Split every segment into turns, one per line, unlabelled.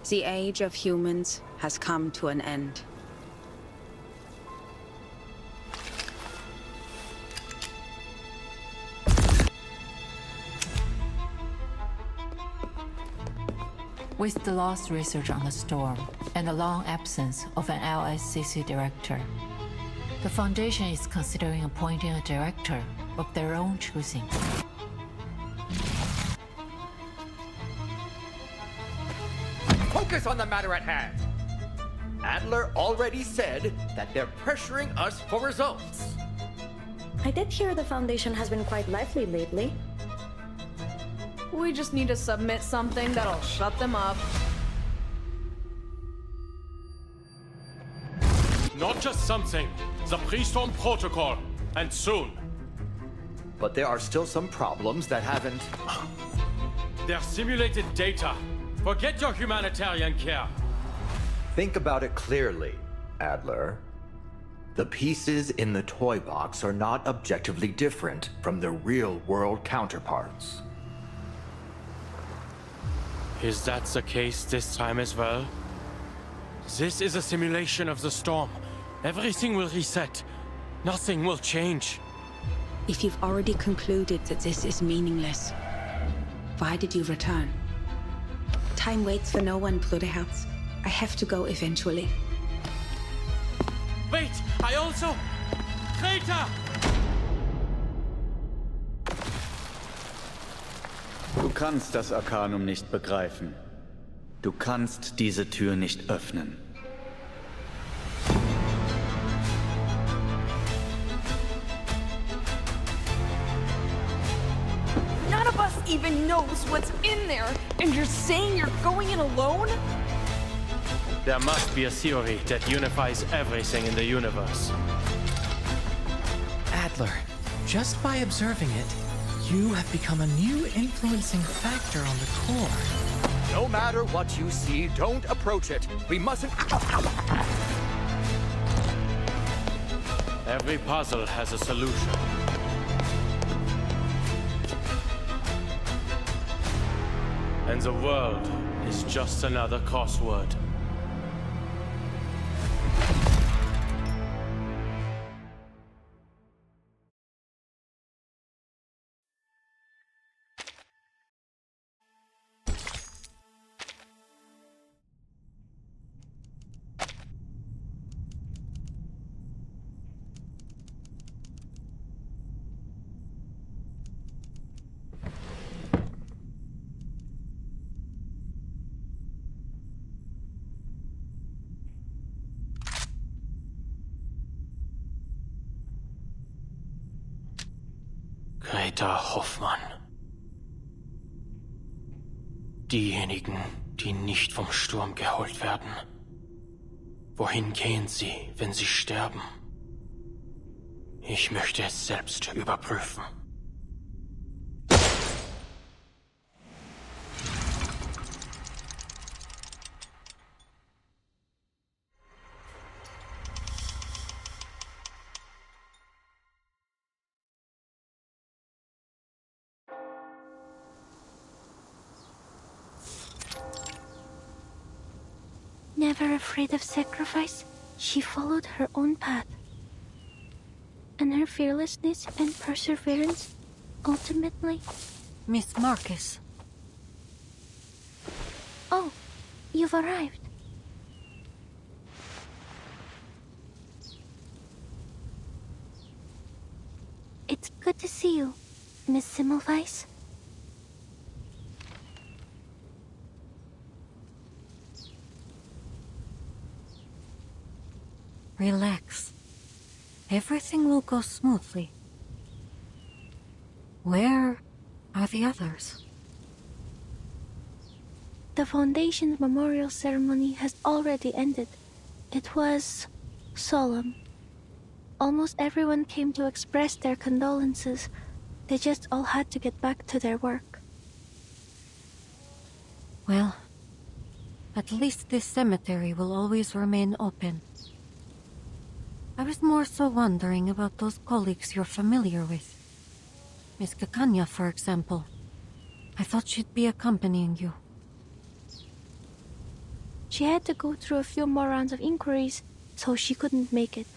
The age of humans has come to an end.
With the lost research on the storm and the long absence of an LSCC director, the Foundation is considering appointing a director of their own choosing.
Focus on the matter at hand. Adler already said that they're pressuring us for results.
I did hear the Foundation has been quite lively lately.
We just need to submit something that'll shut them up.
Not just something, the pre-storm protocol, and soon.
But there are still some problems that haven't...
They're simulated data. Forget your humanitarian care.
Think about it clearly, Adler. The pieces in the toy box are not objectively different from the real-world counterparts.
Is that the case this time as well? This is a simulation of the storm. Everything will reset. Nothing will change.
If you've already concluded that this is meaningless, why did you return? Time waits for no one, Bruderherz. I have to go eventually.
Wait, I also... Traitor!
Du kannst das Arkanum nicht begreifen. Du kannst diese Tür nicht öffnen.
None of us even knows what's in there, and you're saying you're going in alone?
There must be a theory that unifies everything in the universe.
Adler, just by observing it, you have become a new influencing factor on the core.
No matter what you see, don't approach it. We mustn't...
Every puzzle has a solution. And the world is just another crossword. Greta Hoffmann. Diejenigen, die nicht vom Sturm geholt werden. Wohin gehen sie, wenn sie sterben? Ich möchte es selbst überprüfen.
Never afraid of sacrifice, she followed her own path. And her fearlessness and perseverance ultimately...
Miss Marcus.
Oh, you've arrived. It's good to see you, Miss Semmelweis.
Relax. Everything will go smoothly. Where are the others?
The Foundation's memorial ceremony has already ended. It was solemn. Almost everyone came to express their condolences. They just all had to get back to their work.
Well, at least this cemetery will always remain open. I was more so wondering about those colleagues you're familiar with. Miss Kakanya, for example. I thought she'd be accompanying you.
She had to go through a few more rounds of inquiries, so she couldn't make it.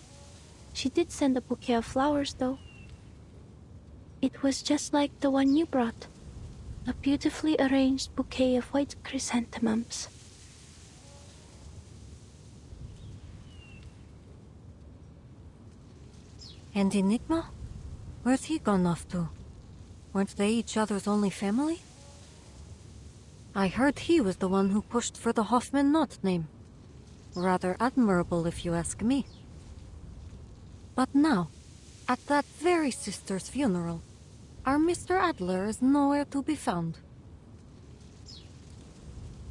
She did send a bouquet of flowers, though. It was just like the one you brought. A beautifully arranged bouquet of white chrysanthemums.
And Enigma? Where's he gone off to? Weren't they each other's only family? I heard he was the one who pushed for the Hoffman-Knott name. Rather admirable, if you ask me. But now, at that very sister's funeral, our Mr. Adler is nowhere to be found.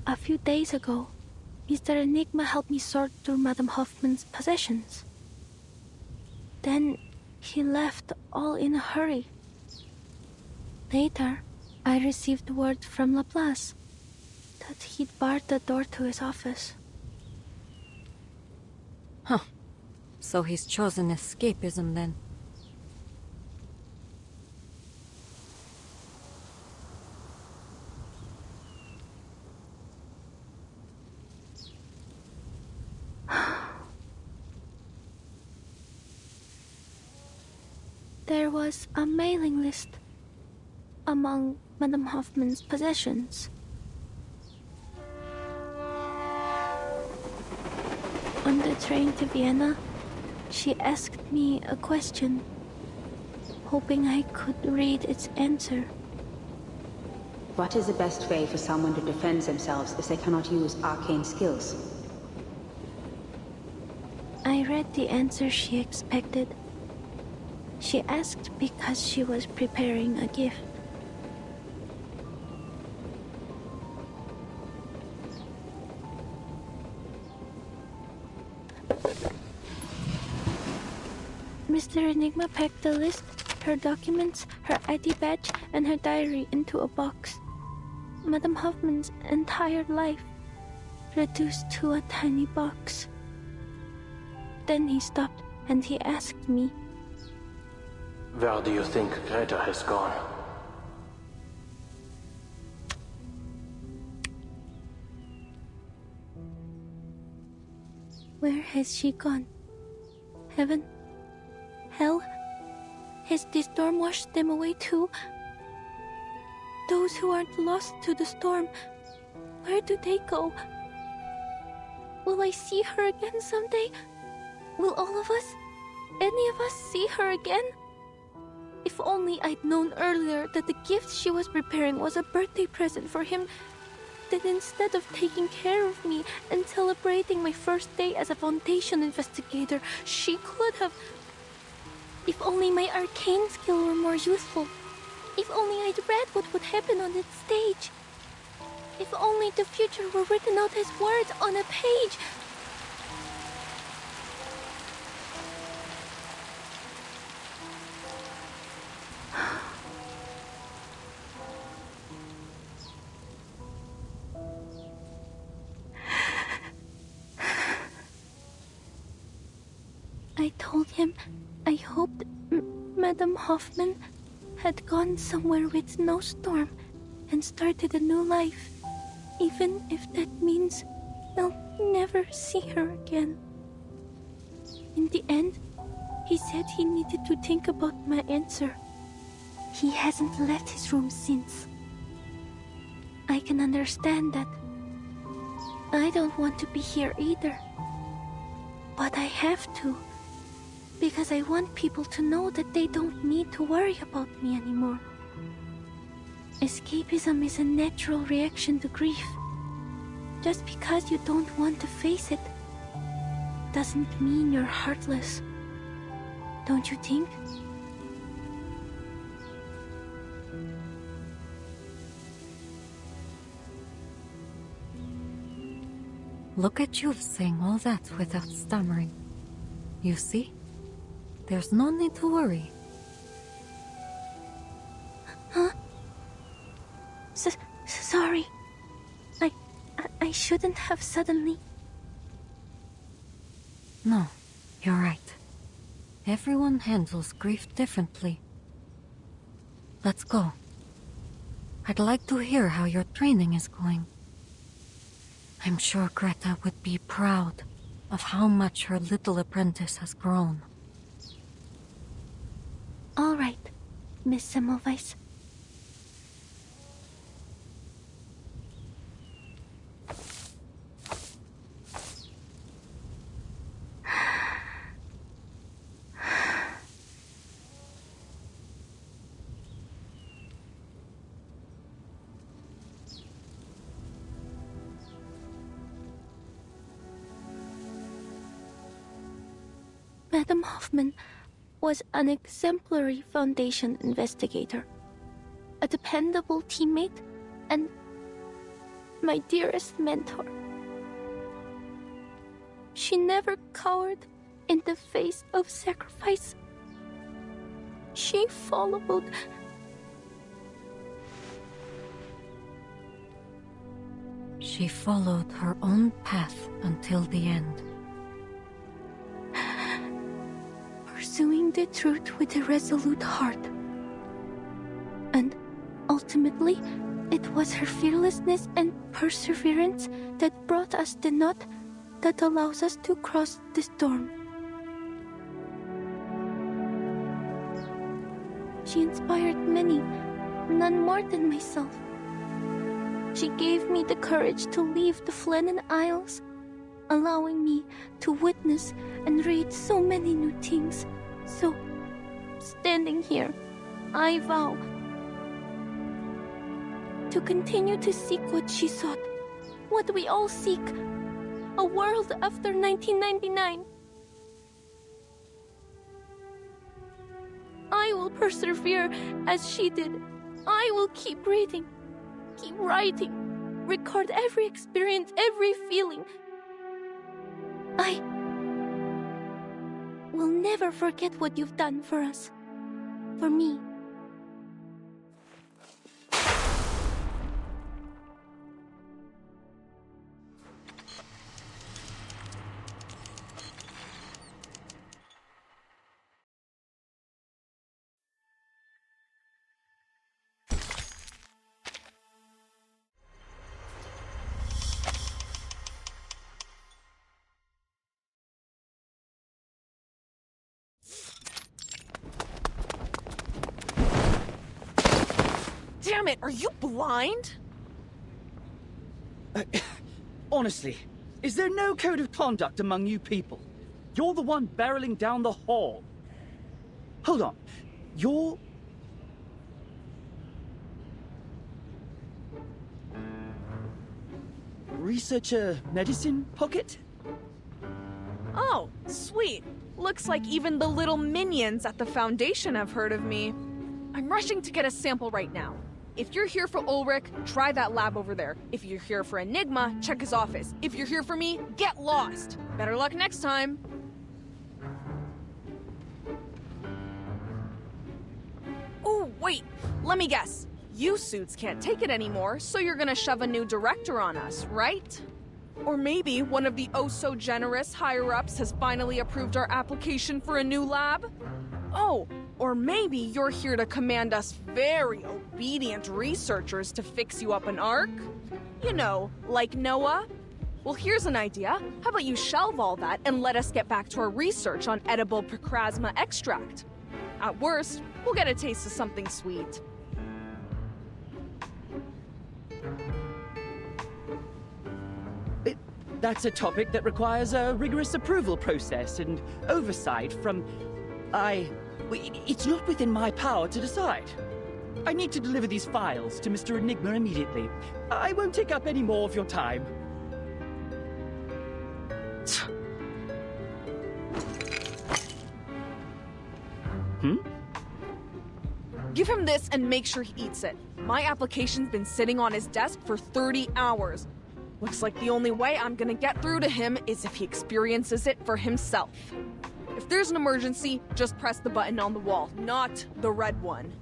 A few days ago, Mr. Enigma helped me sort through Madame Hoffman's possessions. Then he left all in a hurry. Later, I received word from Laplace that he'd barred the door to his office.
Huh. So he's chosen escapism then.
There was a mailing list among Madame Hoffman's possessions. On the train to Vienna, she asked me a question, hoping I could read its answer.
What is the best way for someone to defend themselves if they cannot use arcane skills?
I read the answer she expected. She asked because she was preparing a gift. Mr. Enigma packed the list, her documents, her ID badge, and her diary into a box. Madame Hoffman's entire life reduced to a tiny box. Then he stopped and he asked me,
Where do you think Greta has gone?
Where has she gone? Heaven? Hell? Has the storm washed them away too? Those who aren't lost to the storm, where do they go? Will I see her again someday? Will all of us, any of us, see her again? If only I'd known earlier that the gift she was preparing was a birthday present for him, then instead of taking care of me and celebrating my first day as a Foundation investigator, she could have... If only my arcane skill were more useful. If only I'd read what would happen on its stage. If only the future were written out as words on a page. I told him I hoped Madame Hoffman had gone somewhere with no storm and started a new life, even if that means I'll never see her again. In the end, he said he needed to think about my answer. He hasn't left his room since. I can understand that. I don't want to be here either. But I have to. Because I want people to know that they don't need to worry about me anymore. Escapism is a natural reaction to grief. Just because you don't want to face it doesn't mean you're heartless. Don't you think?
Look at you saying all that without stammering. You see? There's no need to worry.
Huh? Sorry. I shouldn't have suddenly...
No, you're right. Everyone handles grief differently. Let's go. I'd like to hear how your training is going. I'm sure Greta would be proud of how much her little apprentice has grown.
All right, Miss Semmelweis. Madam Hoffman was an exemplary Foundation investigator, a dependable teammate, and my dearest mentor. She never cowered in the face of sacrifice. She followed
her own path until the end.
Pursuing the truth with a resolute heart. And ultimately, it was her fearlessness and perseverance that brought us the knot that allows us to cross the storm. She inspired many, none more than myself. She gave me the courage to leave the Flennon Isles, allowing me to witness and read so many new things. So, standing here, I vow to continue to seek what she sought, what we all seek, a world after 1999. I will persevere as she did. I will keep reading, keep writing, record every experience, every feeling. I will never forget what you've done for us, for me.
Damn it, are you blind?
Honestly, is there no code of conduct among you people? You're the one barreling down the hall. Hold on. You're... Researcher Medicine Pocket?
Oh, sweet. Looks like even the little minions at the Foundation have heard of me. I'm rushing to get a sample right now. If you're here for Ulrich, try that lab over there. If you're here for Enigma, check his office. If you're here for me, get lost. Better luck next time. Oh, wait. Let me guess. You suits can't take it anymore, so you're gonna shove a new director on us, right? Or maybe one of the oh-so-generous higher-ups has finally approved our application for a new lab? Oh, or maybe you're here to command us very obedient researchers to fix you up an arc? You know, like Noah? Well, here's an idea. How about you shelve all that and let us get back to our research on edible Procrasma extract? At worst, we'll get a taste of something sweet.
That's a topic that requires a rigorous approval process and oversight from... It's not within my power to decide. I need to deliver these files to Mr. Enigma immediately. I won't take up any more of your time.
Give him this and make sure he eats it. My application's been sitting on his desk for 30 hours. Looks like the only way I'm gonna get through to him is if he experiences it for himself. If there's an emergency, just press the button on the wall, not the red one.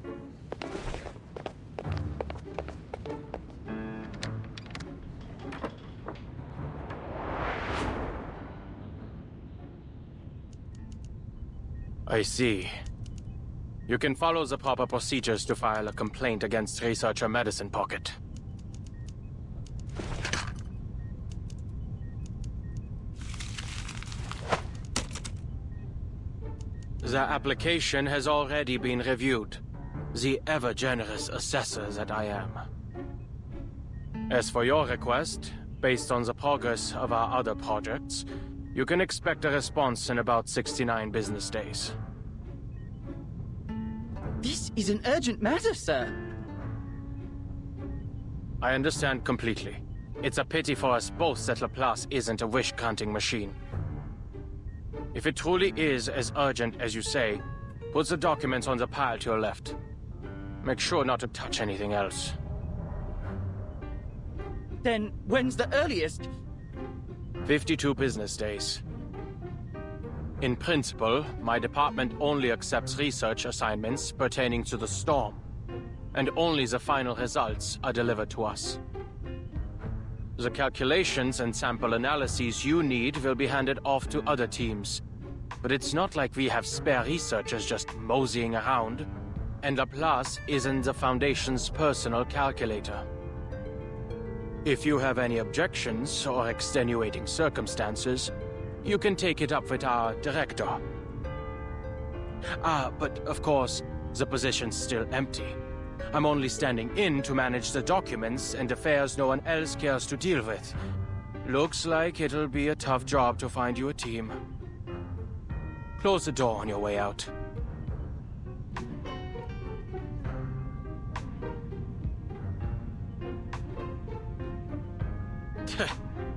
I see. You can follow the proper procedures to file a complaint against Researcher Medicine Pocket. The application has already been reviewed. The ever-generous assessor that I am. As for your request, based on the progress of our other projects, you can expect a response in about 69 business days.
This is an urgent matter, sir.
I understand completely. It's a pity for us both that Laplace isn't a wish-granting machine. If it truly is as urgent as you say, put the documents on the pile to your left. Make sure not to touch anything else.
Then when's the earliest?
52 business days. In principle, my department only accepts research assignments pertaining to the storm, and only the final results are delivered to us. The calculations and sample analyses you need will be handed off to other teams, but it's not like we have spare researchers just moseying around, and Laplace isn't the Foundation's personal calculator. If you have any objections or extenuating circumstances, you can take it up with our director. But of course, the position's still empty. I'm only standing in to manage the documents and affairs no one else cares to deal with. Looks like it'll be a tough job to find you a team. Close the door on your way out.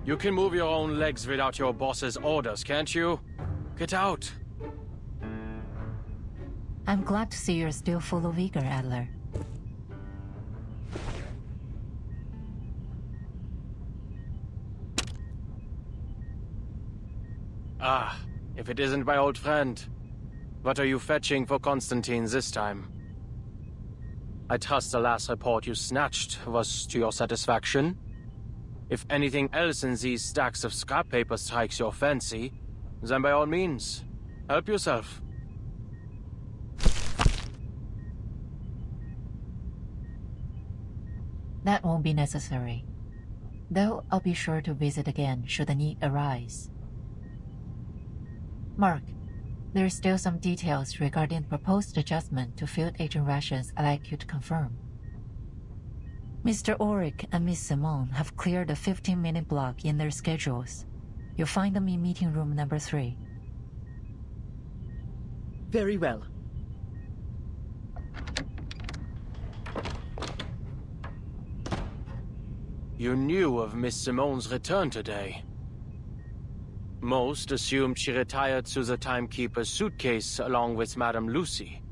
You can move your own legs without your boss's orders, can't you? Get out.
I'm glad to see you're still full of vigor, Adler.
If it isn't my old friend. What are you fetching for Constantine this time? I trust the last report you snatched was to your satisfaction. If anything else in these stacks of scrap paper strikes your fancy, then by all means, help yourself.
That won't be necessary. Though I'll be sure to visit again should the need arise. Mark, there are still some details regarding proposed adjustment to field agent rations I'd like you to confirm. Mr. Ulrich and Miss Simone have cleared a 15-minute block in their schedules. You'll find them in meeting room number 3.
Very well.
You knew of Miss Simone's return today. Most assumed she retired to the timekeeper's suitcase along with Madame Lucy.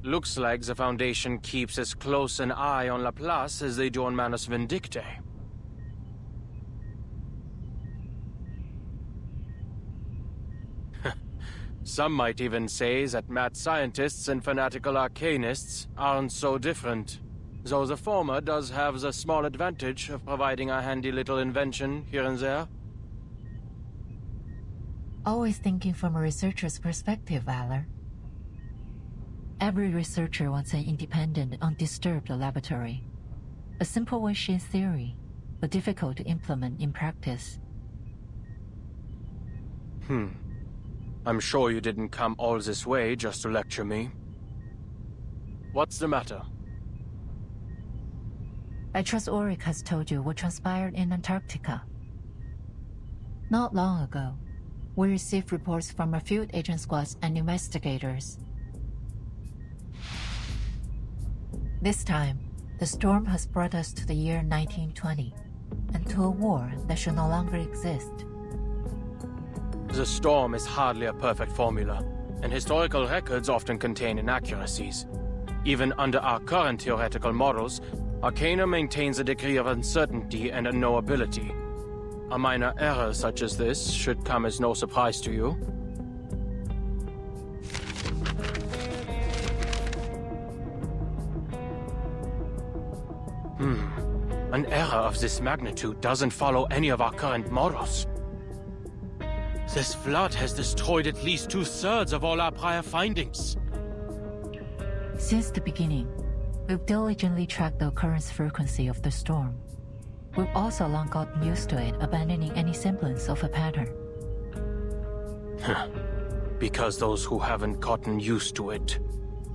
Looks like the Foundation keeps as close an eye on Laplace as they do on Manus Vindictae. Some might even say that mad scientists and fanatical arcanists aren't so different, though the former does have the small advantage of providing a handy little invention here and there.
Always thinking from a researcher's perspective, Valor. Every researcher wants an independent, undisturbed laboratory. A simple wish in theory, but difficult to implement in practice.
I'm sure you didn't come all this way just to lecture me. What's the matter?
I trust Ulrich has told you what transpired in Antarctica. Not long ago, we received reports from our field agent squads and investigators. This time, the storm has brought us to the year 1920, and to a war that should no longer exist.
The storm is hardly a perfect formula, and historical records often contain inaccuracies. Even under our current theoretical models, Arcana maintains a degree of uncertainty and unknowability. A minor error such as this should come as no surprise to you. An error of this magnitude doesn't follow any of our current models. This flood has destroyed at least 2/3 of all our prior findings.
Since the beginning, we've diligently tracked the occurrence frequency of the storm. We've also long gotten used to it, abandoning any semblance of a pattern.
Because those who haven't gotten used to it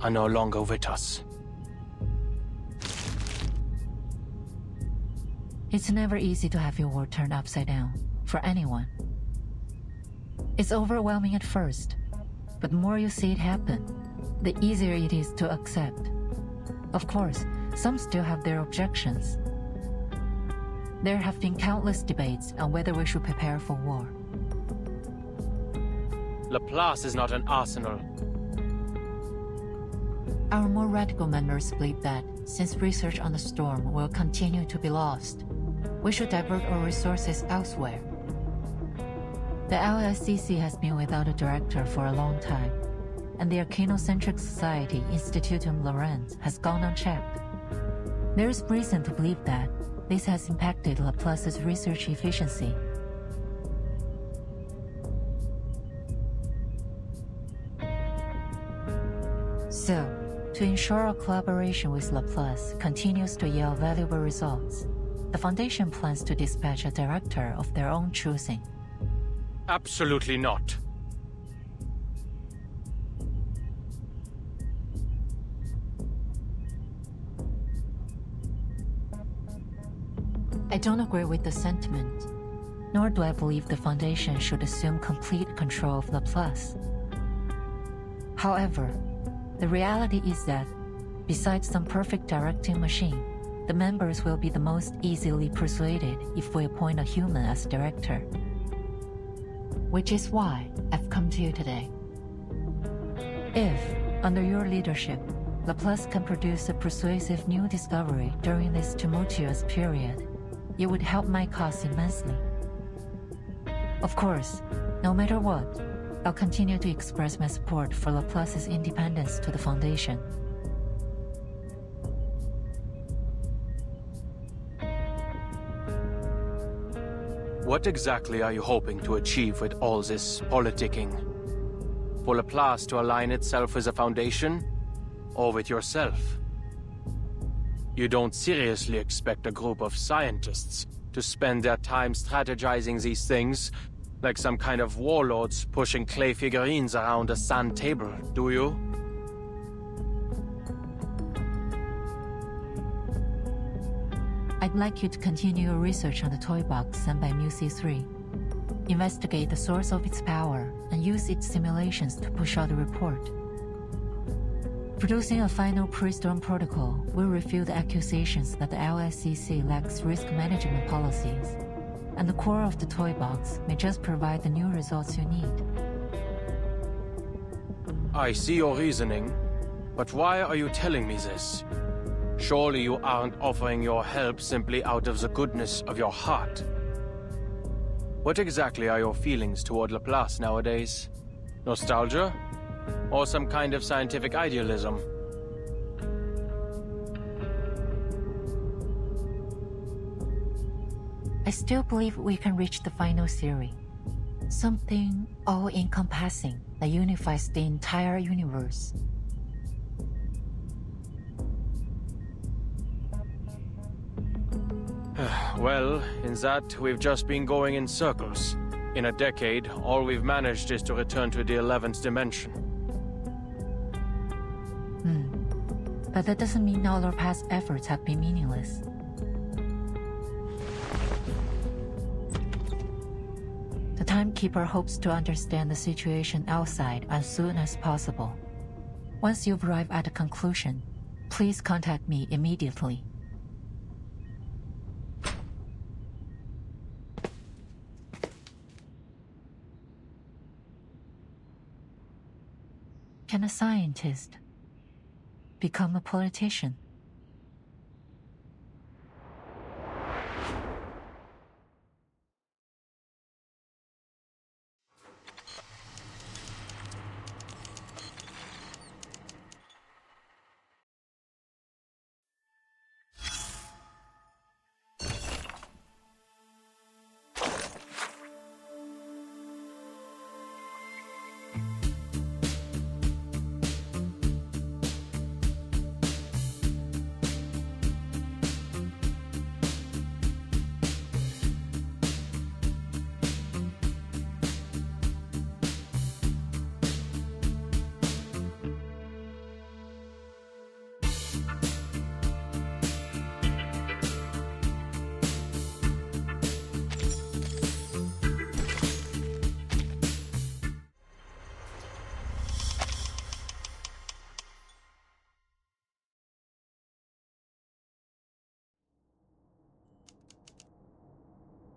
are no longer with us.
It's never easy to have your world turned upside down, for anyone. It's overwhelming at first, but the more you see it happen, the easier it is to accept. Of course, some still have their objections. There have been countless debates on whether we should prepare for war.
Laplace is not an arsenal.
Our more radical members believe that, since research on the storm will continue to be lost, we should divert our resources elsewhere. The LSCC has been without a director for a long time, and the Arcanocentric Society Institutum Laurent has gone unchecked. There is reason to believe that this has impacted Laplace's research efficiency. So, to ensure our collaboration with Laplace continues to yield valuable results, the Foundation plans to dispatch a director of their own choosing.
Absolutely not.
I don't agree with the sentiment, nor do I believe the Foundation should assume complete control of Laplace. However, the reality is that, besides some perfect directing machine, the members will be the most easily persuaded if we appoint a human as director. Which is why I've come to you today. If, under your leadership, Laplace can produce a persuasive new discovery during this tumultuous period, it would help my cause immensely. Of course, no matter what, I'll continue to express my support for Laplace's independence to the Foundation.
What exactly are you hoping to achieve with all this politicking? For Laplace to align itself with the Foundation, or with yourself? You don't seriously expect a group of scientists to spend their time strategizing these things like some kind of warlords pushing clay figurines around a sand table, do you?
I'd like you to continue your research on the toy box sent by MUC3. Investigate the source of its power and use its simulations to push out a report. Producing a final pre-storm protocol will refute the accusations that the LSCC lacks risk management policies, and the core of the toy box may just provide the new results you need.
I see your reasoning, but why are you telling me this? Surely you aren't offering your help simply out of the goodness of your heart. What exactly are your feelings toward Laplace nowadays? Nostalgia? Or some kind of scientific idealism?
I still believe we can reach the final theory. Something all-encompassing that unifies the entire universe.
Well, in that, we've just been going in circles. In a decade, all we've managed is to return to the 11th dimension.
But that doesn't mean all our past efforts have been meaningless. The Timekeeper hopes to understand the situation outside as soon as possible. Once you've arrived at a conclusion, please contact me immediately. Can a scientist become a politician?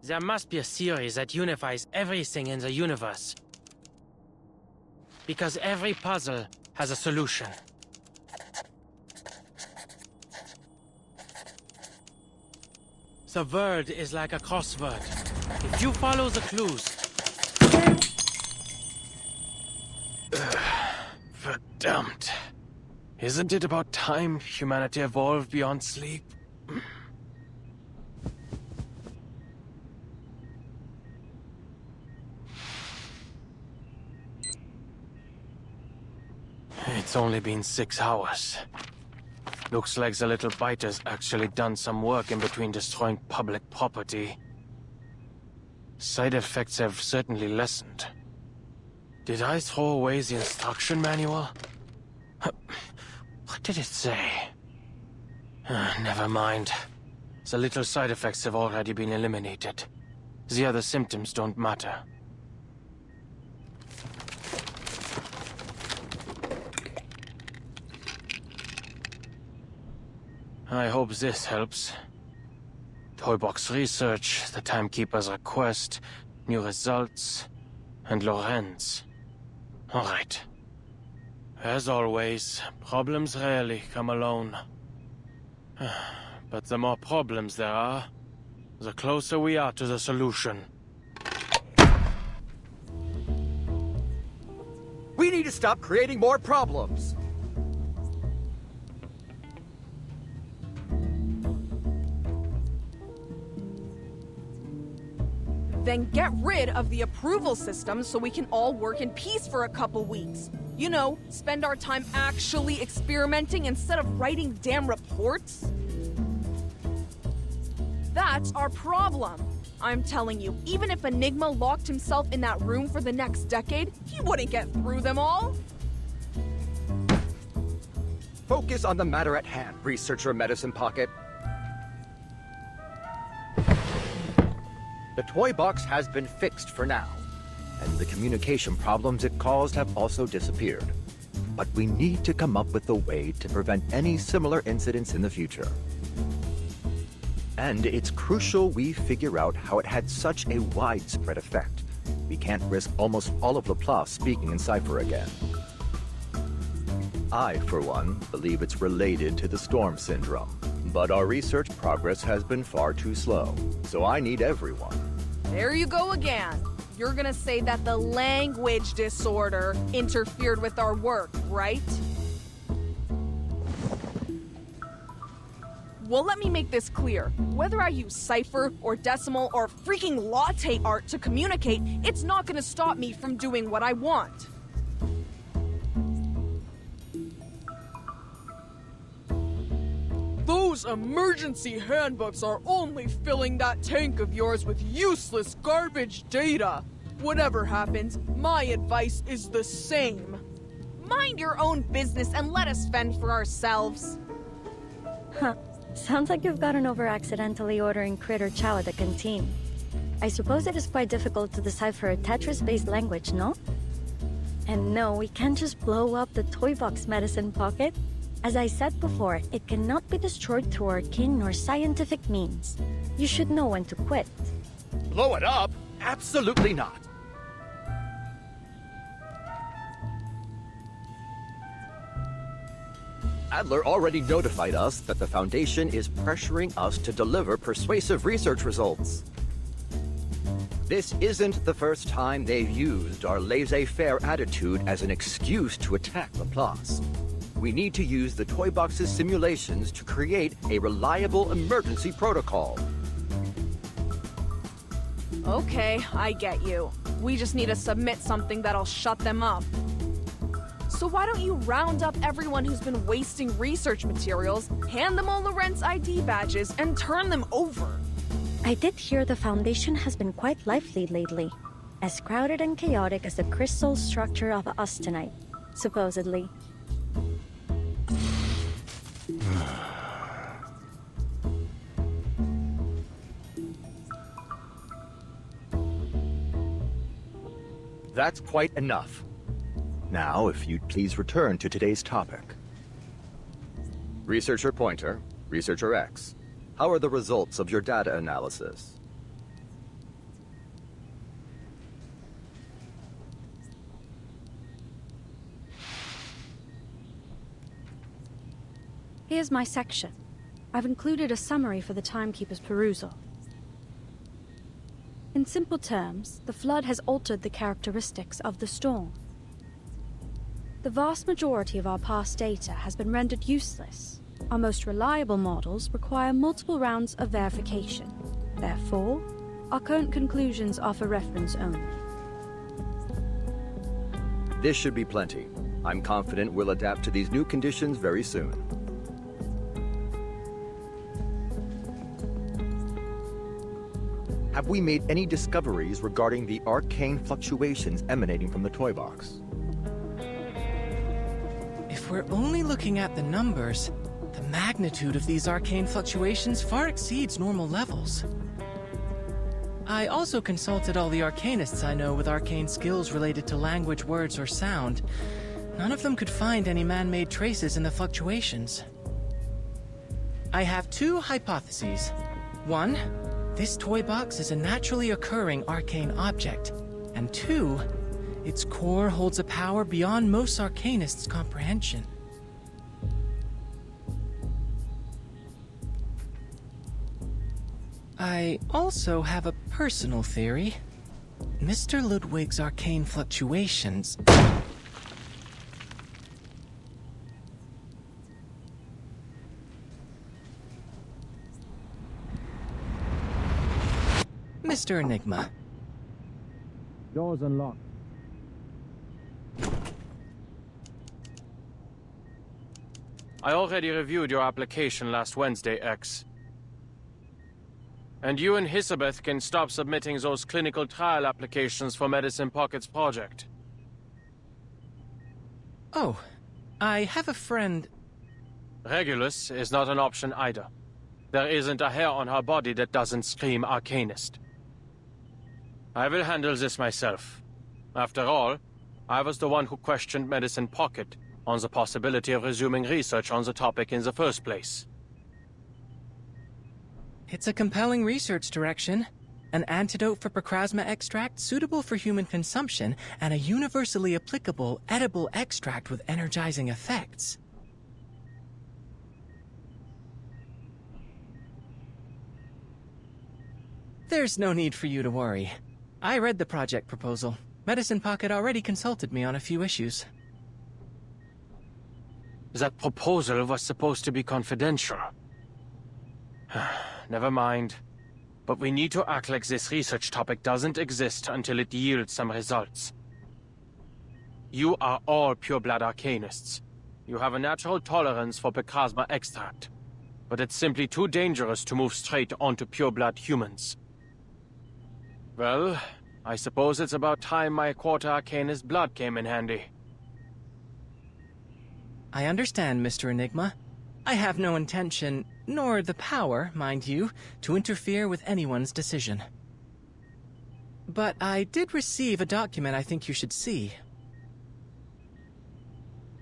There must be a theory that unifies everything in the universe. Because every puzzle has a solution. The world is like a crossword. If you follow the clues... Verdammt. Isn't it about time humanity evolved beyond sleep? It's only been 6 hours. Looks like the little biter's actually done some work in between destroying public property. Side effects have certainly lessened. Did I throw away the instruction manual? What did it say? Never mind. The little side effects have already been eliminated. The other symptoms don't matter. I hope this helps. Toybox research, the Timekeeper's request, new results, and Lorenz. Alright. As always, problems rarely come alone. But the more problems there are, the closer we are to the solution.
We need to stop creating more problems!
Then get rid of the approval system so we can all work in peace for a couple weeks. You know, spend our time actually experimenting instead of writing damn reports. That's our problem. I'm telling you, even if Enigma locked himself in that room for the next decade, he wouldn't get through them all.
Focus on the matter at hand, Researcher Medicine Pocket. The toy box has been fixed for now, and the communication problems it caused have also disappeared. But we need to come up with a way to prevent any similar incidents in the future. And it's crucial we figure out how it had such a widespread effect. We can't risk almost all of Laplace speaking in cipher again. I, for one, believe it's related to the storm syndrome. But our research progress has been far too slow, so I need everyone.
There you go again. You're gonna say that the language disorder interfered with our work, right? Well, let me make this clear. Whether I use cipher or decimal or freaking latte art to communicate, it's not gonna stop me from doing what I want. Those emergency handbooks are only filling that tank of yours with useless garbage data. Whatever happens, my advice is the same. Mind your own business and let us fend for ourselves.
Huh. Sounds like you've gotten over accidentally ordering critter chow at the canteen. I suppose it is quite difficult to decipher a Tetris-based language, no? And no, we can't just blow up the toy box, Medicine Pocket. As I said before, it cannot be destroyed through arcane or scientific means. You should know when to quit.
Blow it up? Absolutely not. Adler already notified us that the Foundation is pressuring us to deliver persuasive research results. This isn't the first time they've used our laissez-faire attitude as an excuse to attack Laplace. We need to use the toy box's simulations to create a reliable emergency protocol.
Okay, I get you. We just need to submit something that'll shut them up. So why don't you round up everyone who's been wasting research materials, hand them all Lorenz ID badges, and turn them over?
I did hear the Foundation has been quite lively lately. As crowded and chaotic as the crystal structure of austenite, supposedly.
That's quite enough. Now, if you'd please return to today's topic. Researcher Pointer, Researcher X, how are the results of your data analysis?
Here's my section. I've included a summary for the timekeeper's perusal. In simple terms, the flood has altered the characteristics of the storm. The vast majority of our past data has been rendered useless. Our most reliable models require multiple rounds of verification. Therefore, our current conclusions offer reference only.
This should be plenty. I'm confident we'll adapt to these new conditions very soon. Have we made any discoveries regarding the arcane fluctuations emanating from the toy box?
If we're only looking at the numbers, the magnitude of these arcane fluctuations far exceeds normal levels. I also consulted all the arcanists I know with arcane skills related to language, words, or sound. None of them could find any man-made traces in the fluctuations. I have two hypotheses. One, this toy box is a naturally occurring arcane object. And two, its core holds a power beyond most arcanists' comprehension. I also have a personal theory. Mr. Ludwig's arcane fluctuations... Mr. Enigma.
Doors unlocked. I already reviewed your application last Wednesday, X. And you and Hisabeth can stop submitting those clinical trial applications for Medicine Pocket's project.
Oh, I have a friend...
Regulus is not an option either. There isn't a hair on her body that doesn't scream Arcanist. I will handle this myself. After all, I was the one who questioned Medicine Pocket on the possibility of resuming research on the topic in the first place.
It's a compelling research direction. An antidote for Procrasma extract suitable for human consumption, and a universally applicable, edible extract with energizing effects. There's no need for you to worry. I read the project proposal. Medicine Pocket already consulted me on a few issues.
That proposal was supposed to be confidential. Never mind. But we need to act like this research topic doesn't exist until it yields some results. You are all pure-blood arcanists. You have a natural tolerance for Procrasma extract. But it's simply too dangerous to move straight onto pure-blood humans. Well, I suppose it's about time my quarter arcanist blood came in handy.
I understand, Mr. Enigma. I have no intention, nor the power, mind you, to interfere with anyone's decision. But I did receive a document I think you should see.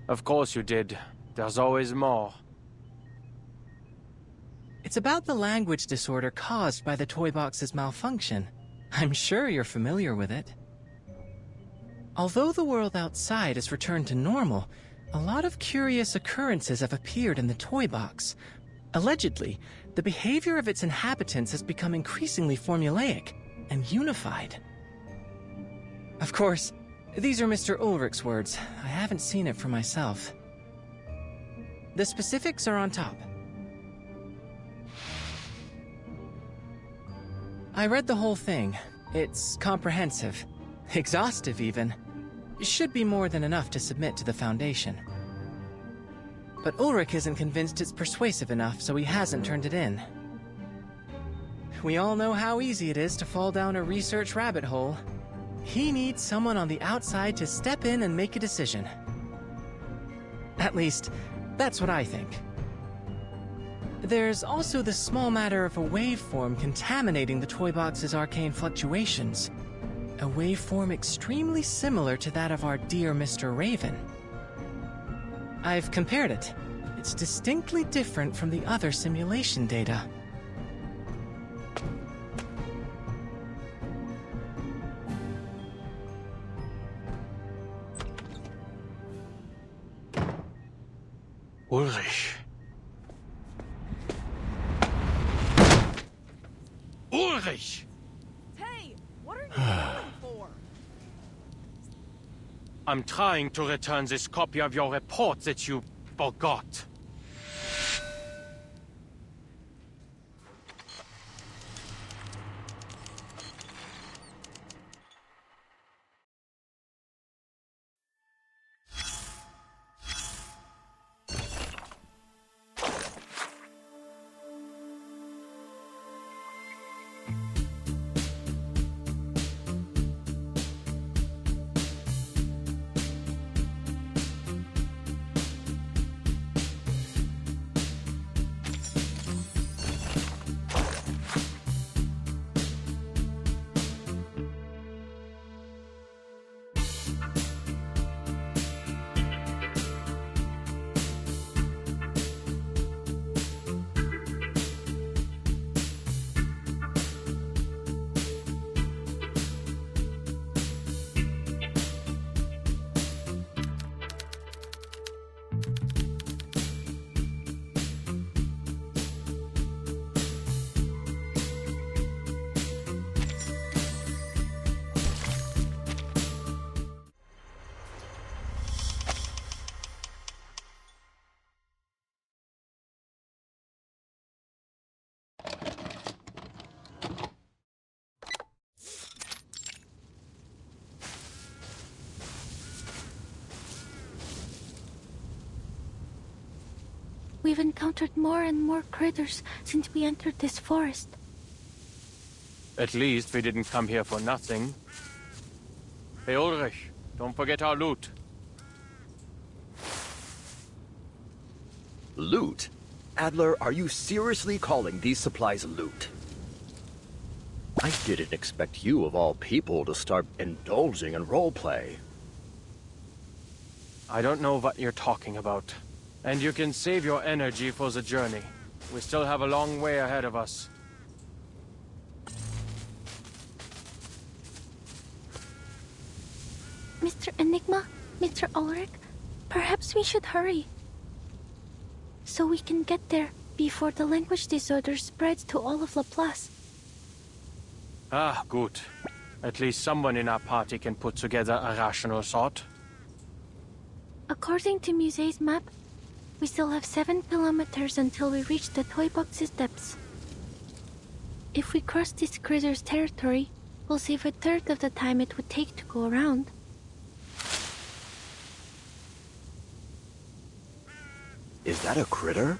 Of course you did. There's always more.
It's about the language disorder caused by the toy box's malfunction. I'm sure you're familiar with it. Although the world outside has returned to normal, a lot of curious occurrences have appeared in the toy box. Allegedly, the behavior of its inhabitants has become increasingly formulaic and unified. Of course, these are Mr. Ulrich's words. I haven't seen it for myself. The specifics are on top. I read the whole thing. It's comprehensive. Exhaustive, even. It should be more than enough to submit to the Foundation. But Ulrich isn't convinced it's persuasive enough, so he hasn't turned it in. We all know how easy it is to fall down a research rabbit hole. He needs someone on the outside to step in and make a decision. At least, that's what I think. There's also the small matter of a waveform contaminating the toy box's arcane fluctuations. A waveform extremely similar to that of our dear Mr. Raven. I've compared it. It's distinctly different from the other simulation data.
Ulrich. Ulrich!
Hey, what are you yelling for?
I'm trying to return this copy of your report that you forgot.
We've encountered more and more critters since we entered this forest.
At least we didn't come here for nothing. Hey Ulrich, don't forget our loot.
Loot? Adler, are you seriously calling these supplies loot? I didn't expect you, of all people, to start indulging in roleplay.
I don't know what you're talking about. And you can save your energy for the journey. We still have a long way ahead of us.
Mr. Enigma, Mr. Ulrich, perhaps we should hurry. So we can get there before the language disorder spreads to all of Laplace.
Ah, good. At least someone in our party can put together a rational thought.
According to Muse's map, we still have 7 kilometers until we reach the toy box's depths. If we cross this critter's territory, we'll save a third of the time it would take to go around.
Is that a critter?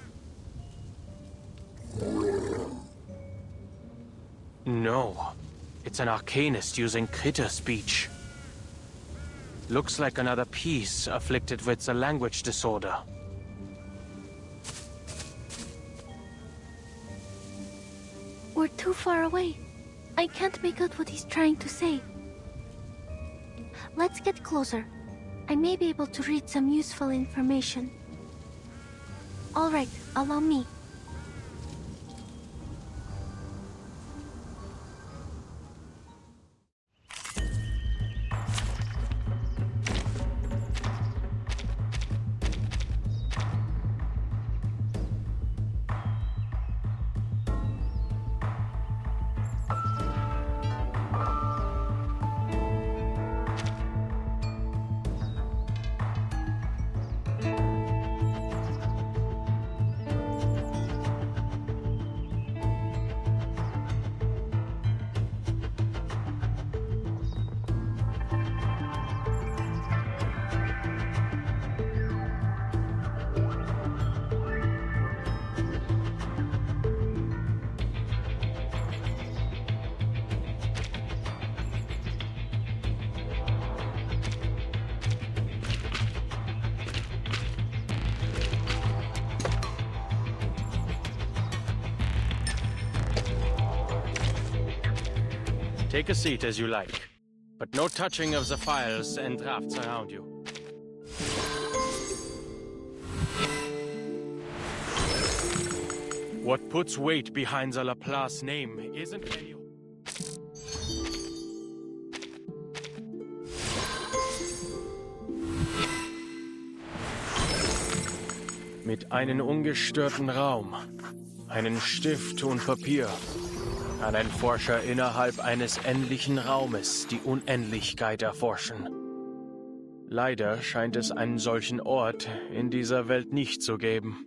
No. It's an arcanist using critter speech. Looks like another piece afflicted with the language disorder.
We're too far away. I can't make out what he's trying to say. Let's get closer. I may be able to read some useful information. All right, allow me.
Take a seat as you like, but no touching of the files and drafts around you. What puts weight behind the Laplace name isn't any... Mit einem ungestörten Raum, einen Stift und Papier. Kann ein Forscher innerhalb eines endlichen Raumes die Unendlichkeit erforschen? Leider scheint es einen solchen Ort in dieser Welt nicht zu geben.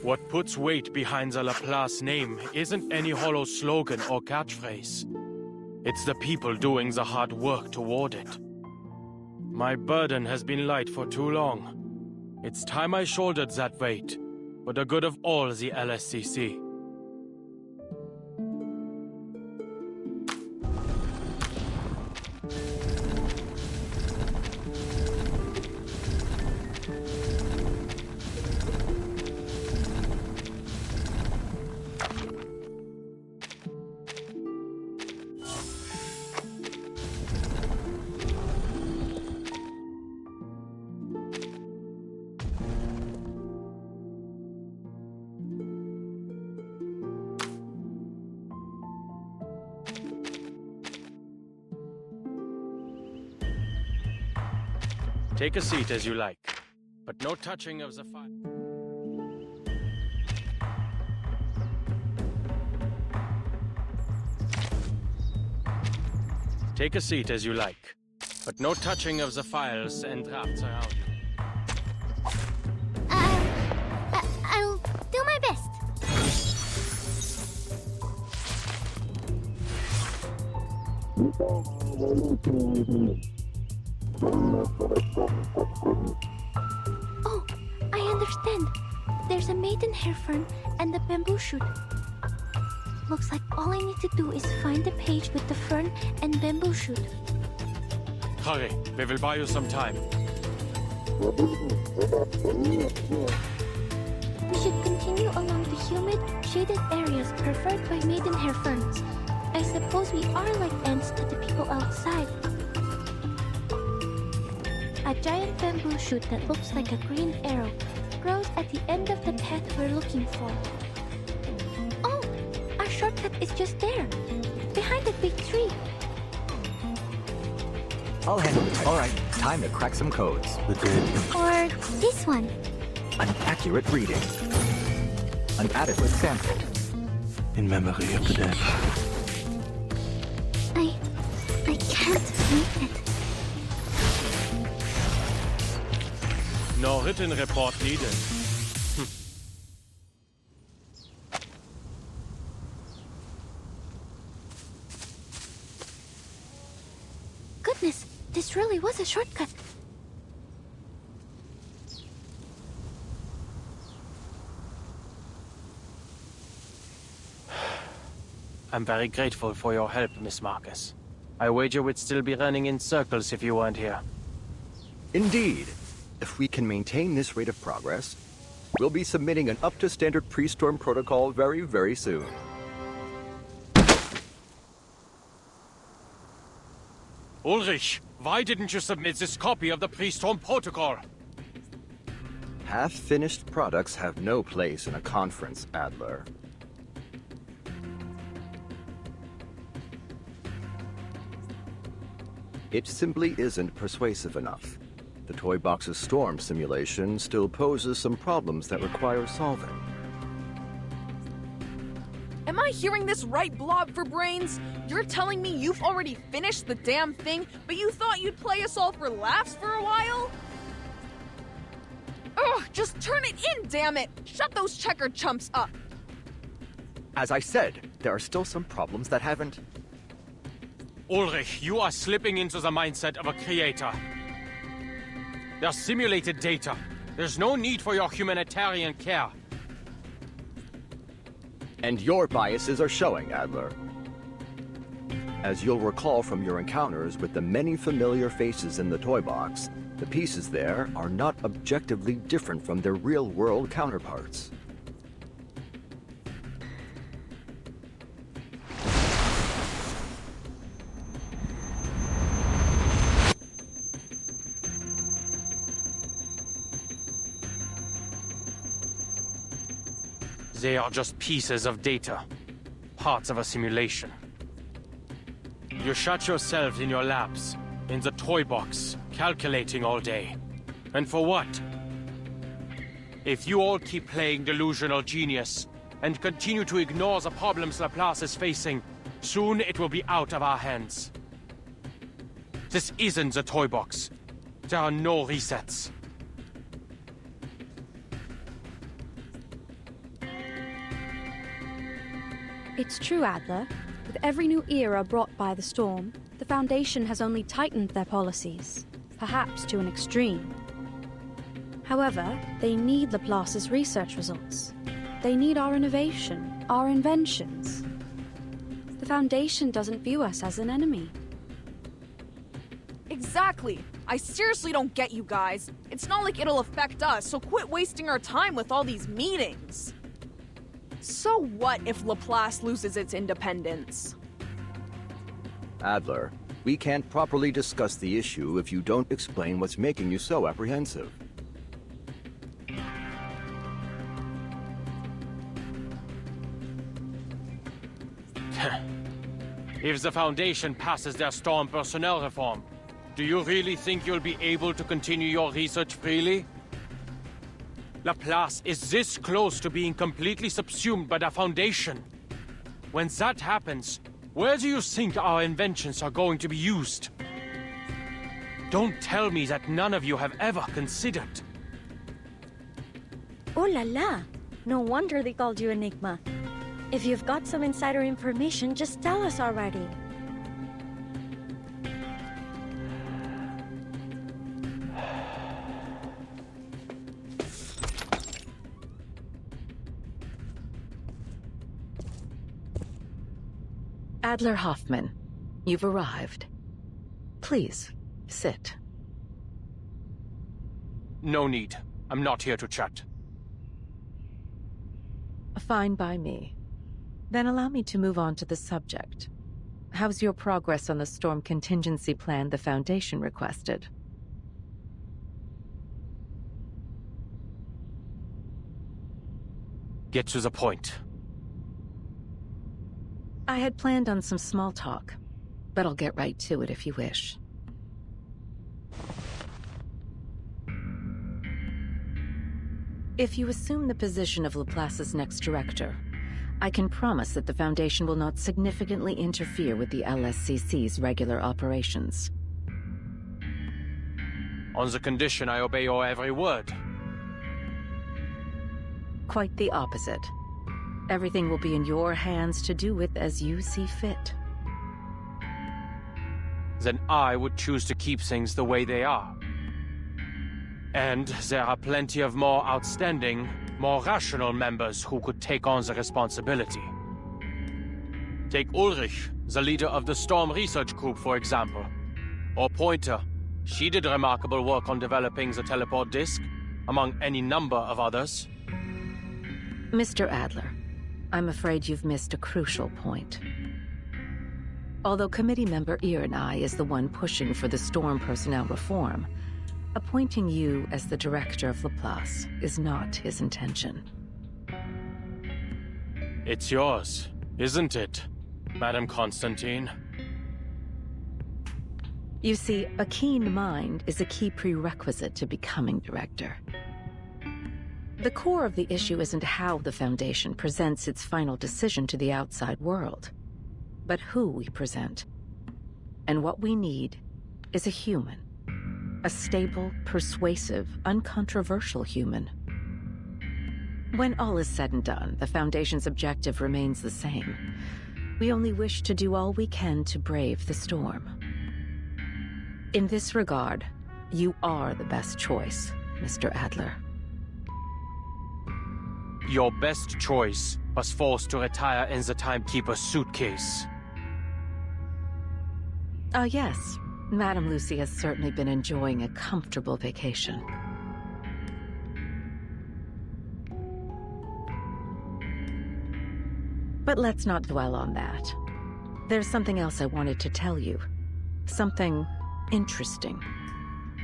What puts weight behind the Laplace name isn't any hollow slogan or catchphrase. It's the people doing the hard work toward it. My burden has been light for too long. It's time I shouldered that weight, for the good of all the LSCC. Take a seat as you like, but no touching of the file. Take a seat as you like, but no touching of the files and drafts around you.
I'll do my best. Oh, I understand. There's a maiden hair fern and a bamboo shoot. Looks like all I need to do is find the page with the fern and bamboo shoot.
Hurry, we will buy you some time.
We should continue along the humid, shaded areas preferred by maiden hair ferns. I suppose we are like ants to the people outside. A giant bamboo shoot that looks like a green arrow grows at the end of the path we're looking for. Oh, our shortcut is just there, behind the big tree.
I'll handle it. All right, time to crack some codes.
Or this one.
An accurate reading. An adequate sample.
In memory of the dead.
I can't read it.
No written report needed.
Goodness, this really was a shortcut.
I'm very grateful for your help, Miss Marcus. I wager we'd still be running in circles if you weren't here.
Indeed. If we can maintain this rate of progress, we'll be submitting an up-to-standard pre-storm protocol very, very soon.
Ulrich, why didn't you submit this copy of the pre-storm protocol?
Half-finished products have no place in a conference, Adler. It simply isn't persuasive enough. The toy box's storm simulation still poses some problems that require solving.
Am I hearing this right, Blob for Brains? You're telling me you've already finished the damn thing, but you thought you'd play us all for laughs for a while? Ugh, just turn it in, damn it! Shut those checkered chumps up!
As I said, there are still some problems that haven't...
Ulrich, you are slipping into the mindset of a creator. They're simulated data. There's no need for your humanitarian care.
And your biases are showing, Adler. As you'll recall from your encounters with the many familiar faces in the toy box, the pieces there are not objectively different from their real-world counterparts.
They are just pieces of data, parts of a simulation. You shut yourselves in your labs, in the toy box, calculating all day. And for what? If you all keep playing delusional genius and continue to ignore the problems Laplace is facing, soon it will be out of our hands. This isn't the toy box. There are no resets.
It's true, Adler. With every new era brought by the storm, the Foundation has only tightened their policies, perhaps to an extreme. However, they need Laplace's research results. They need our innovation, our inventions. The Foundation doesn't view us as an enemy.
Exactly! I seriously don't get you guys. It's not like it'll affect us, so quit wasting our time with all these meetings. So what if Laplace loses its independence?
Adler, we can't properly discuss the issue if you don't explain what's making you so apprehensive.
If the Foundation passes their storm personnel reform, do you really think you'll be able to continue your research freely? Laplace is this close to being completely subsumed by the Foundation. When that happens, where do you think our inventions are going to be used? Don't tell me that none of you have ever considered.
Oh la la! No wonder they called you Enigma. If you've got some insider information, just tell us already.
Adler Hoffman, you've arrived. Please, sit.
No need. I'm not here to chat.
Fine by me. Then allow me to move on to the subject. How's your progress on the storm contingency plan the Foundation requested?
Get to the point.
I had planned on some small talk, but I'll get right to it if you wish. If you assume the position of Laplace's next director, I can promise that the Foundation will not significantly interfere with the LSCC's regular operations.
On the condition I obey your every word.
Quite the opposite. Everything will be in your hands to do with as you see fit.
Then I would choose to keep things the way they are. And there are plenty of more outstanding, more rational members who could take on the responsibility. Take Ulrich, the leader of the Storm Research Group, for example. Or Pointer. She did remarkable work on developing the teleport disk, among any number of others.
Mr. Adler, I'm afraid you've missed a crucial point. Although committee member Irenai is the one pushing for the Storm personnel reform, appointing you as the director of Laplace is not his intention.
It's yours, isn't it, Madam Constantine?
You see, a keen mind is a key prerequisite to becoming director. The core of the issue isn't how the Foundation presents its final decision to the outside world, but who we present. And what we need is a human. A stable, persuasive, uncontroversial human. When all is said and done, the Foundation's objective remains the same. We only wish to do all we can to brave the storm. In this regard, you are the best choice, Mr. Adler.
Your best choice was forced to retire in the Timekeeper's suitcase.
Yes. Madame Lucy has certainly been enjoying a comfortable vacation. But let's not dwell on that. There's something else I wanted to tell you. Something interesting.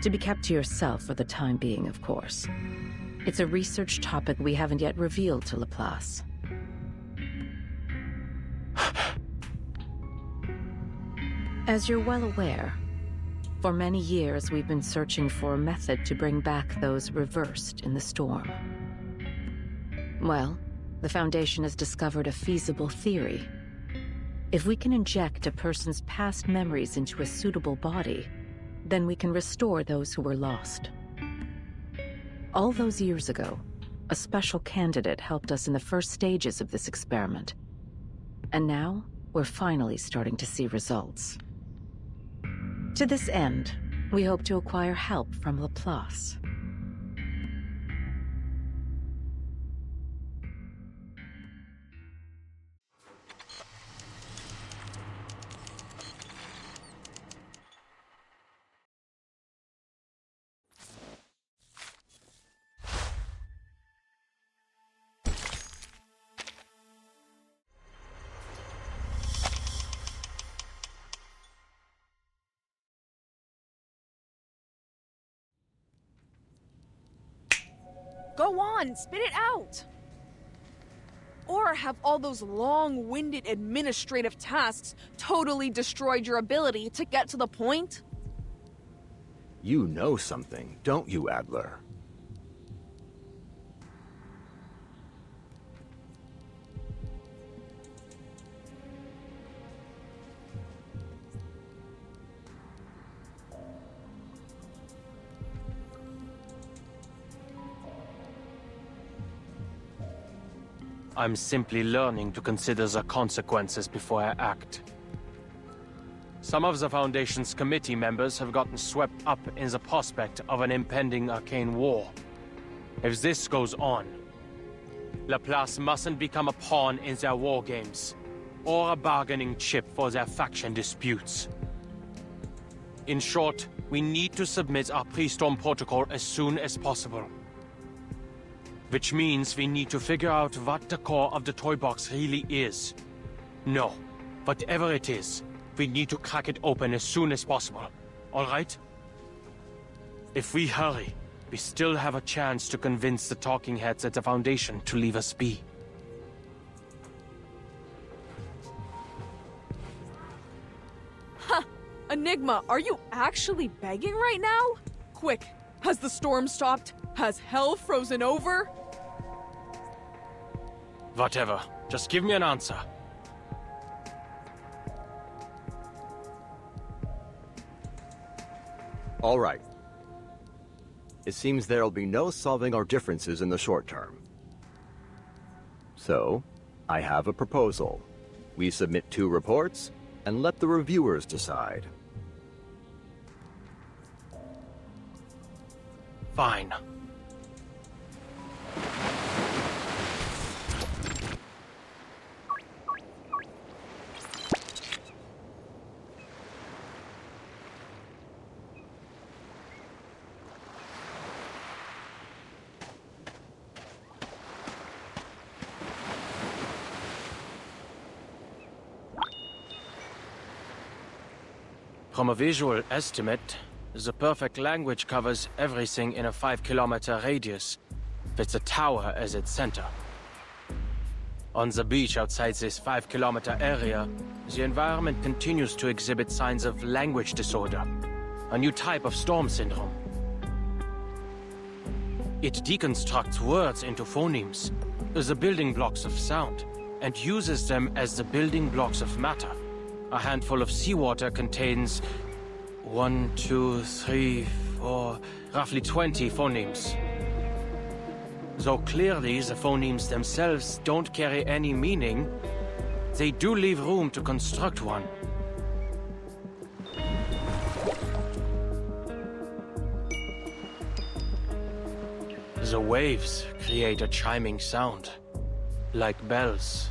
To be kept to yourself for the time being, of course. It's a research topic we haven't yet revealed to Laplace.
As you're well aware, for many years we've been searching for a method to bring back those reversed in the storm. Well, the Foundation has discovered a feasible theory. If we can inject a person's past memories into a suitable body, then we can restore those who were lost. All those years ago, a special candidate helped us in the first stages of this experiment. And now, we're finally starting to see results. To this end, we hope to acquire help from Laplace.
Go on, spit it out! Or have all those long-winded administrative tasks totally destroyed your ability to get to the point?
You know something, don't you, Adler?
I'm simply learning to consider the consequences before I act. Some of the Foundation's committee members have gotten swept up in the prospect of an impending arcane war. If this goes on, Laplace mustn't become a pawn in their war games, or a bargaining chip for their faction disputes. In short, we need to submit our pre-storm protocol as soon as possible. Which means we need to figure out what the core of the toy box really is. No, whatever it is, we need to crack it open as soon as possible. All right? If we hurry, we still have a chance to convince the talking heads at the Foundation to leave us be.
Huh! Enigma, are you actually begging right now? Quick, has the storm stopped? Has hell frozen over?
Whatever. Just give me an answer.
All right. It seems there'll be no solving our differences in the short term. So, I have a proposal. We submit 2 reports, and let the reviewers decide.
Fine. From a visual estimate, the perfect language covers everything in a 5-kilometer radius, with the tower as its center. On the beach outside this 5-kilometer area, the environment continues to exhibit signs of language disorder, a new type of storm syndrome. It deconstructs words into phonemes, the building blocks of sound, and uses them as the building blocks of matter. A handful of seawater contains 1, 2, 3, 4, roughly 20 phonemes. Though clearly the phonemes themselves don't carry any meaning, they do leave room to construct one. The waves create a chiming sound, like bells.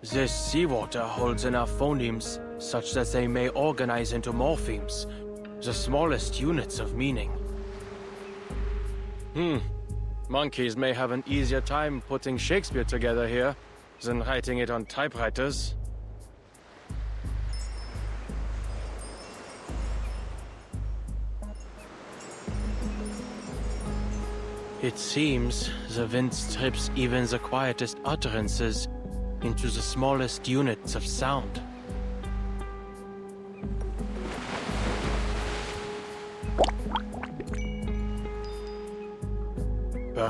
This seawater holds enough phonemes such that they may organize into morphemes, the smallest units of meaning. Monkeys may have an easier time putting Shakespeare together here than writing it on typewriters. It seems the wind strips even the quietest utterances into the smallest units of sound.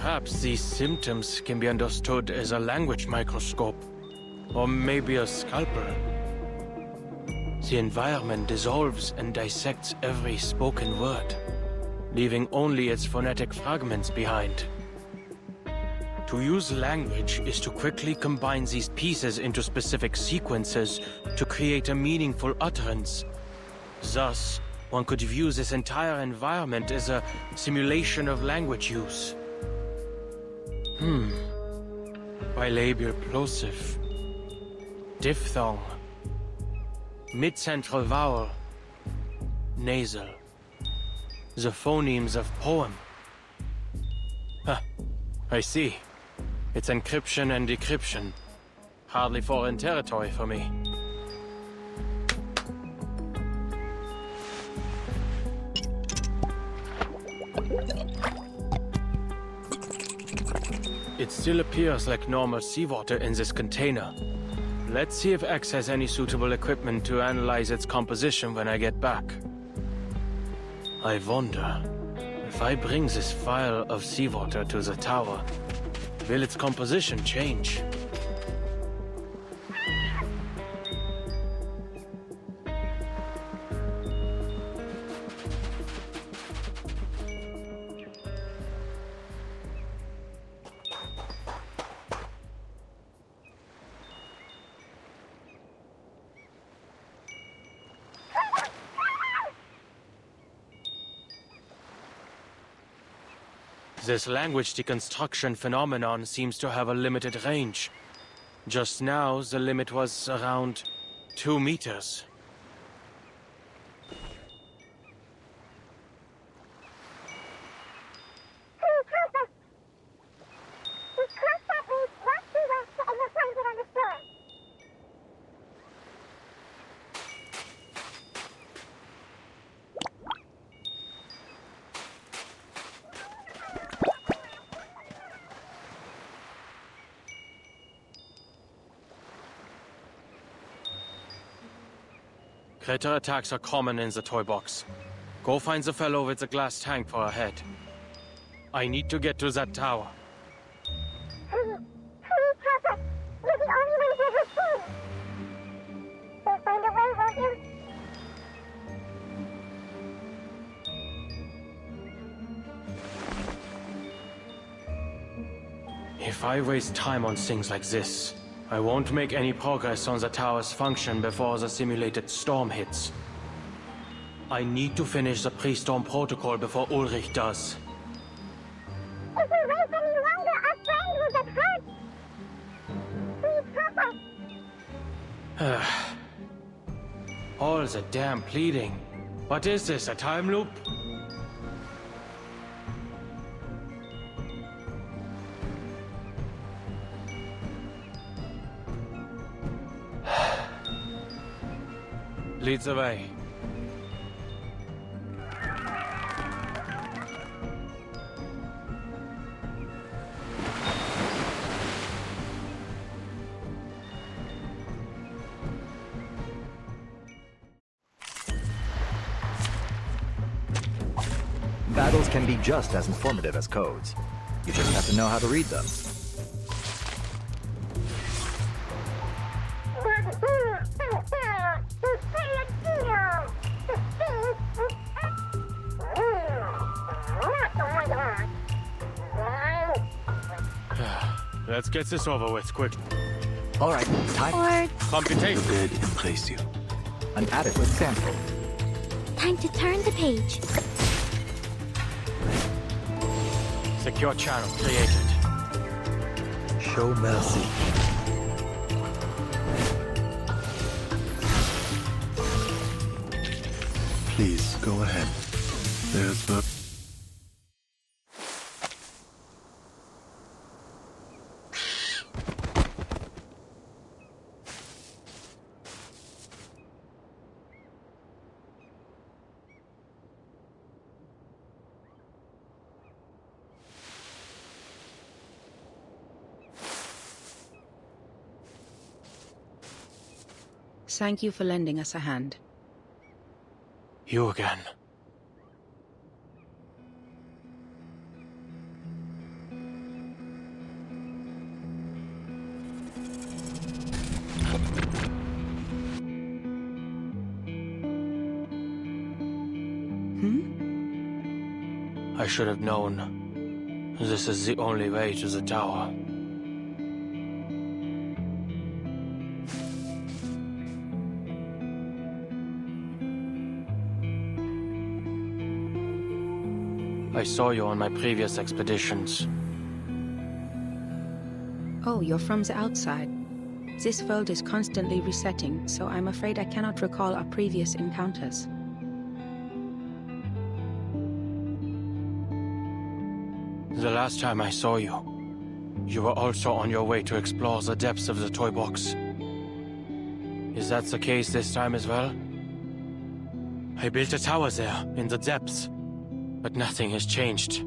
Perhaps these symptoms can be understood as a language microscope, or maybe a scalpel. The environment dissolves and dissects every spoken word, leaving only its phonetic fragments behind. To use language is to quickly combine these pieces into specific sequences to create a meaningful utterance. Thus, one could view this entire environment as a simulation of language use. Bilabial plosive. Diphthong. Mid-central vowel. Nasal. The phonemes of poem. I see. It's encryption and decryption. Hardly foreign territory for me. It still appears like normal seawater in this container. Let's see if X has any suitable equipment to analyze its composition when I get back. I wonder, if I bring this vial of seawater to the tower, will its composition change? This language deconstruction phenomenon seems to have a limited range. Just now, the limit was around 2 meters. Critter attacks are common in the toy box. Go find the fellow with the glass tank for a head. I need to get to that tower. If I waste time on things like this, I won't make any progress on the tower's function before the simulated storm hits. I need to finish the pre-storm protocol before Ulrich does.
If we wait any longer, our friend will get hurt. Please help us.
All the damn pleading. What is this, a time loop? Leads the way.
Battles can be just as informative as codes. You just have to know how to read them.
Let's get this over with, quick.
All right, time.
Computation.
Did embrace you.
An adequate sample.
Time to turn the page.
Secure channel created.
Show mercy. Please, go ahead. There's the...
Thank you for lending us a hand.
You again. I should have known. This is the only way to the tower. I saw you on my previous expeditions.
Oh, you're from the outside. This world is constantly resetting, so I'm afraid I cannot recall our previous encounters.
The last time I saw you, you were also on your way to explore the depths of the toy box. Is that the case this time as well? I built a tower there, in the depths, but nothing has changed.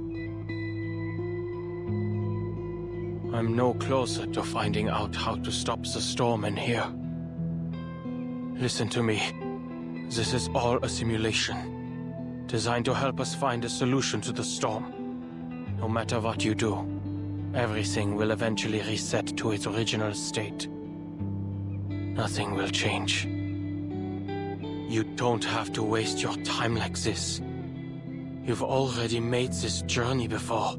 I'm no closer to finding out how to stop the storm in here. Listen to me. This is all a simulation, designed to help us find a solution to the storm. No matter what you do, everything will eventually reset to its original state. Nothing will change. You don't have to waste your time like this. You've already made this journey before,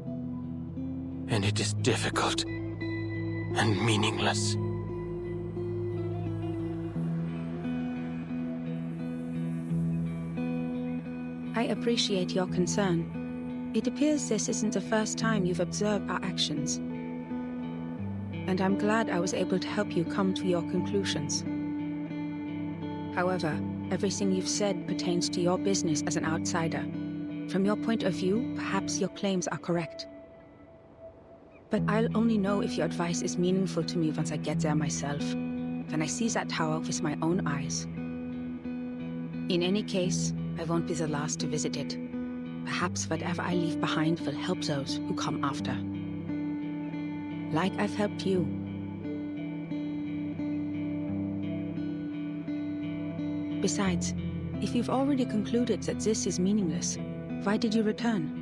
and it is difficult and meaningless.
I appreciate your concern. It appears this isn't the first time you've observed our actions. And I'm glad I was able to help you come to your conclusions. However, everything you've said pertains to your business as an outsider. From your point of view, perhaps your claims are correct. But I'll only know if your advice is meaningful to me once I get there myself, when I see that tower with my own eyes. In any case, I won't be the last to visit it. Perhaps whatever I leave behind will help those who come after. Like I've helped you. Besides, if you've already concluded that this is meaningless, why did you return?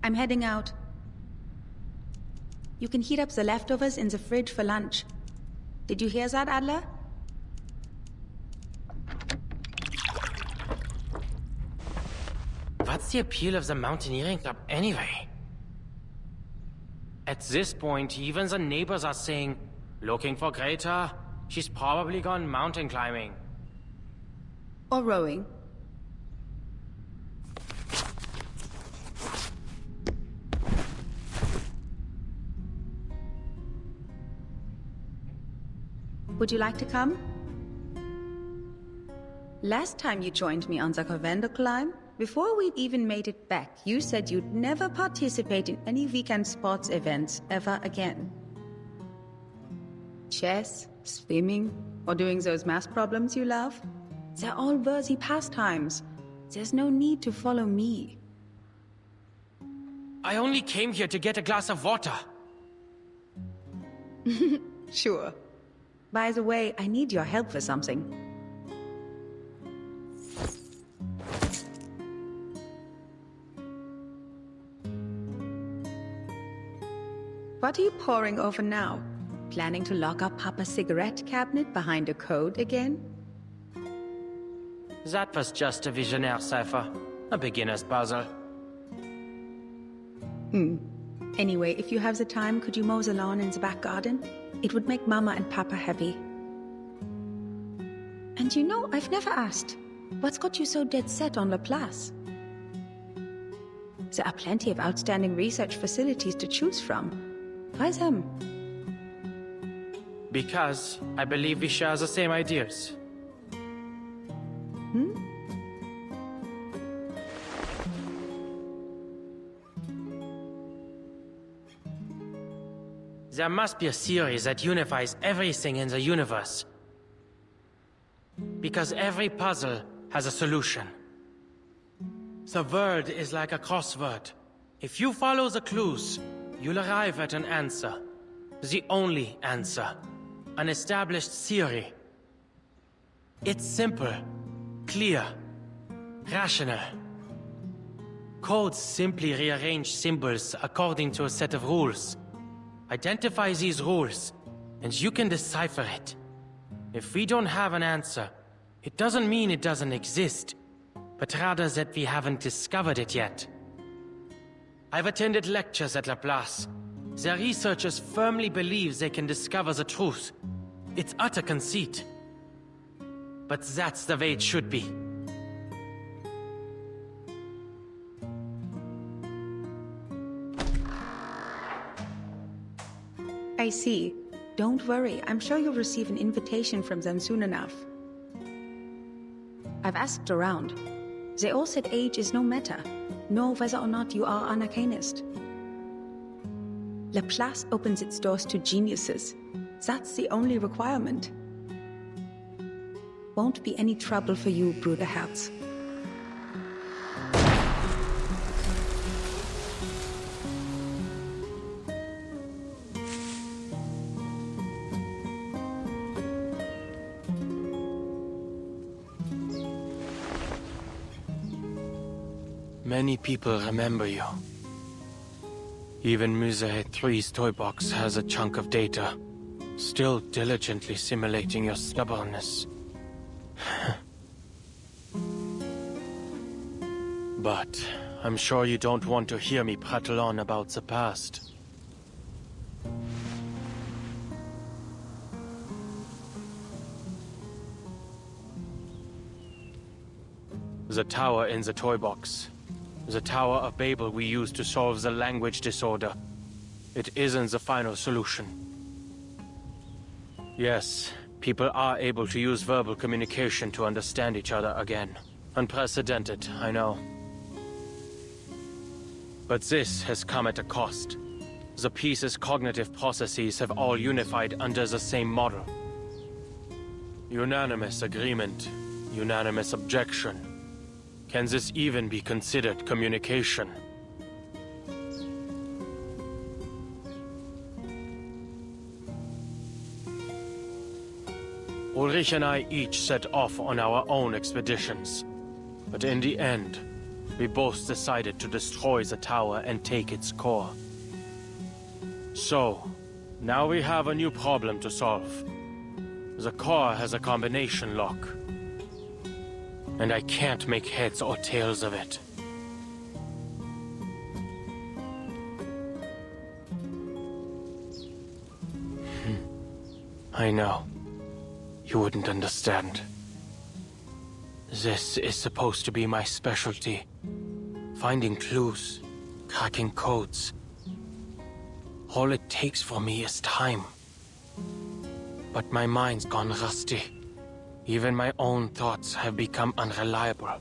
I'm heading out. You can heat up the leftovers in the fridge for lunch. Did you hear that, Adler?
What's the appeal of the mountaineering club anyway? At this point, even the neighbors are saying, looking for Greta? She's probably gone mountain climbing.
Or rowing. Would you like to come? Last time you joined me on the Covender climb, before we'd even made it back, you said you'd never participate in any weekend sports events ever again. Chess, swimming, or doing those math problems you love? They're all worthy pastimes. There's no need to follow me.
I only came here to get a glass of water.
Sure. By the way, I need your help for something. What are you poring over now? Planning to lock up Papa's cigarette cabinet behind a code again?
That was just a visionaire cipher. A beginner's puzzle.
Anyway, if you have the time, could you mow the lawn in the back garden? It would make Mama and Papa happy. And you know, I've never asked, what's got you so dead set on Laplace? There are plenty of outstanding research facilities to choose from. Why them?
Because I believe we share the same ideas. There must be a theory that unifies everything in the universe. Because every puzzle has a solution. The world is like a crossword. If you follow the clues, you'll arrive at an answer. The only answer. An established theory. It's simple, clear, rational. Codes simply rearrange symbols according to a set of rules. Identify these rules, and you can decipher it. If we don't have an answer, it doesn't mean it doesn't exist, but rather that we haven't discovered it yet. I've attended lectures at Laplace. Their researchers firmly believe they can discover the truth. It's utter conceit. But that's the way it should be.
I see. Don't worry, I'm sure you'll receive an invitation from them soon enough. I've asked around. They all said age is no matter, nor whether or not you are an arcanist. Laplace opens its doors to geniuses. That's the only requirement. Won't be any trouble for you, Bruderherz.
Many people remember you. Even Musée 3's toy box has a chunk of data, still diligently simulating your stubbornness. But I'm sure you don't want to hear me prattle on about the past. The tower in the toy box. The Tower of Babel we used to solve the language disorder. It isn't the final solution. Yes, people are able to use verbal communication to understand each other again. Unprecedented, I know. But this has come at a cost. The piece's cognitive processes have all unified under the same model. Unanimous agreement, unanimous objection. Can this even be considered communication? Ulrich and I each set off on our own expeditions. But in the end, we both decided to destroy the tower and take its core. So, now we have a new problem to solve. The core has a combination lock. And I can't make heads or tails of it. I know. You wouldn't understand. This is supposed to be my specialty. Finding clues, cracking codes. All it takes for me is time. But my mind's gone rusty. Even my own thoughts have become unreliable.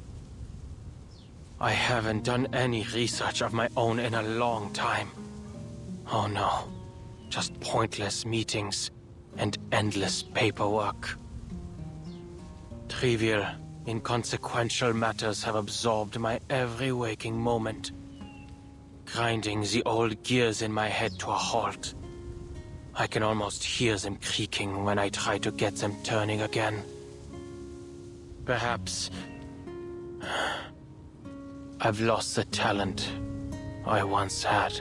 I haven't done any research of my own in a long time. Oh no, just pointless meetings and endless paperwork. Trivial, inconsequential matters have absorbed my every waking moment, grinding the old gears in my head to a halt. I can almost hear them creaking when I try to get them turning again. Perhaps I've lost the talent I once had.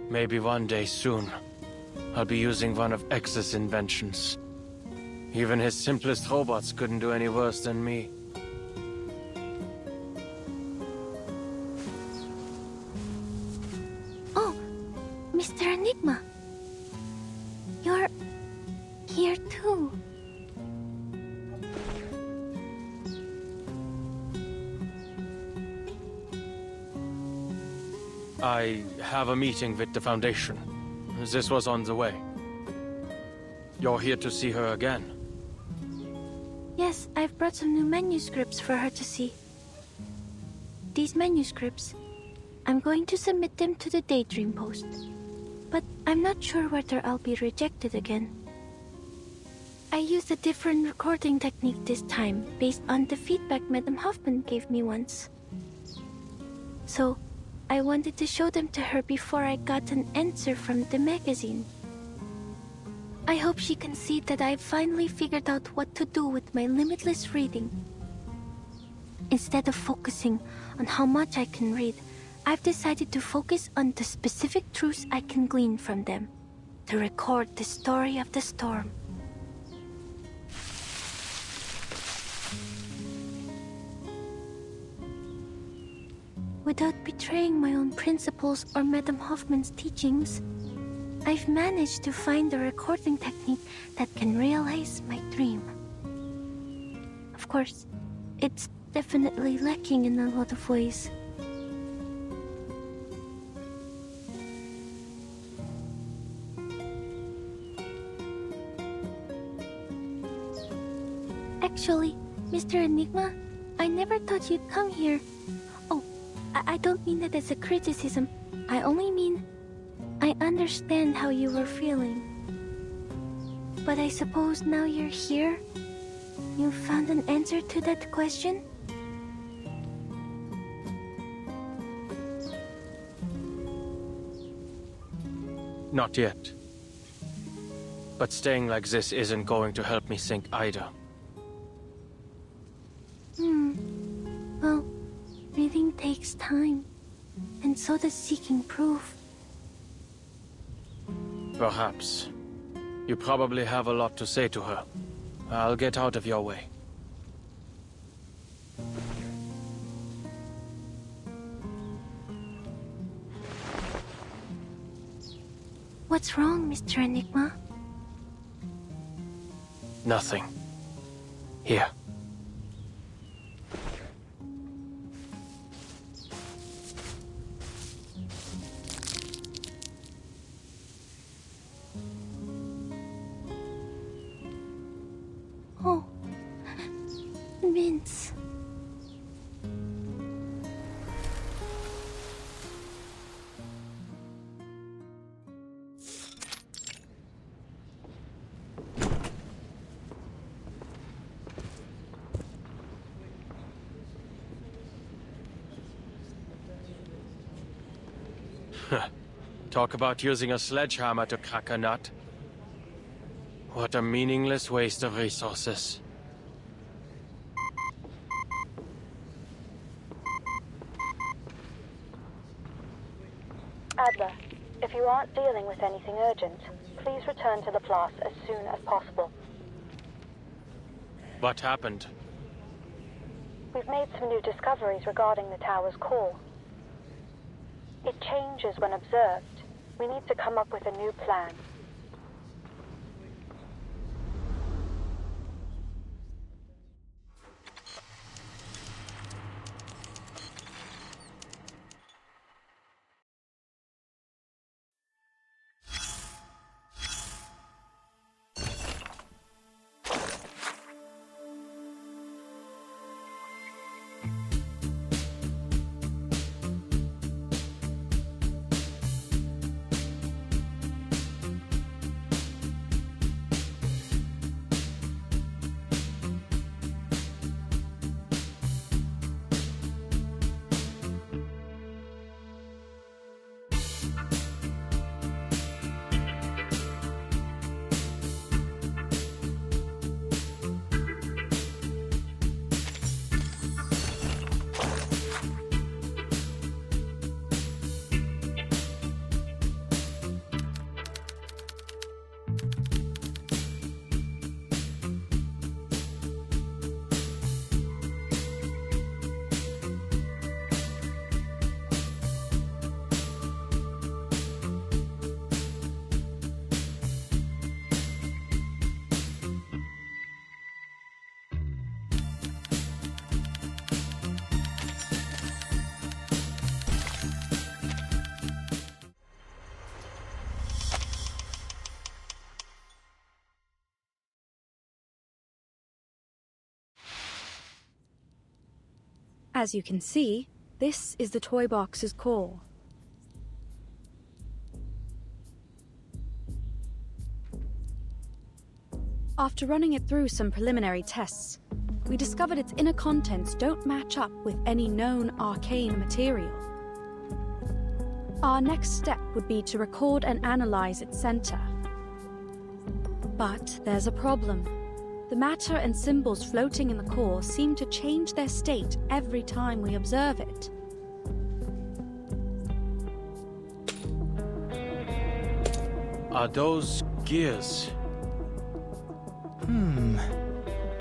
Maybe one day soon, I'll be using one of X's inventions. Even his simplest robots couldn't do any worse than me.
Oh, Mr. Enigma. You're here too.
I have a meeting with the Foundation. This was on the way. You're here to see her again?
Yes, I've brought some new manuscripts for her to see. these manuscripts. I'm going to submit them to the Daydream Post. But I'm not sure whether I'll be rejected again. I used a different recording technique this time, based on the feedback Madame Hoffman gave me once. So, I wanted to show them to her before I got an answer from the magazine. I hope she can see that I've finally figured out what to do with my limitless reading. Instead of focusing on how much I can read, I've decided to focus on the specific truths I can glean from them, to record the story of the storm. Without betraying my own principles or Madame Hoffman's teachings, I've managed to find a recording technique that can realize my dream. Of course, it's definitely lacking in a lot of ways. Actually, Mr. Enigma, I never thought you'd come here. Oh, I don't mean that as a criticism. I only mean I understand how you were feeling. But I suppose now you're here, you found an answer to that question?
Not yet. But staying like this isn't going to help me think either.
Well, reading takes time, and so does seeking proof.
Perhaps. You probably have a lot to say to her. I'll get out of your way.
What's wrong, Mr. Enigma?
Nothing. Here.
Oh, Vince.
Talk about using a sledgehammer to crack a nut. What a meaningless waste of resources.
Adler, if you aren't dealing with anything urgent, please return to the Place as soon as possible.
What happened?
We've made some new discoveries regarding the tower's core. It changes when observed. We need to come up with a new plan.
As you can see, This is the toy box's core. After running it through some preliminary tests, we discovered its inner contents don't match up with any known arcane material. Our next step would be to record and analyze its center. But there's a problem. The matter and symbols floating in the core seem to change their state every time we observe it.
Are those gears?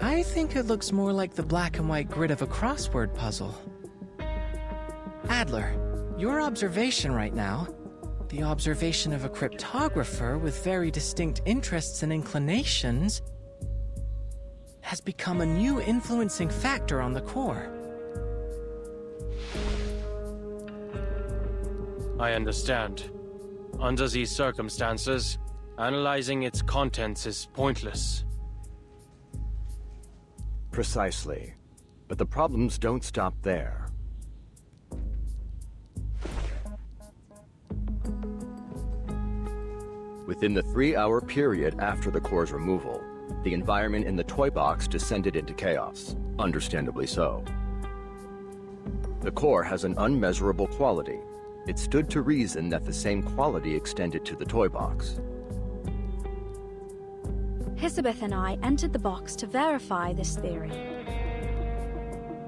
I think it looks more like the black and white grid of a crossword puzzle. Adler, your observation right now, the observation of a cryptographer with very distinct interests and inclinations, has become a new influencing factor on the core.
I understand. Under these circumstances, analyzing its contents is pointless.
Precisely. But the problems don't stop there. Within the 3-hour period after the core's removal, the environment in the toy box descended into chaos, understandably so. The core has an unmeasurable quality. It stood to reason that the same quality extended to the toy box.
Elizabeth and I entered the box to verify this theory.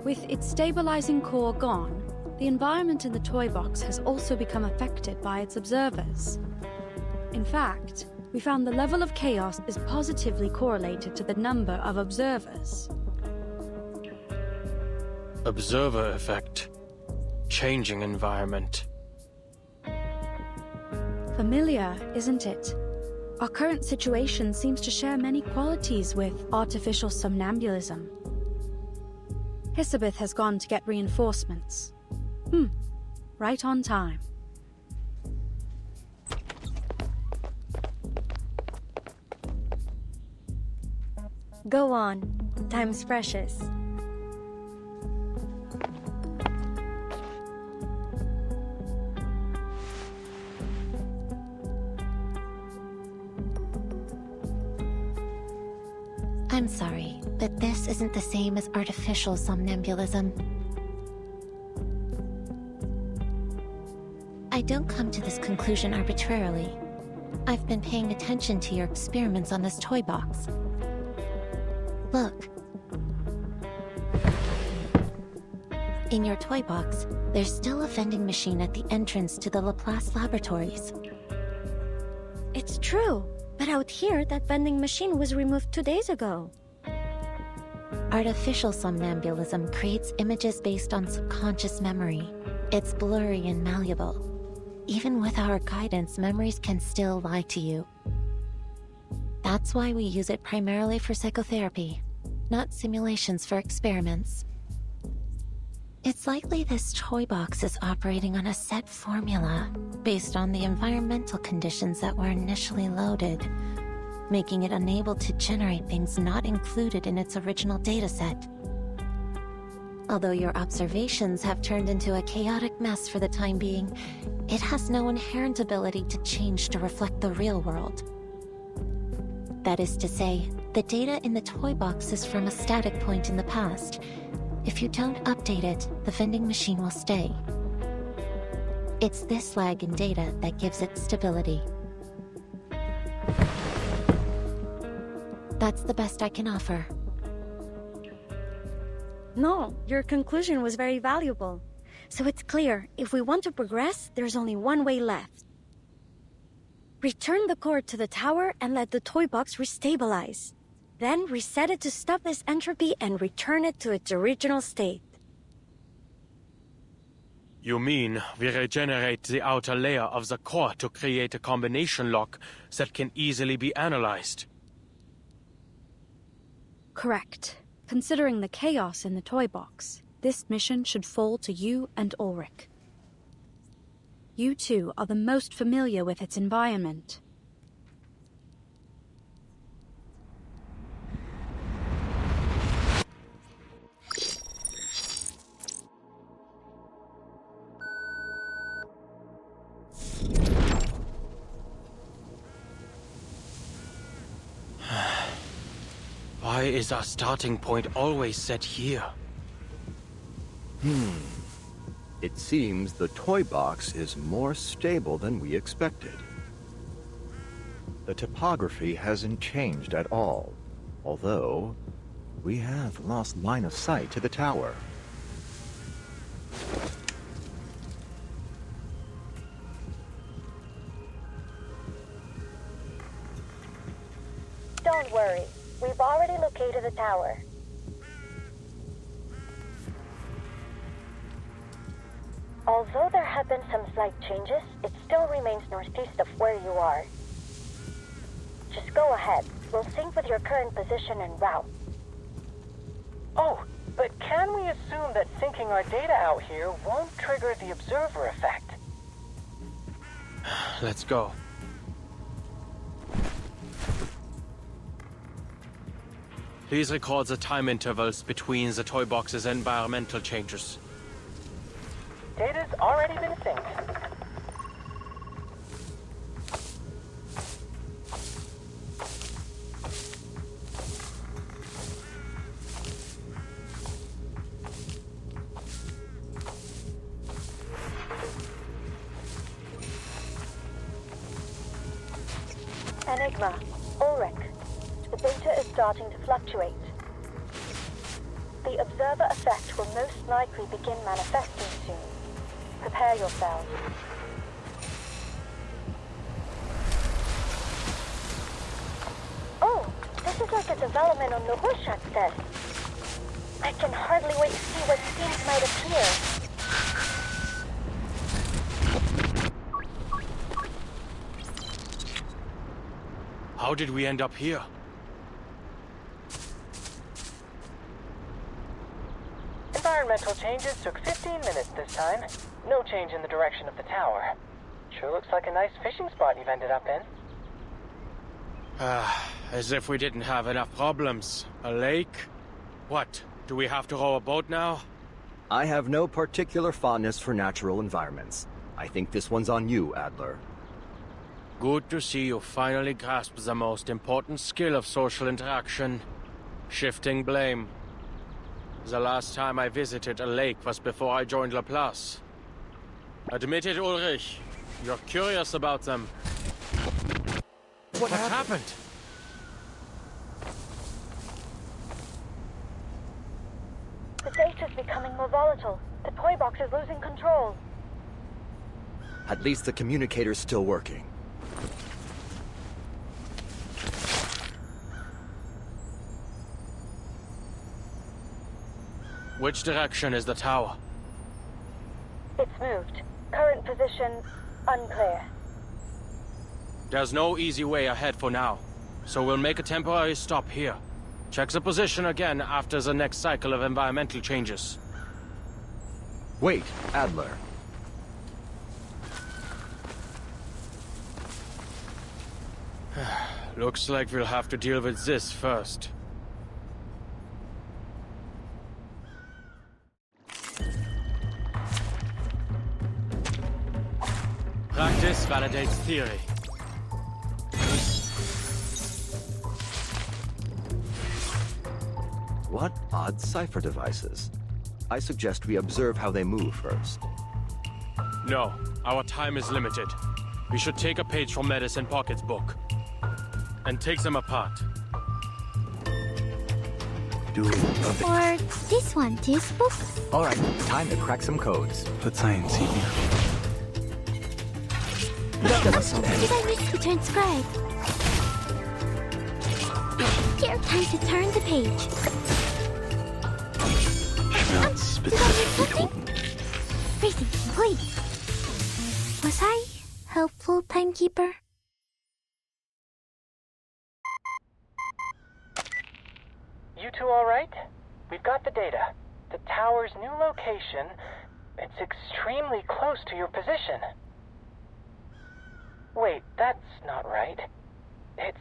With its stabilizing core gone, the environment in the toy box has also become affected by its observers. In fact, we found the level of chaos is positively correlated to the number of observers.
Observer effect. Changing environment.
Familiar, isn't it? Our current situation seems to share many qualities with artificial somnambulism. Elizabeth has gone to get reinforcements. Right on time.
Go on. Time's precious.
I'm sorry, but this isn't the same as artificial somnambulism. I don't come to this conclusion arbitrarily. I've been paying attention to your experiments on this toy box. Look. In your toy box, there's still a vending machine at the entrance to the Laplace laboratories.
It's true, but out here, that vending machine was removed 2 days ago.
Artificial somnambulism creates images based on subconscious memory. It's blurry and malleable. Even with our guidance, memories can still lie to you. That's why we use it primarily for psychotherapy, not simulations for experiments. It's likely this toy box is operating on a set formula based on the environmental conditions that were initially loaded, making it unable to generate things not included in its original dataset. Although your observations have turned into a chaotic mess for the time being, it has no inherent ability to change to reflect the real world. That is to say, the data in the toy box is from a static point in the past. If you don't update it, the vending machine will stay. It's this lag in data that gives it stability. That's the best I can offer.
No, your conclusion was very valuable. So it's clear, if we want to progress, there's only one way left. Return the core to the tower and let the toy box restabilize. Then reset it to stop this entropy and return it to its original state.
You mean we regenerate the outer layer of the core to create a combination lock that can easily be analyzed?
Correct. Considering the chaos in the toy box, this mission should fall to you and Ulrich. You two are the most familiar with its environment.
is our starting point always set here?
It seems the toy box is more stable than we expected. The topography hasn't changed at all, although we have lost line of sight to the tower.
Don't worry, we've already located the tower. Although there have been some slight changes, it still remains northeast of where you are. Just go ahead. We'll sync with your current position and route.
Oh, but can we assume that syncing our data out here won't trigger the observer effect?
Let's go. Please record the time intervals between the toy box's environmental changes.
Data's already been synced.
Enigma, Ulrich. The data is starting to fluctuate. The observer effect will most likely begin manifesting soon. Prepare yourselves. Oh, this is like a development on the Rorschach test. I can hardly wait to see what scenes might appear.
How did we end up here?
Environmental changes took 15 minutes this time. No change in the direction of the tower. Sure looks like a nice fishing spot you've ended up in.
As if we didn't have enough problems. A lake? What? Do we have to row a boat now?
I have no particular fondness for natural environments. I think this one's on you, Adler.
Good to see you finally grasp the most important skill of social interaction. Shifting blame. The last time I visited a lake was before I joined Laplace. Admit it, Ulrich. You're curious about them. What happened?
The data's becoming more volatile. The toy box is losing control.
At least the communicator's still working.
Which direction is the tower?
It's moved. Current position, unclear.
There's no easy way ahead for now, so we'll make a temporary stop here. Check the position again after the next cycle of environmental changes.
Wait, Adler.
Looks like we'll have to deal with this first. Practice validates theory.
What odd cipher devices? I suggest we observe how they move first.
No, our time is limited. We should take a page from Medicine Pocket's book and take them apart.
Or this one, this book?
All right, time to crack some codes.
Verzeihen Sie mir.
Did I miss to transcribe? Here, time to turn the page.
Schmerzbezirksmethoden.
Freezing, please. Was I helpful, timekeeper?
You two all right? We've got the data. The tower's new location, it's extremely close to your position. Wait, that's not right. It's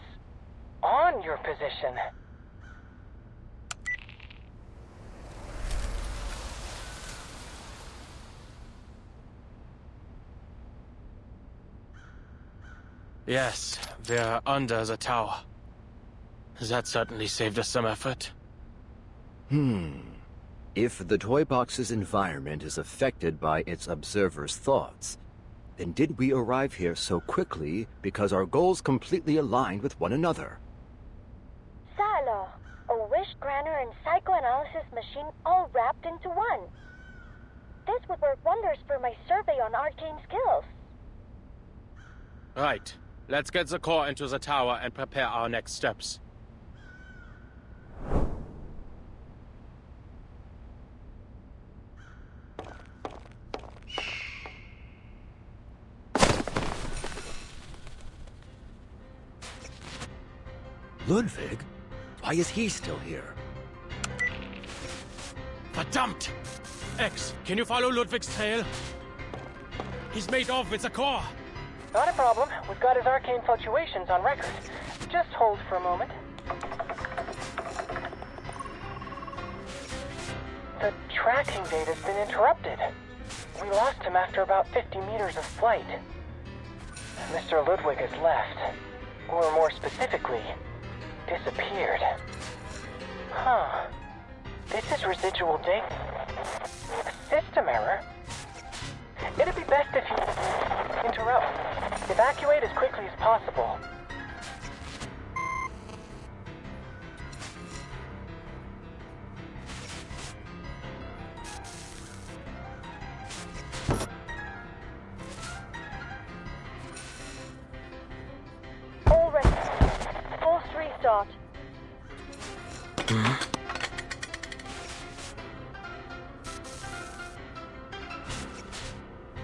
on your position.
Yes, we're under the tower. That certainly saved us some effort.
If the toy box's environment is affected by its observer's thoughts, then did we arrive here so quickly because our goals completely aligned with one another?
Silo, a wish granter and psychoanalysis machine all wrapped into one. This would work wonders for my survey on arcane skills.
Right. Let's get the core into the tower and prepare our next steps.
Ludwig? Why is he still here?
Verdammt! X, can you follow Ludwig's trail? He's made off with the core.
Not a problem. We've got his arcane fluctuations on record. Just hold for a moment. The tracking data's been interrupted. We lost him after about 50 meters of flight. Mr. Ludwig has left. Or more specifically, disappeared. Huh. This is residual data. A system error? It'd be best if you interrupt. Evacuate as quickly as possible.
All ready. Force restart.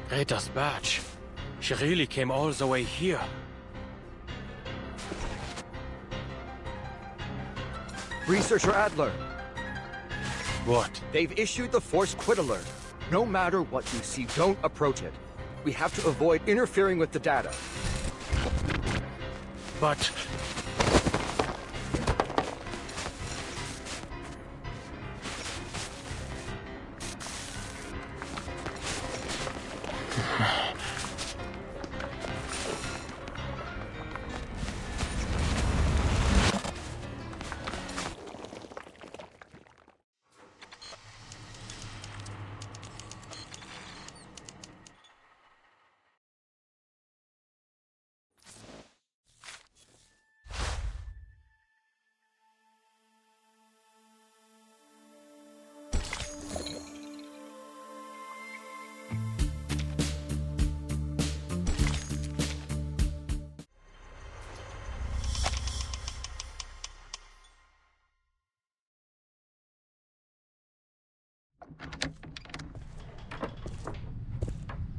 Greta's badge. She really came all the way here.
Researcher Adler,
What?
they've issued the force quit alert. No matter what you see, don't approach it. We have to avoid interfering with the data.
But...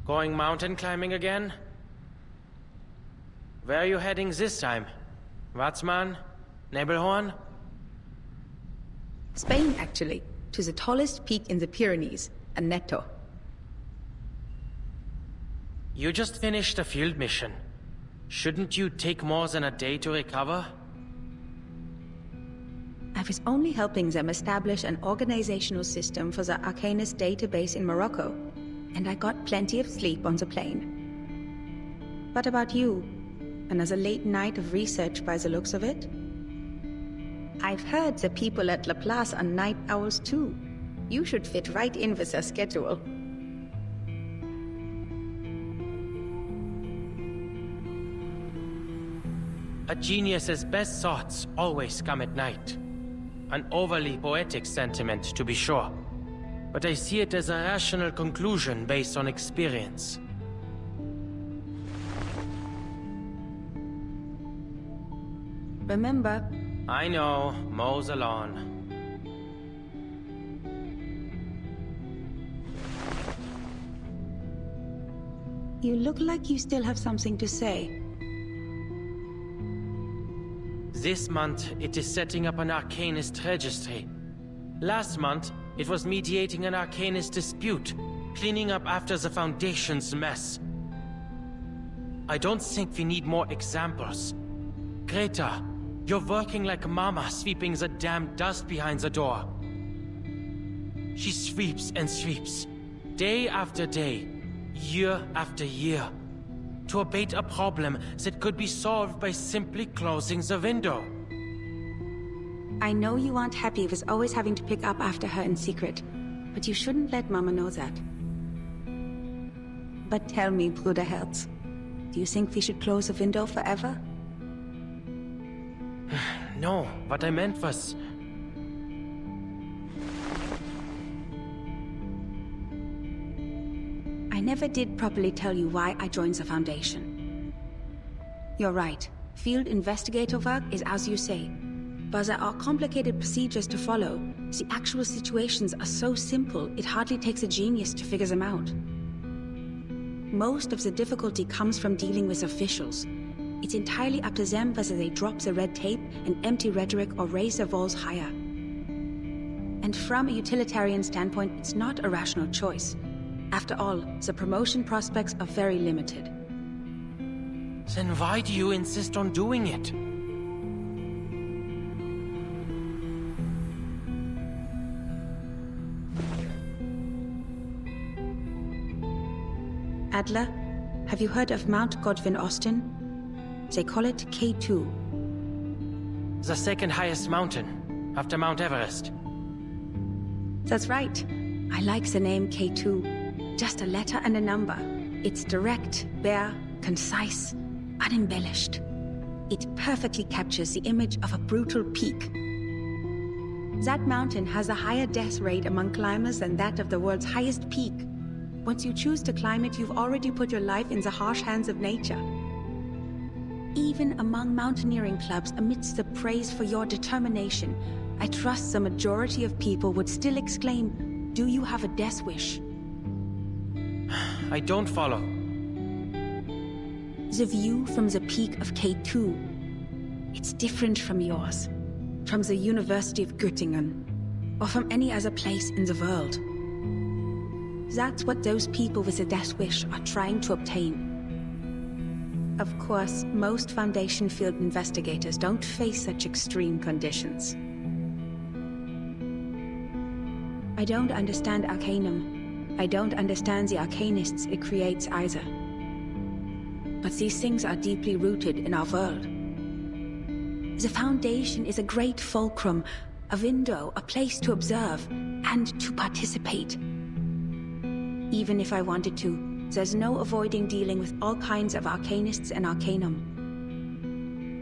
Going mountain climbing again? Where are you heading this time? Watzmann? Nebelhorn?
Spain, actually, to the tallest peak in the Pyrenees, Aneto.
You just finished a field mission. Shouldn't you take more than a day to recover?
I was only helping them establish an organizational system for the Arcanist database in Morocco, and I got plenty of sleep on the plane. What about you? Another late night of research by the looks of it? I've heard the people at Laplace are night owls too. You should fit right in with their schedule.
A genius's best thoughts always come at night. An overly poetic sentiment, to be sure. But I see it as a rational conclusion based on experience.
Remember?
I know, mow the lawn.
You look like you still have something to say.
This month, it is setting up an Arcanist registry. Last month, it was mediating an Arcanist dispute, cleaning up after the Foundation's mess. I don't think we need more examples. Greta, you're working like Mama sweeping the damn dust behind the door. She sweeps and sweeps, day after day, year after year, to abate a problem that could be solved by simply closing the window.
I know you aren't happy with always having to pick up after her in secret, but you shouldn't let Mama know that. But tell me, Bruderherz, do you think we should close the window forever?
No, what I meant was...
I never did properly tell you why I joined the Foundation. You're right. Field investigator work is as you say. But there are complicated procedures to follow. The actual situations are so simple, it hardly takes a genius to figure them out. Most of the difficulty comes from dealing with officials. It's entirely up to them whether they drop the red tape and empty rhetoric or raise their walls higher. And from a utilitarian standpoint, it's not a rational choice. After all, the promotion prospects are very limited.
Then why do you insist on doing it?
Adler, have you heard of Mount Godwin Austen? They call it K2.
The second highest mountain, after Mount Everest.
That's right. I like the name K2. Just a letter and a number. It's direct, bare, concise, unembellished. It perfectly captures the image of a brutal peak. That mountain has a higher death rate among climbers than that of the world's highest peak. Once you choose to climb it, you've already put your life in the harsh hands of nature. Even among mountaineering clubs, amidst the praise for your determination, I trust the majority of people would still exclaim, "Do you have a death wish?"
I don't follow.
The view from the peak of K2, it's different from yours, from the University of Göttingen, or from any other place in the world. That's what those people with a death wish are trying to obtain. Of course, most Foundation field investigators don't face such extreme conditions. I don't understand Arcanum. I don't understand the Arcanists it creates either. But these things are deeply rooted in our world. The Foundation is a great fulcrum, a window, a place to observe, and to participate. Even if I wanted to, there's no avoiding dealing with all kinds of Arcanists and Arcanum.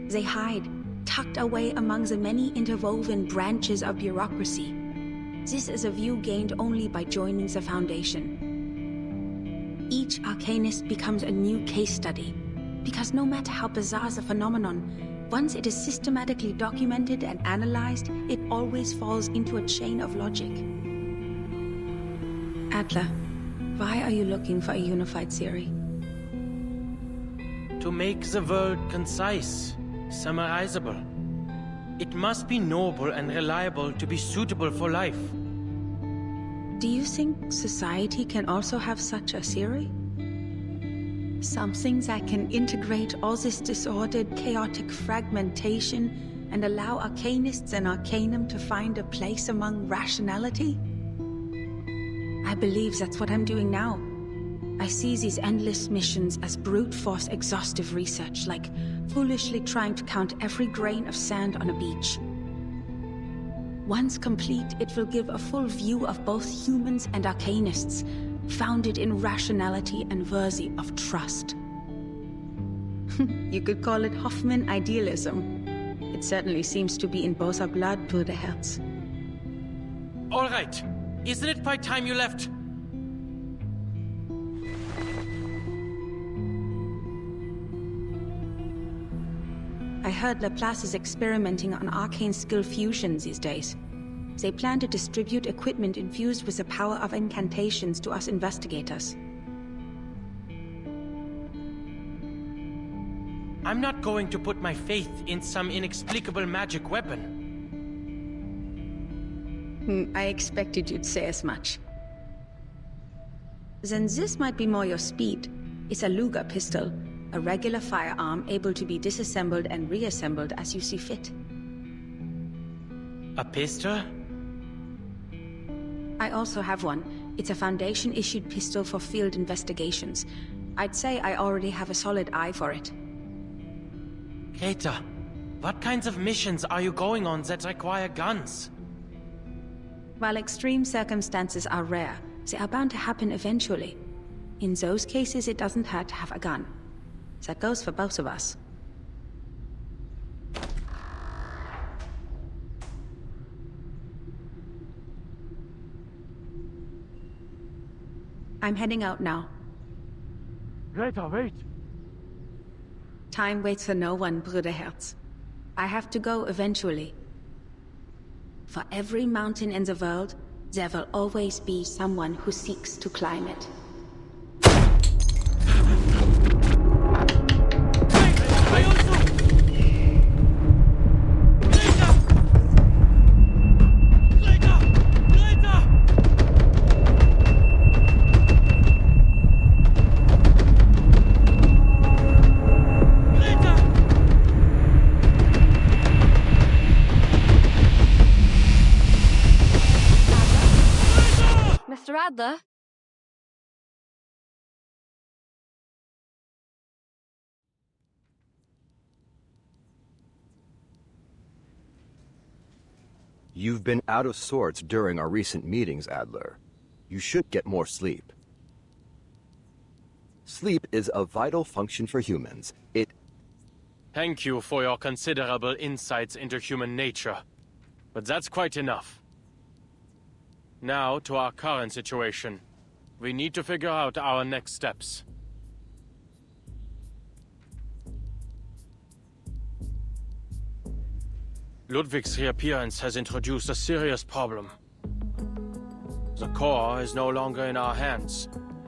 They hide, tucked away among the many interwoven branches of bureaucracy. This is a view gained only by joining the Foundation. Each Arcanist becomes a new case study, because no matter how bizarre the phenomenon, once it is systematically documented and analyzed, it always falls into a chain of logic. Adler, why are you looking for a unified theory?
To make the world concise, summarizable. It must be noble and reliable to be suitable for life.
Do you think society can also have such a theory? Something that can integrate all this disordered, chaotic fragmentation and allow Arcanists and Arcanum to find a place among rationality? I believe that's what I'm doing now. I see these endless missions as brute force exhaustive research, like foolishly trying to count every grain of sand on a beach. Once complete, it will give a full view of both humans and Arcanists, founded in rationality and worthy of trust. You could call it Hoffman idealism. It certainly seems to be in both our blood, Bruderherz.
All right. Isn't it quite time you left?
I heard Laplace is experimenting on arcane skill fusion these days. They plan to distribute equipment infused with the power of incantations to us investigators.
I'm not going to put my faith in some inexplicable magic weapon.
I expected you'd say as much. Then this might be more your speed. It's a Luger pistol, a regular firearm able to be disassembled and reassembled as you see fit.
A pistol?
I also have one. It's a Foundation-issued pistol for field investigations. I'd say I already have a solid eye for it.
Greta, What kinds of missions are you going on that require guns?
While extreme circumstances are rare, they are bound to happen eventually. In those cases, it doesn't hurt to have a gun. That goes for both of us. I'm heading out now.
Greta, wait!
Time waits for no one, Bruderherz. I have to go eventually. For every mountain in the world, there will always be someone who seeks to climb it.
Mr. Adler?
You've been out of sorts during our recent meetings, Adler. You should get more sleep. Sleep is a vital function for humans.
Thank you for your considerable insights into human nature. But that's quite enough. Now to our current situation. We need to figure out our next steps. Ludwig's reappearance has introduced a serious problem. The core is no longer in our hands.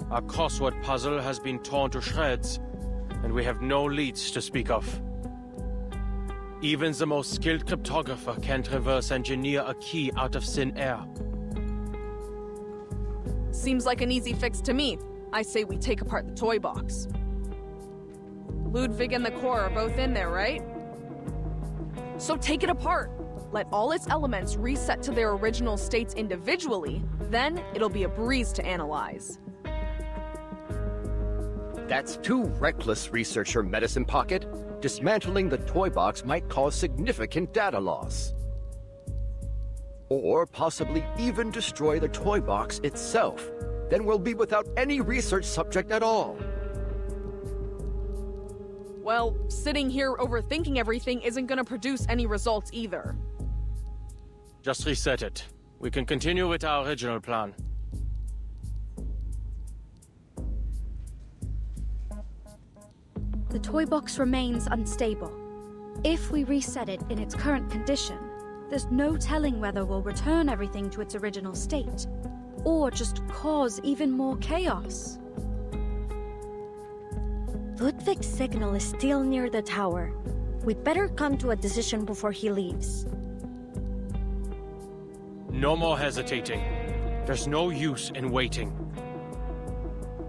Our crossword puzzle has been torn to shreds, and we have no leads to speak of. Even the most skilled cryptographer can't reverse engineer a key out of thin air.
Seems like an easy fix to me. I say we take apart the toy box. Ludwig and the core are both in there, right? So take it apart. Let all its elements reset to their original states individually, then it'll be a breeze to analyze.
That's too reckless, researcher Medicine Pocket. Dismantling the toy box might cause significant data loss. Or possibly even destroy the toy box itself. Then we'll be without any research subject at all.
Well, sitting here overthinking everything isn't gonna produce any results either.
Just reset it. We can continue with our original plan.
The toy box remains unstable. If we reset it in its current condition, there's no telling whether we'll return everything to its original state, or just cause even more chaos.
Ludwig's signal is still near the tower. We'd better come to a decision before he leaves.
No more hesitating. There's no use in waiting.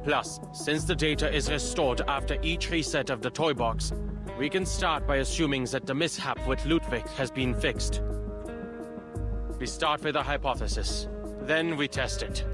Plus, since the data is restored after each reset of the toy box, we can start by assuming that the mishap with Ludwig has been fixed. We start with a hypothesis, then we test it.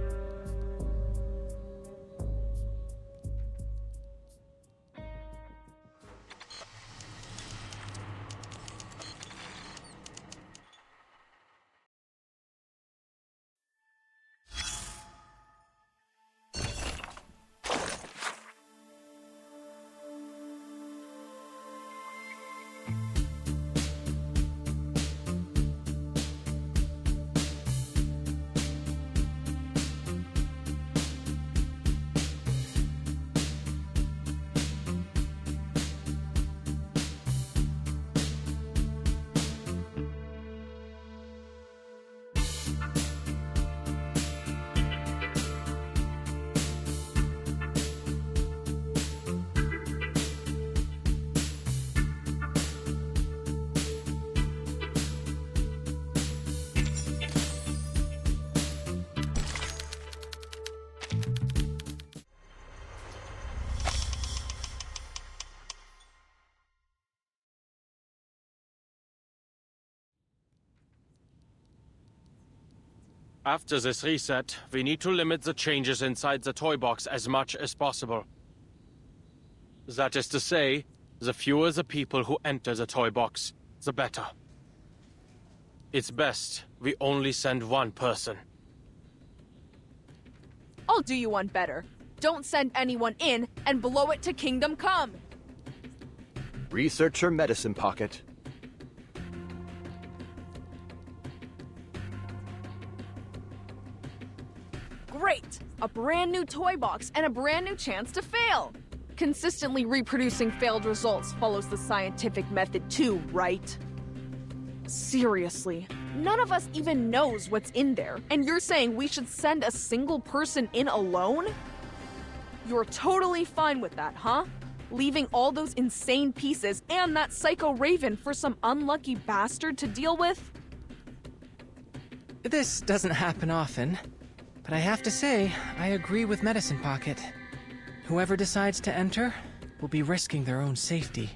After this reset, we need to limit the changes inside the toy box as much as possible. That is to say, the fewer the people who enter the toy box, the better. It's best we only send one person.
I'll do you one better. Don't send anyone in and blow it to Kingdom Come.
Researcher Medicine Pocket.
Great! A brand new toy box and a brand new chance to fail! Consistently reproducing failed results follows the scientific method too, right? Seriously, none of us even knows what's in there, and you're saying we should send a single person in alone? You're totally fine with that, huh? Leaving all those insane pieces and that psycho Raven for some unlucky bastard to deal with?
This doesn't happen often, but I have to say, I agree with Medicine Pocket. Whoever decides to enter will be risking their own safety.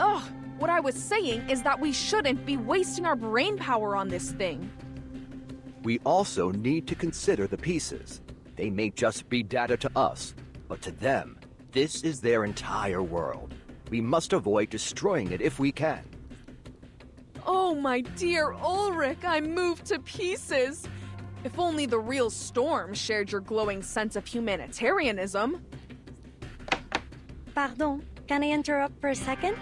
Ugh, what I was saying is that we shouldn't be wasting our brain power on this thing.
We also need to consider the pieces. They may just be data to us, but to them, this is their entire world. We must avoid destroying it if we can.
Oh, my dear Ulrich, I'm moved to pieces. If only the real Storm shared your glowing sense of humanitarianism.
Pardon, can I interrupt for a second?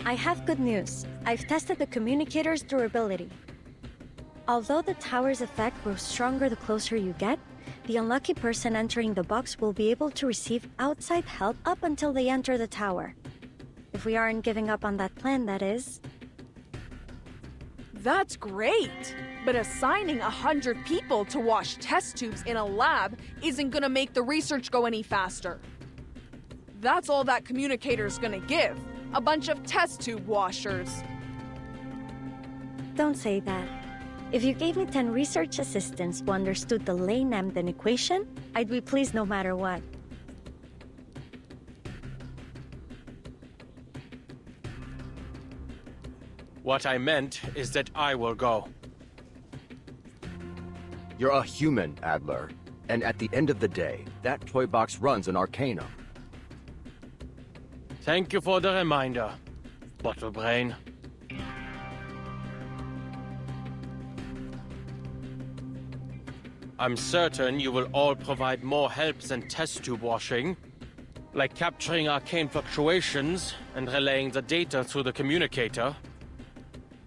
I have good news. I've tested the communicator's durability. Although the tower's effect grows stronger the closer you get, the unlucky person entering the box will be able to receive outside help up until they enter the tower. If we aren't giving up on that plan, that is.
That's great! But assigning 100 people to wash test tubes in a lab isn't gonna make the research go any faster. That's all that communicator's gonna give. A bunch of test tube washers.
Don't say that. If you gave me 10 research assistants who understood the Lane-Emden equation, I'd be pleased no matter what.
What I meant is that I will go.
You're a human, Adler. And at the end of the day, that toy box runs an Arcanum.
Thank you for the reminder, Bottle Brain. I'm certain you will all provide more help than test tube washing, like capturing arcane fluctuations and relaying the data through the communicator.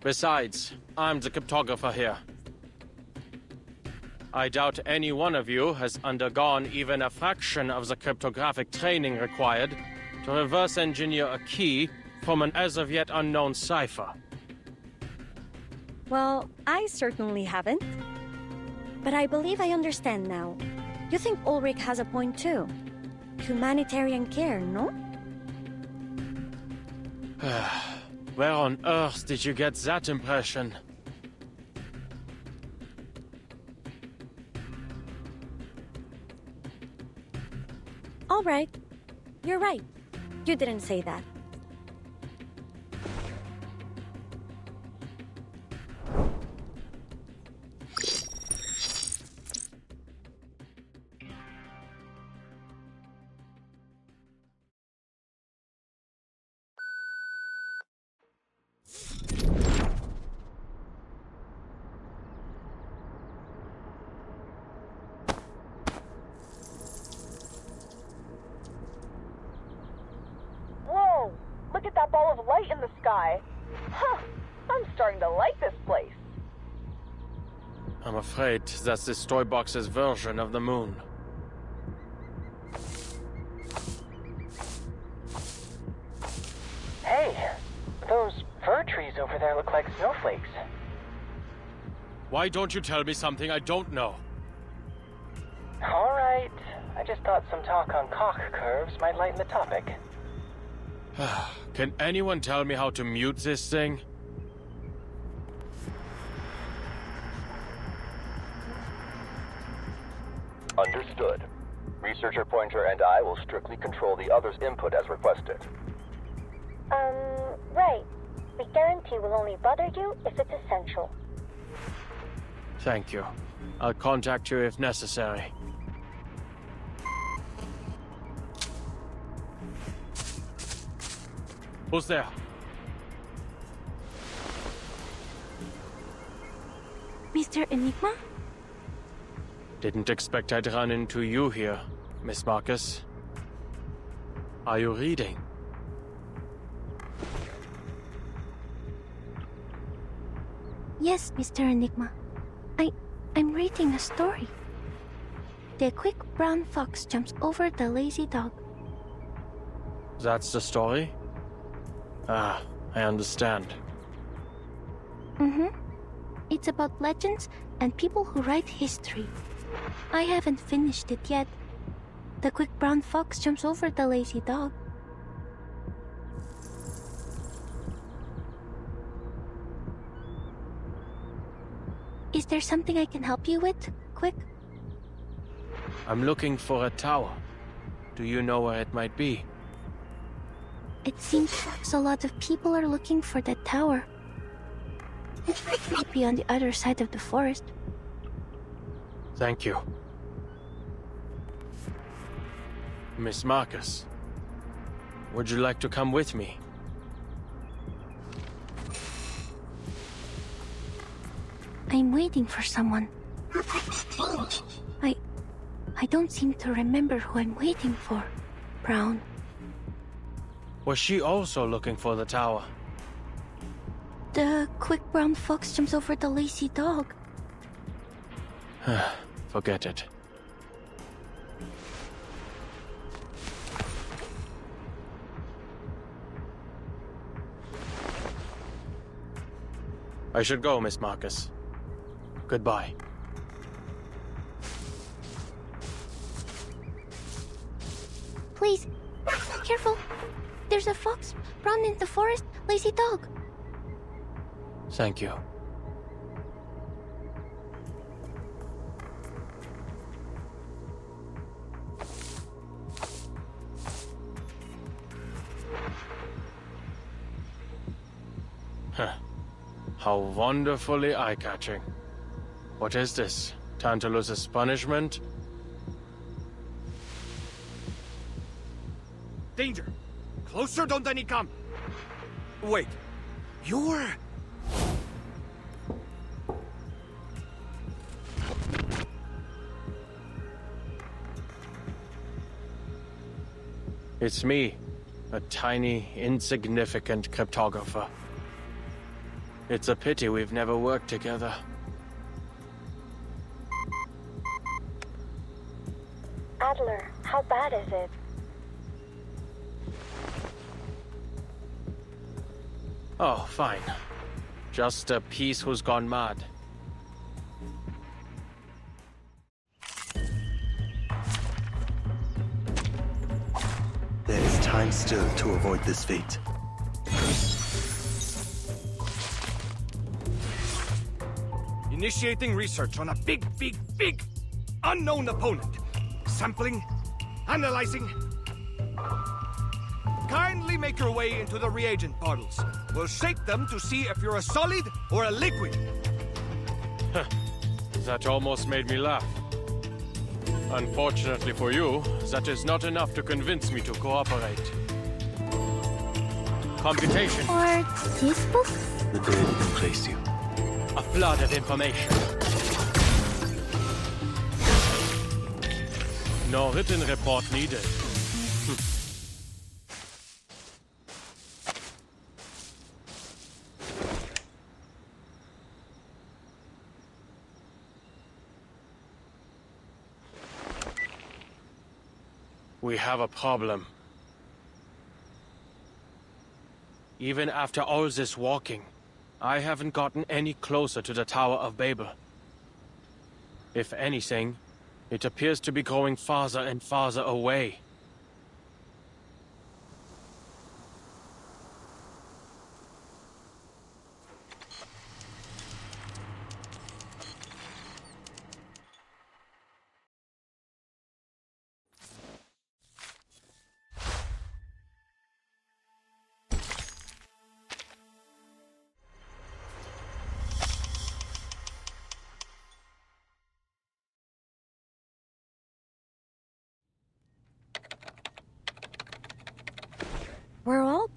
Besides, I'm the cryptographer here. I doubt any one of you has undergone even a fraction of the cryptographic training required to reverse engineer a key from an as-of-yet unknown cipher.
Well, I certainly haven't. But I believe I understand now. You think Ulrich has a point too? Humanitarian care, no?
Where on earth did you get that impression?
All right. You're right. You didn't say that.
Whoa! Look at that ball of light in the sky. Huh! I'm starting to like this place.
I'm afraid that's this toy box's version of the moon.
Hey, those fir trees over there look like snowflakes.
Why don't you tell me something I don't know?
All right, I just thought some talk on cock curves might lighten the topic.
Can anyone tell me how to mute this thing?
Understood. Researcher Pointer and I will strictly control the other's input as requested.
Right. We guarantee we'll only bother you if it's essential.
Thank you. I'll contact you if necessary. Who's there?
Mr. Enigma?
Didn't expect I'd run into you here, Miss Marcus. Are you reading?
Yes, Mr. Enigma. I'm reading a story. The quick brown fox jumps over the lazy dog.
That's the story? Ah, I understand.
Mm-hmm. It's about legends and people who write history. I haven't finished it yet. The quick brown fox jumps over the lazy dog. Is there something I can help you with? Quick.
I'm looking for a tower. Do you know where it might be?
It seems a lot of people are looking for that tower. It might be on the other side of the forest.
Thank you. Miss Marcus, would you like to come with me?
I'm waiting for someone. I don't seem to remember who I'm waiting for. Brown.
Was she also looking for the tower?
The quick brown fox jumps over the lazy dog.
Forget it. I should go, Miss Marcus. Goodbye.
Please, careful. There's a fox, brown in the forest, lazy dog.
Thank you. Huh. How wonderfully eye-catching. What is this? Tantalus's punishment?
Danger! Closer, don't any come! Wait, you're...
It's me, a tiny, insignificant cryptographer. It's a pity we've never worked together.
Adler, how bad is it?
Oh, fine. Just a piece who's gone mad.
There is time still to avoid this fate.
Initiating research on a big unknown opponent. Sampling, analyzing. Kindly make your way into the reagent bottles. We'll shake them to see if you're a solid or a liquid.
That almost made me laugh. Unfortunately for you, that is not enough to convince me to cooperate. Computation.
Or this book?
The day we can place you.
A flood of information. No written report needed. We have a problem. Even after all this walking, I haven't gotten any closer to the Tower of Babel. If anything, it appears to be going farther and farther away.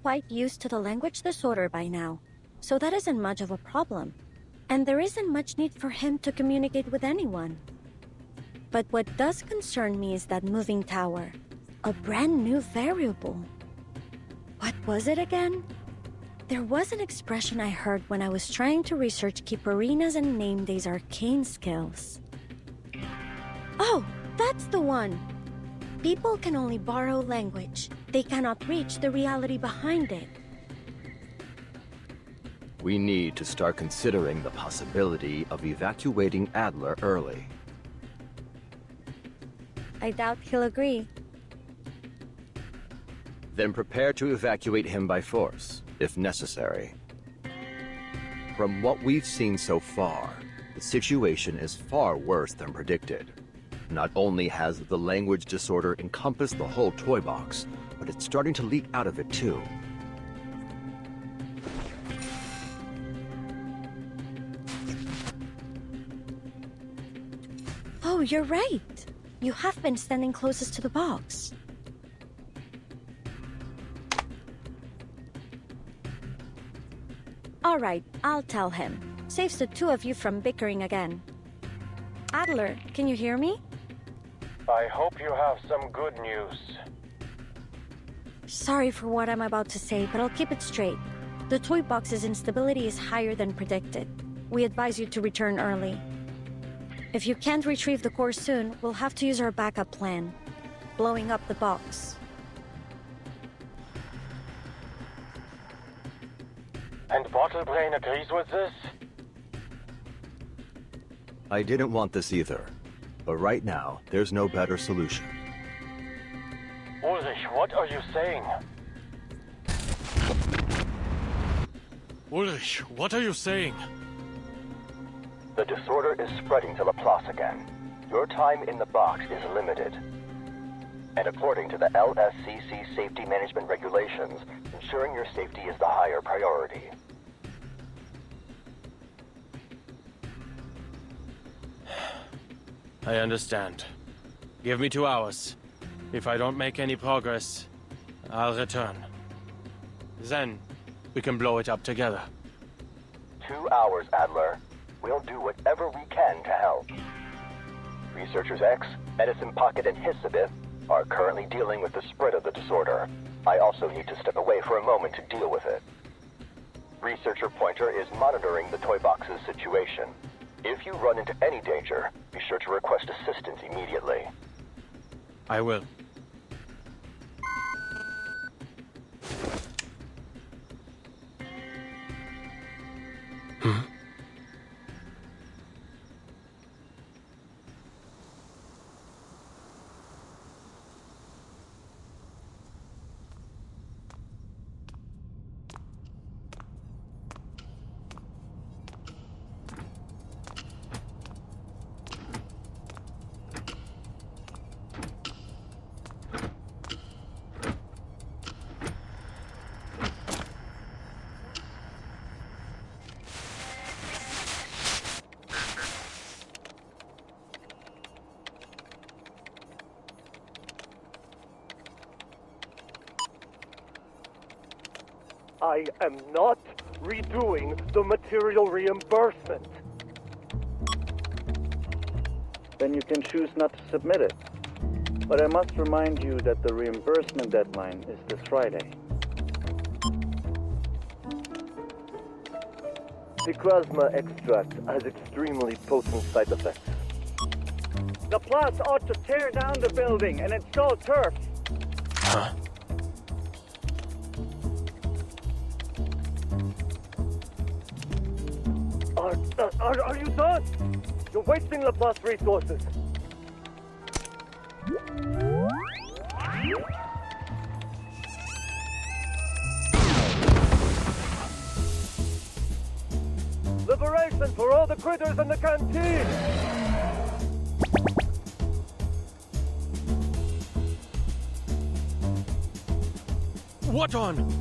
quite used to the language disorder by now, so that isn't much of a problem. And there isn't much need for him to communicate with anyone. But what does concern me is that moving tower. A brand new variable. What was it again? There was an expression I heard when I was trying to research Keeperina's and Nameday's arcane skills. Oh, that's the one! People can only borrow language. They cannot reach the reality behind it.
We need to start considering the possibility of evacuating Adler early.
I doubt he'll agree.
Then prepare to evacuate him by force, if necessary. From what we've seen so far, the situation is far worse than predicted. Not only has the language disorder encompassed the whole toy box, but it's starting to leak out of it too.
Oh, you're right. You have been standing closest to the box. All right, I'll tell him. Saves the two of you from bickering again. Adler, can you hear me?
I hope you have some good news.
Sorry for what I'm about to say, but I'll keep it straight. The toy box's instability is higher than predicted. We advise you to return early. If you can't retrieve the core soon, we'll have to use our backup plan. Blowing up the box.
And Bottlebrain agrees with this?
I didn't want this either, but right now, there's no better solution.
Ulrich, what are you saying?
Ulrich, what are you saying?
The disorder is spreading to Laplace again. Your time in the box is limited. And according to the LSCC safety management regulations, ensuring your safety is the higher priority.
I understand. Give me 2 hours. If I don't make any progress, I'll return. Then, we can blow it up together.
2 hours, Adler. We'll do whatever we can to help. Researchers X, Edison Pocket, and Hissabith are currently dealing with the spread of the disorder. I also need to step away for a moment to deal with it. Researcher Pointer is monitoring the toy box's situation. If you run into any danger, be sure to request assistance immediately.
I will.
I am not redoing the material reimbursement.
Then you can choose not to submit it. But I must remind you that the reimbursement deadline is this Friday.
The plasma extract has extremely potent side effects.
The Plus ought to tear down the building and install turf.
Huh?
Are you done? You're wasting Laplace resources. Liberation for all the critters in the canteen!
What on?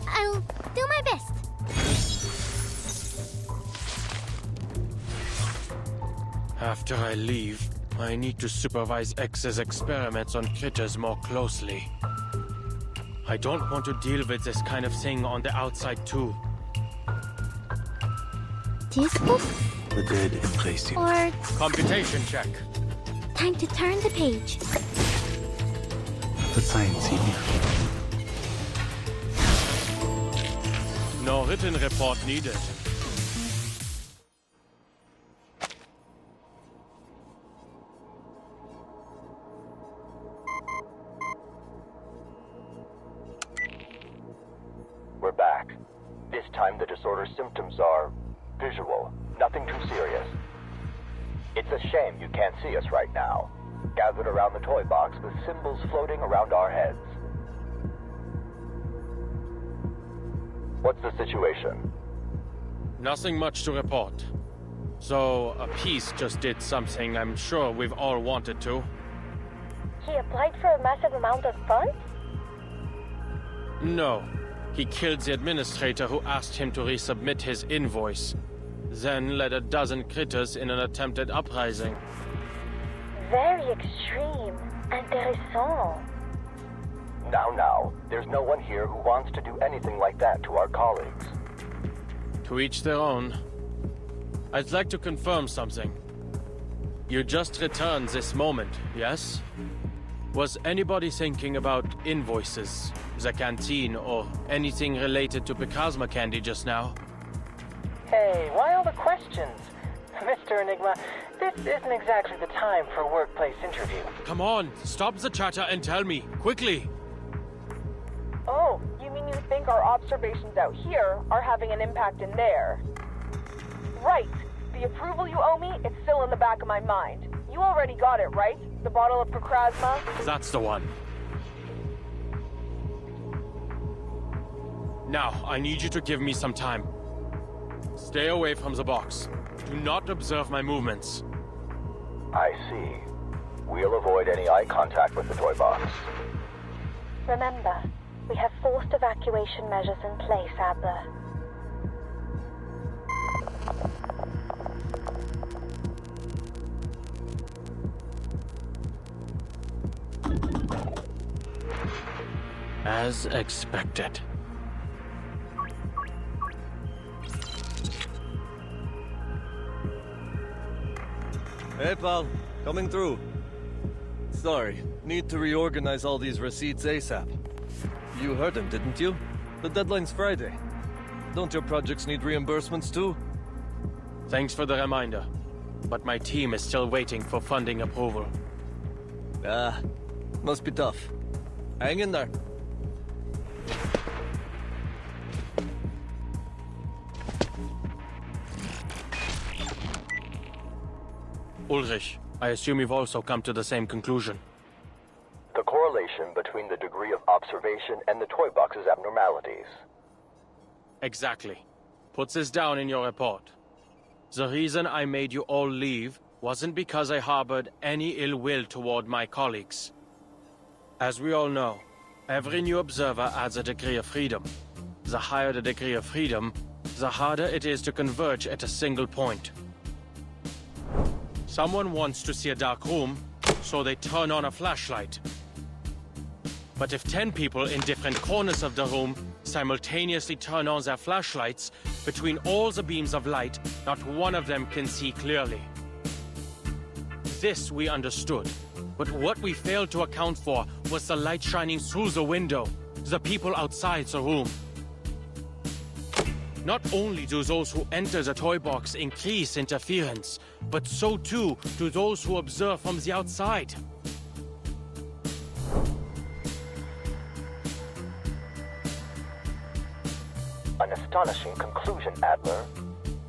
I'll do my best.
「After I leave, I need to supervise X's experiments on critters more closely. I don't want to deal with this kind of thing on the outside too.
Disco?
The dead is placing.
Or
Computation check.
time to turn the page.
The science in here.
No written report needed.
We're back. This time the disorder symptoms are visual, nothing too serious. It's a shame you can't see us right now, gathered around the toy box with symbols floating around our heads. What's the situation?
Nothing much to report. So, a piece just did something I'm sure we've all wanted to.
He applied for a massive amount of funds?
No. He killed the administrator who asked him to resubmit his invoice, then led a dozen critters in an attempted uprising.
Very extreme. Intéressant.
Now, there's no one here who wants to do anything like that to our colleagues.
To each their own. I'd like to confirm something. You just returned this moment, yes? Was anybody thinking about invoices, the canteen, or anything related to Picasma candy just now?
Hey, why all the questions? Mr. Enigma, this isn't exactly the time for a workplace interview.
Come on, stop the chatter and tell me, quickly!
Oh, you mean you think our observations out here are having an impact in there? Right. The approval you owe me, it's still in the back of my mind. You already got it, right? The bottle of Procrasma?
That's the one. Now, I need you to give me some time. Stay away from the box. Do not observe my movements.
I see. We'll avoid any eye contact with the toy box.
Remember, we have forced evacuation measures in place, Adler.
As expected.
Hey, pal. Coming through. Sorry, need to reorganize all these receipts ASAP. You heard him, didn't you? The deadline's Friday. Don't your projects need reimbursements too?
Thanks for the reminder. But my team is still waiting for funding approval.
Ah, must be tough. Hang in there.
Ulrich, I assume you've also come to the same conclusion.
The correlation between the degree of observation and the toy box's abnormalities.
Exactly. Put this down in your report. The reason I made you all leave wasn't because I harbored any ill will toward my colleagues. As we all know, every new observer adds a degree of freedom. The higher the degree of freedom, the harder it is to converge at a single point. Someone wants to see a dark room, so they turn on a flashlight. But if 10 people in different corners of the room simultaneously turn on their flashlights, between all the beams of light, not one of them can see clearly. This we understood, but what we failed to account for was the light shining through the window, the people outside the room. Not only do those who enter the toy box increase interference, but so too do those who observe from the outside.
An astonishing conclusion, Adler,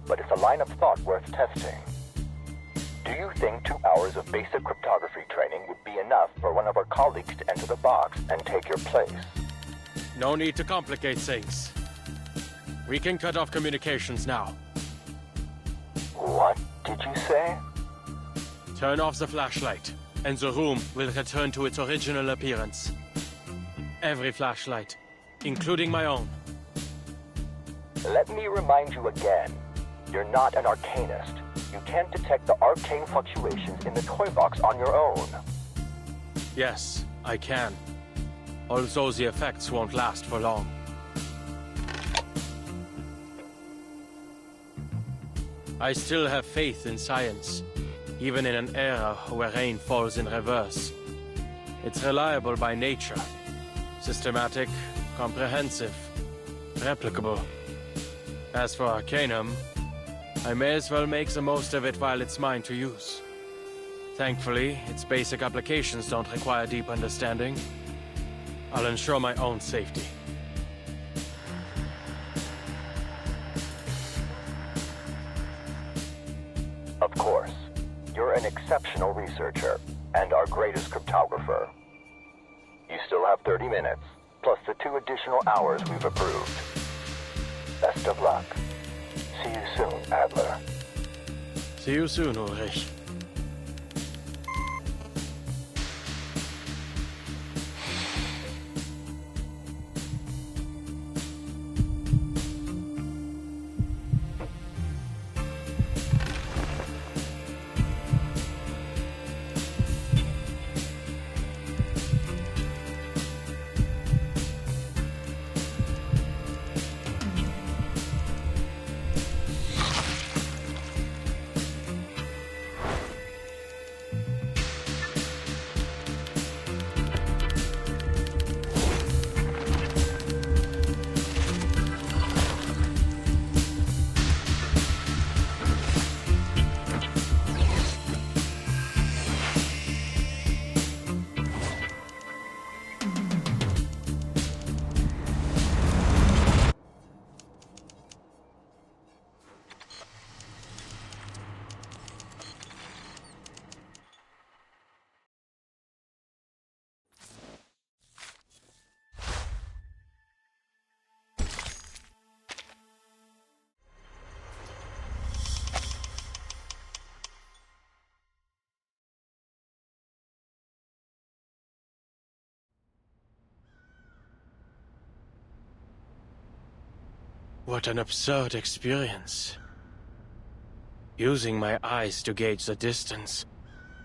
but it's a line of thought worth testing. Do you think 2 hours of basic cryptography training would be enough for one of our colleagues to enter the box and take your place?
No need to complicate things. We can cut off communications now.
What did you say?
Turn off the flashlight, and the room will return to its original appearance. Every flashlight, including my own.
Let me remind you again. You're not an arcanist.
you can't detect the arcane fluctuations in the toy box on your own.
Yes, I can. Although the effects won't last for long. I still have faith in science, even in an era where rain falls in reverse. It's reliable by nature. Systematic, comprehensive, replicable. As for Arcanum, I may as well make the most of it while it's mine to use. Thankfully, its basic applications don't require deep understanding. I'll ensure my own safety.
Of course, you're an exceptional researcher and our greatest cryptographer. You still have 30 minutes, plus the 2 additional hours we've approved. Best of luck. See you soon, Adler.
See you soon, Ulrich. What an absurd experience. Using my eyes to gauge the distance,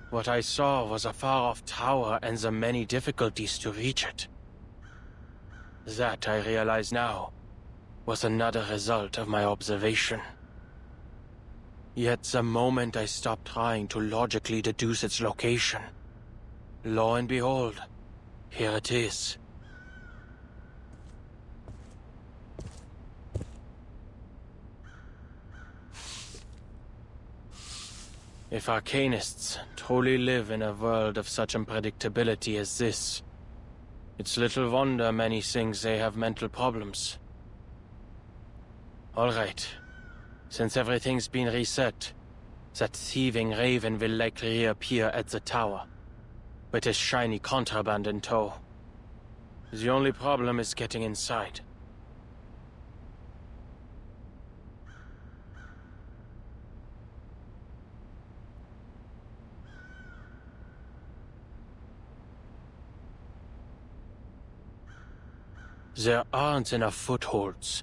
what I saw was a far-off tower and the many difficulties to reach it. That, I realize now, was another result of my observation. Yet the moment I stopped trying to logically deduce its location, lo and behold, here it is. If Arcanists truly live in a world of such unpredictability as this, it's little wonder many think they have mental problems. All right. Since everything's been reset, that thieving raven will likely reappear at the tower, with his shiny contraband in tow. The only problem is getting inside. There aren't enough footholds,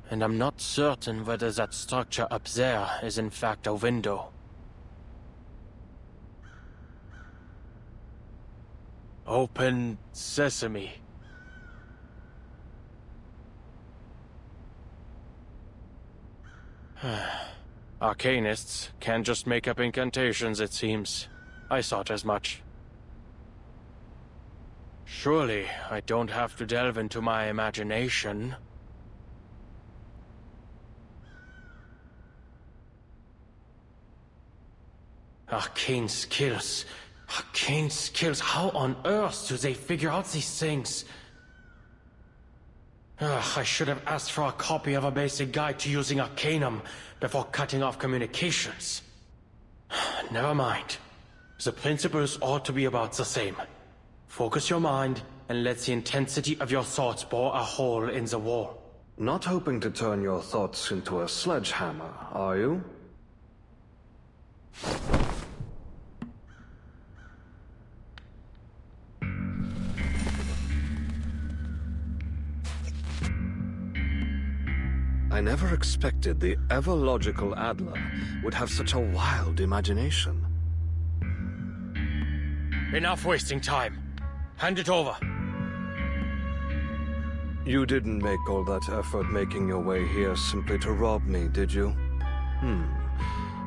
and I'm not certain whether that structure up there is in fact a window. Open sesame. Arcanists can't just make up incantations, it seems. I thought as much. Surely, I don't have to delve into my imagination. Arcane skills. Arcane skills. How on earth do they figure out these things? I should have asked for a copy of a basic guide to using Arcanum before cutting off communications. Never mind. The principles ought to be about the same. Focus your mind and let the intensity of your thoughts bore a hole in the wall.
Not hoping to turn your thoughts into a sledgehammer, are you? I never expected the ever-logical Adler would have such a wild imagination.
Enough wasting time. Hand it over.
You didn't make all that effort making your way here simply to rob me, did you?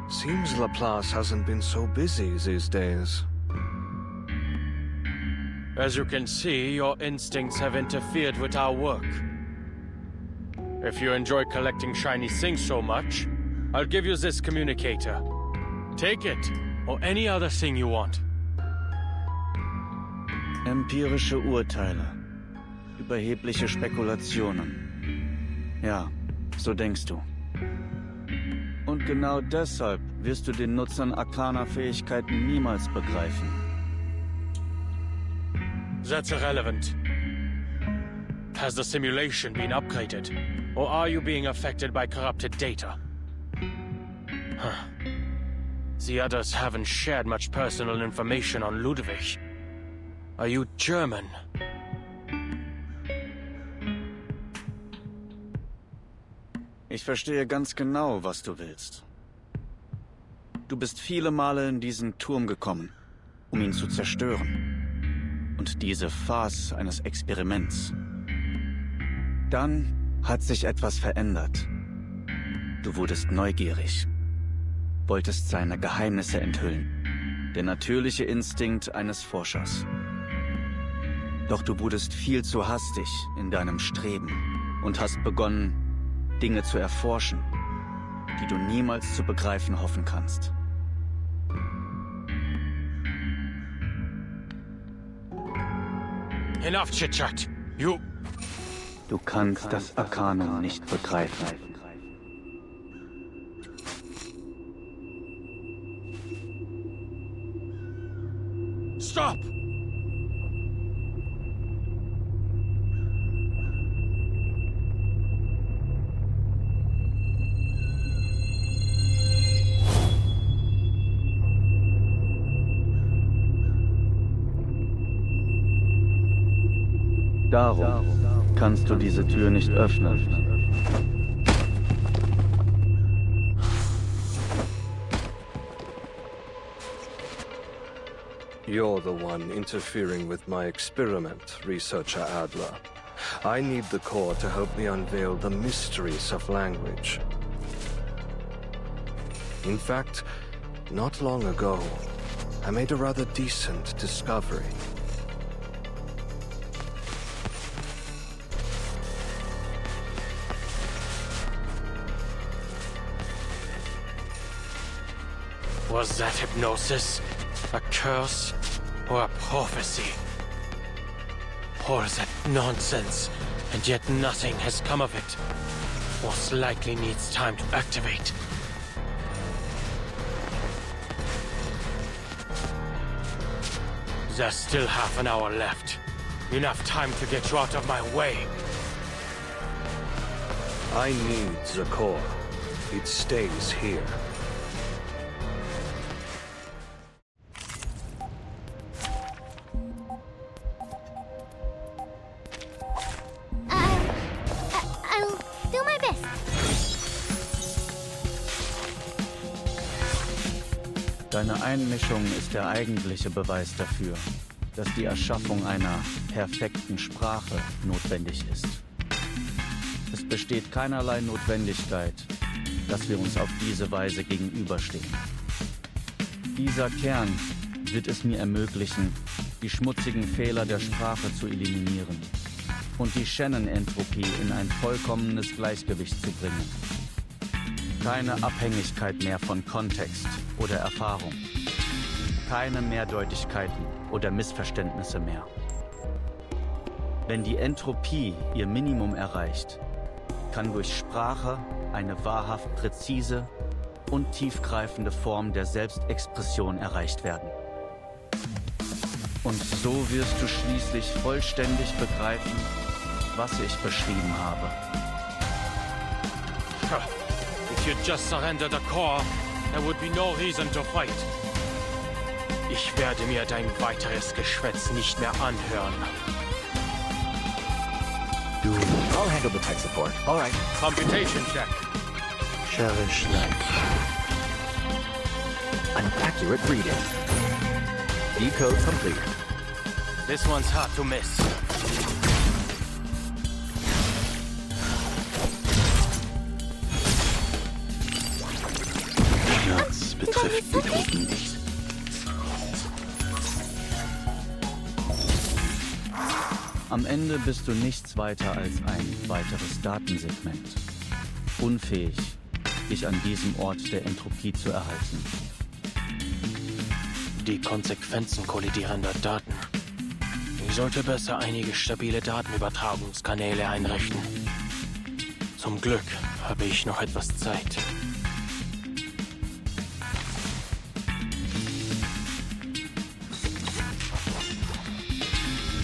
Seems Laplace hasn't been so busy these days.
As you can see, your instincts have interfered with our work. If you enjoy collecting shiny things so much, I'll give you this communicator. Take it, or any other thing you want.
Empirische Urteile. Überhebliche Spekulationen. Ja, so denkst du. Und genau deshalb wirst du den Nutzern arkaner Fähigkeiten niemals begreifen.
That's irrelevant. Has the simulation been upgraded? Or are you being affected by corrupted data? The others haven't shared much personal information on Ludwig. Are you German?
Ich verstehe ganz genau, was du willst. Du bist viele Male in diesen Turm gekommen, um ihn zu zerstören. Und diese Farce eines Experiments. Dann hat sich etwas verändert. Du wurdest neugierig. Wolltest seine Geheimnisse enthüllen. Der natürliche Instinkt eines Forschers. Doch du wurdest viel zu hastig in deinem Streben und hast begonnen, Dinge zu erforschen, die du niemals zu begreifen hoffen kannst.
Enough chit-chat.
Du kannst das Arkanum nicht begreifen.
Stop!
Darum kannst du diese Tür nicht öffnen.
You're the one interfering with my experiment, Researcher Adler. I need the core to help me unveil the mysteries of language. In fact, not long ago, I made a rather decent discovery.
Was that hypnosis a curse or a prophecy? Or is that nonsense, and yet nothing has come of it? Most likely needs time to activate. There's still half an hour left. Enough time to get you out of my way.
I need the core. It stays here.
I'll do my best.
Deine Einmischung ist der eigentliche Beweis dafür, dass die Erschaffung einer perfekten Sprache notwendig ist. Es besteht keinerlei Notwendigkeit, dass wir uns auf diese Weise gegenüberstehen. Dieser Kern wird es mir ermöglichen, die schmutzigen Fehler der Sprache zu eliminieren und die Shannon-Entropie in ein vollkommenes Gleichgewicht zu bringen. Keine Abhängigkeit mehr von Kontext oder Erfahrung. Keine Mehrdeutigkeiten oder Missverständnisse mehr. Wenn die Entropie ihr Minimum erreicht, kann durch Sprache eine wahrhaft präzise und tiefgreifende Form der Selbstexpression erreicht werden. Und so wirst du schließlich vollständig begreifen, was ich beschrieben habe.
If you just surrender the core, there would be no reason to fight. Ich werde mir dein weiteres Geschwätz nicht mehr anhören.
Du
I'll handle the tech support. All right.
Computation check.
Cherish life.
An accurate reading. Decode complete.
This one's hard to miss.
Not specifically told me these.
Am Ende bist du nichts weiter als ein weiteres Datensegment. Unfähig, dich an diesem Ort der Entropie zu erhalten.
Die Konsequenzen kollidierender Daten. Ich sollte besser einige stabile Datenübertragungskanäle einrichten. Zum Glück habe ich noch etwas Zeit.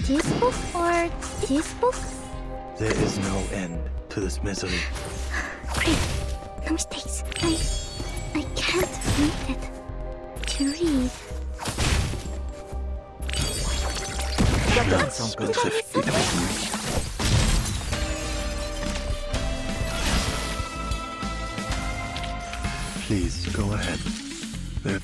This book or this book?
There is no end to this misery.
Great. No mistakes. I can't read it. To read.
That doesn't sound good. Specifically told me. Please go ahead. There.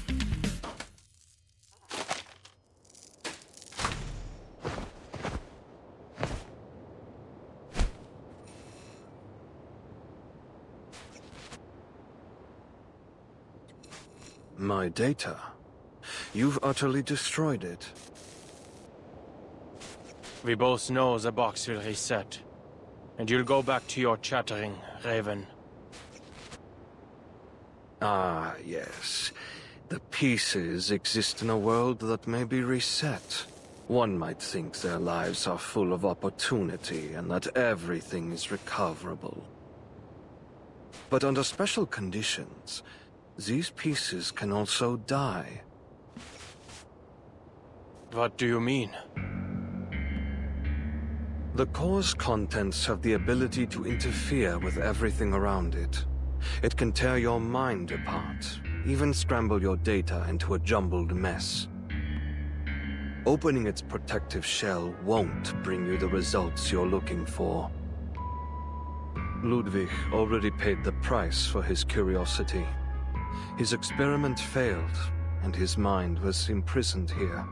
My data? You've utterly destroyed it.
We both know the box will reset. And you'll go back to your chattering, Raven.
Ah, yes. The pieces exist in a world that may be reset. One might think their lives are full of opportunity and that everything is recoverable. But under special conditions, these pieces can also die.
What do you mean?
The core's contents have the ability to interfere with everything around it. It can tear your mind apart, even scramble your data into a jumbled mess. Opening its protective shell won't bring you the results you're looking for. Ludwig already paid the price for his curiosity. His experiment failed, and his mind was imprisoned here.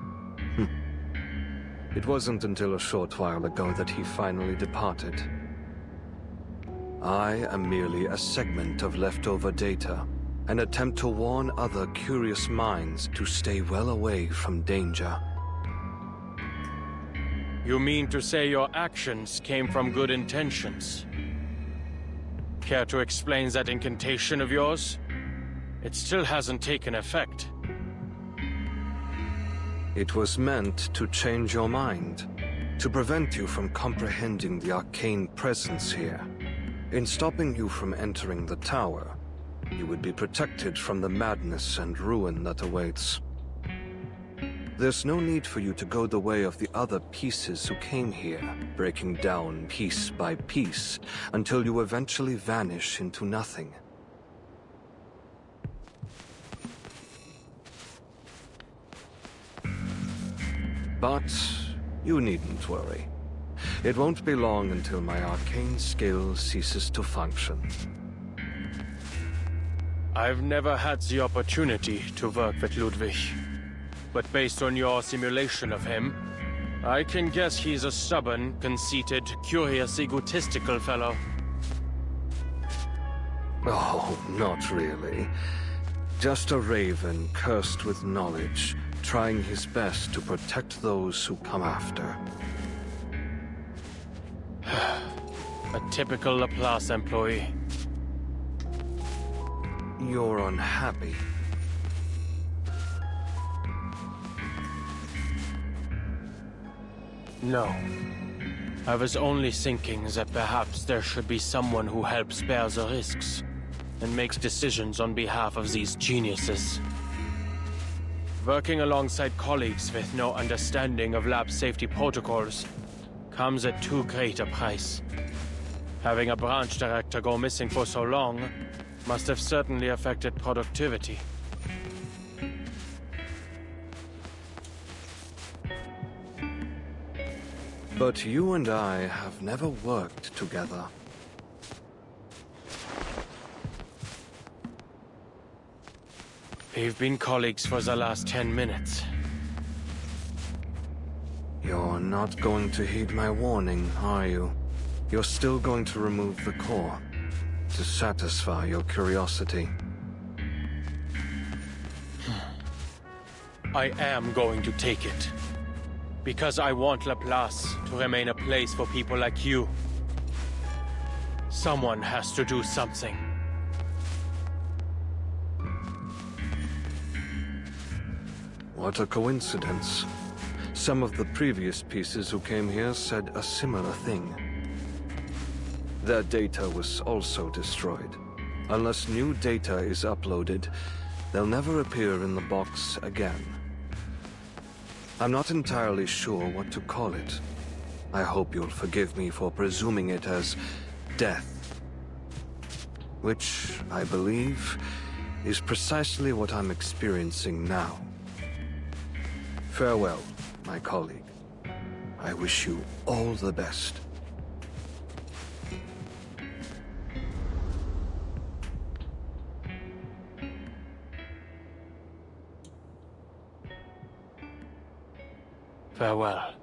It wasn't until a short while ago that he finally departed. I am merely a segment of leftover data, an attempt to warn other curious minds to stay well away from danger.
You mean to say your actions came from good intentions? Care to explain that incantation of yours? It still hasn't taken effect.
It was meant to change your mind, to prevent you from comprehending the arcane presence here. In stopping you from entering the tower, you would be protected from the madness and ruin that awaits. There's no need for you to go the way of the other pieces who came here, breaking down piece by piece, until you eventually vanish into nothing. But you needn't worry. It won't be long until my arcane skill ceases to function.
I've never had the opportunity to work with Ludwig. But based on your simulation of him, I can guess he's a stubborn, conceited, curious, egotistical fellow.
Oh, not really. Just a raven cursed with knowledge, trying his best to protect those who come after.
A typical Laplace employee.
You're unhappy.
No. I was only thinking that perhaps there should be someone who helps bear the risks and makes decisions on behalf of these geniuses. Working alongside colleagues with no understanding of lab safety protocols comes at too great a price. Having a branch director go missing for so long must have certainly affected productivity.
But you and I have never worked together.
We've been colleagues for the last 10 minutes.
You're not going to heed my warning, are you? You're still going to remove the core to satisfy your curiosity.
I am going to take it. Because I want Laplace to remain a place for people like you. Someone has to do something.
What a coincidence. Some of the previous pieces who came here said a similar thing. Their data was also destroyed. Unless new data is uploaded, they'll never appear in the box again. I'm not entirely sure what to call it. I hope you'll forgive me for presuming it as death. Which, I believe, is precisely what I'm experiencing now. Farewell, my colleague. I wish you all the best.
Farewell.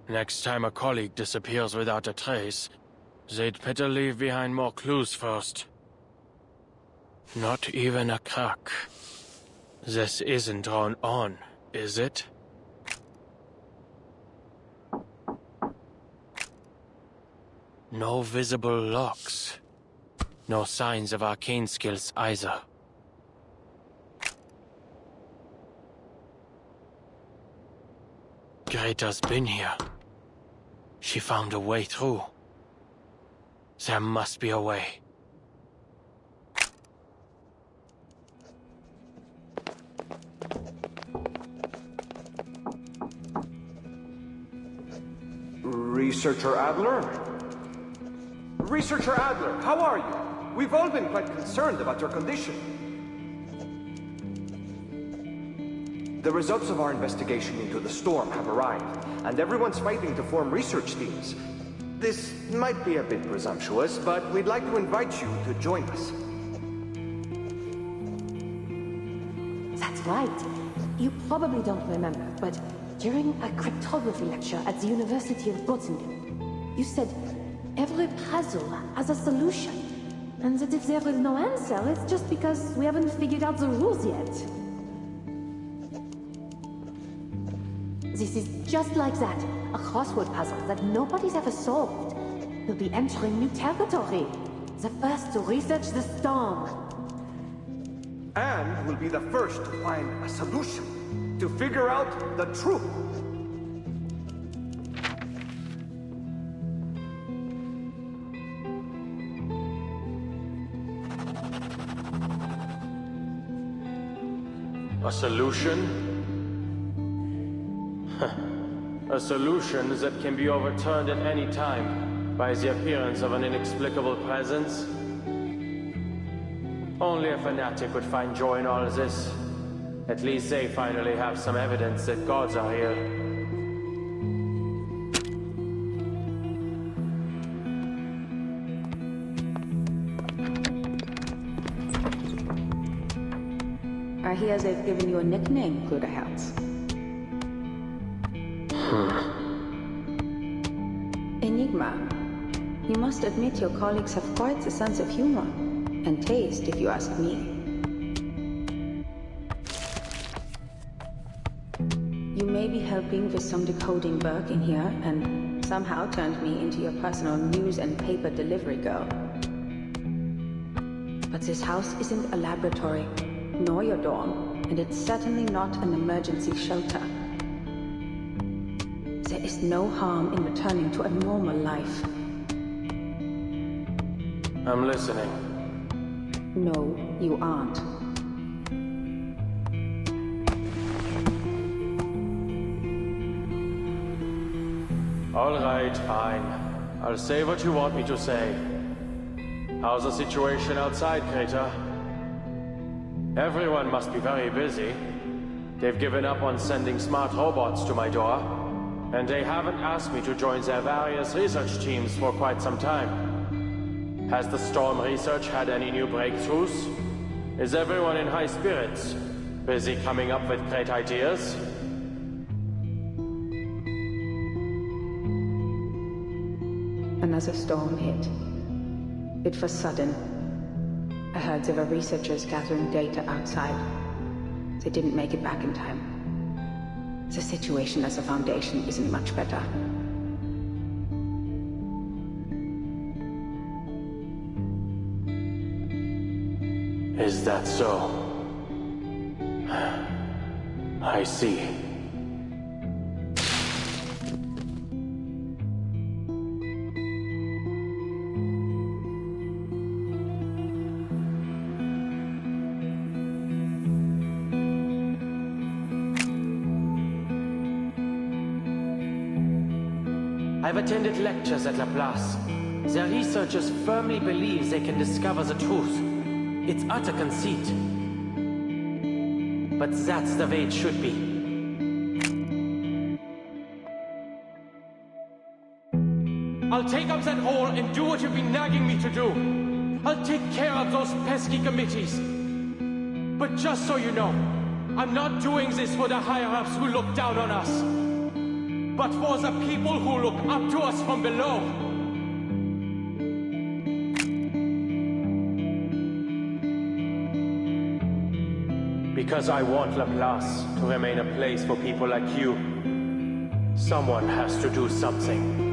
Next time a colleague disappears without a trace, they'd better leave behind more clues first. Not even a crack. This isn't drawn on, is it? No visible locks. No signs of arcane skills either. Greta's been here. She found a way through. There must be a way.
Researcher Adler? Researcher Adler, how are you? We've all been quite concerned about your condition. The results of our investigation into the storm have arrived, and everyone's fighting to form research teams. This might be a bit presumptuous, but we'd like to invite you to join us.
That's right. You probably don't remember, but during a cryptography lecture at the University of Göttingen, you said every puzzle has a solution, and that if there is no answer, it's just because we haven't figured out the rules yet. This is just like that, a crossword puzzle that nobody's ever solved. We'll be entering new territory, the first to research the storm.
And we'll be the first to find a solution, to figure out the truth.
A solution? A solution that can be overturned at any time by the appearance of an inexplicable presence? Only a fanatic would find joy in all this. At least they finally have some evidence that gods are here.
I hear they've given you a nickname, Bruderherz. Enigma. You must admit your colleagues have quite the sense of humor. And taste, if you ask me. You may be helping with some decoding work in here and somehow turned me into your personal news and paper delivery girl. But this house isn't a laboratory, nor your dorm, and it's certainly not an emergency shelter. There is no harm in returning to a normal life.
I'm listening.
No, you aren't.
All right, fine. I'll say what you want me to say. How's the situation outside, Kreta? Everyone must be very busy. They've given up on sending smart robots to my door, and they haven't asked me to join their various research teams for quite some time. Has the Storm research had any new breakthroughs? Is everyone in high spirits? Busy coming up with great ideas?
Another storm hit. It was sudden. I heard there were researchers gathering data outside. They didn't make it back in time. The situation as a foundation isn't much better.
Is that so? I see.
I've attended lectures at Laplace. Their researchers firmly believe they can discover the truth. It's utter conceit. But that's the way it should be. I'll take up that role and do what you've been nagging me to do. I'll take care of those pesky committees. But just so you know, I'm not doing this for the higher-ups who look down on us, but for the people who look up to us from below.
Because I want Laplace to remain a place for people like you. Someone has to do something.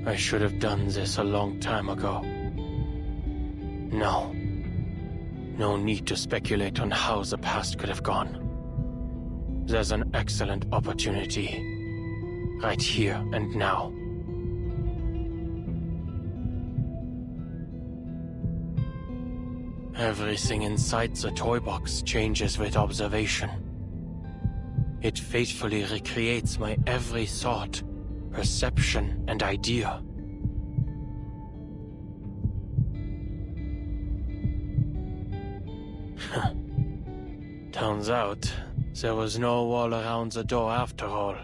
I should have done this a long time ago. No. No need to speculate on how the past could have gone. There's an excellent opportunity. Right here and now. Everything inside the toy box changes with observation. It faithfully recreates my every thought, perception, and idea. Turns out, there was no wall around the door after all.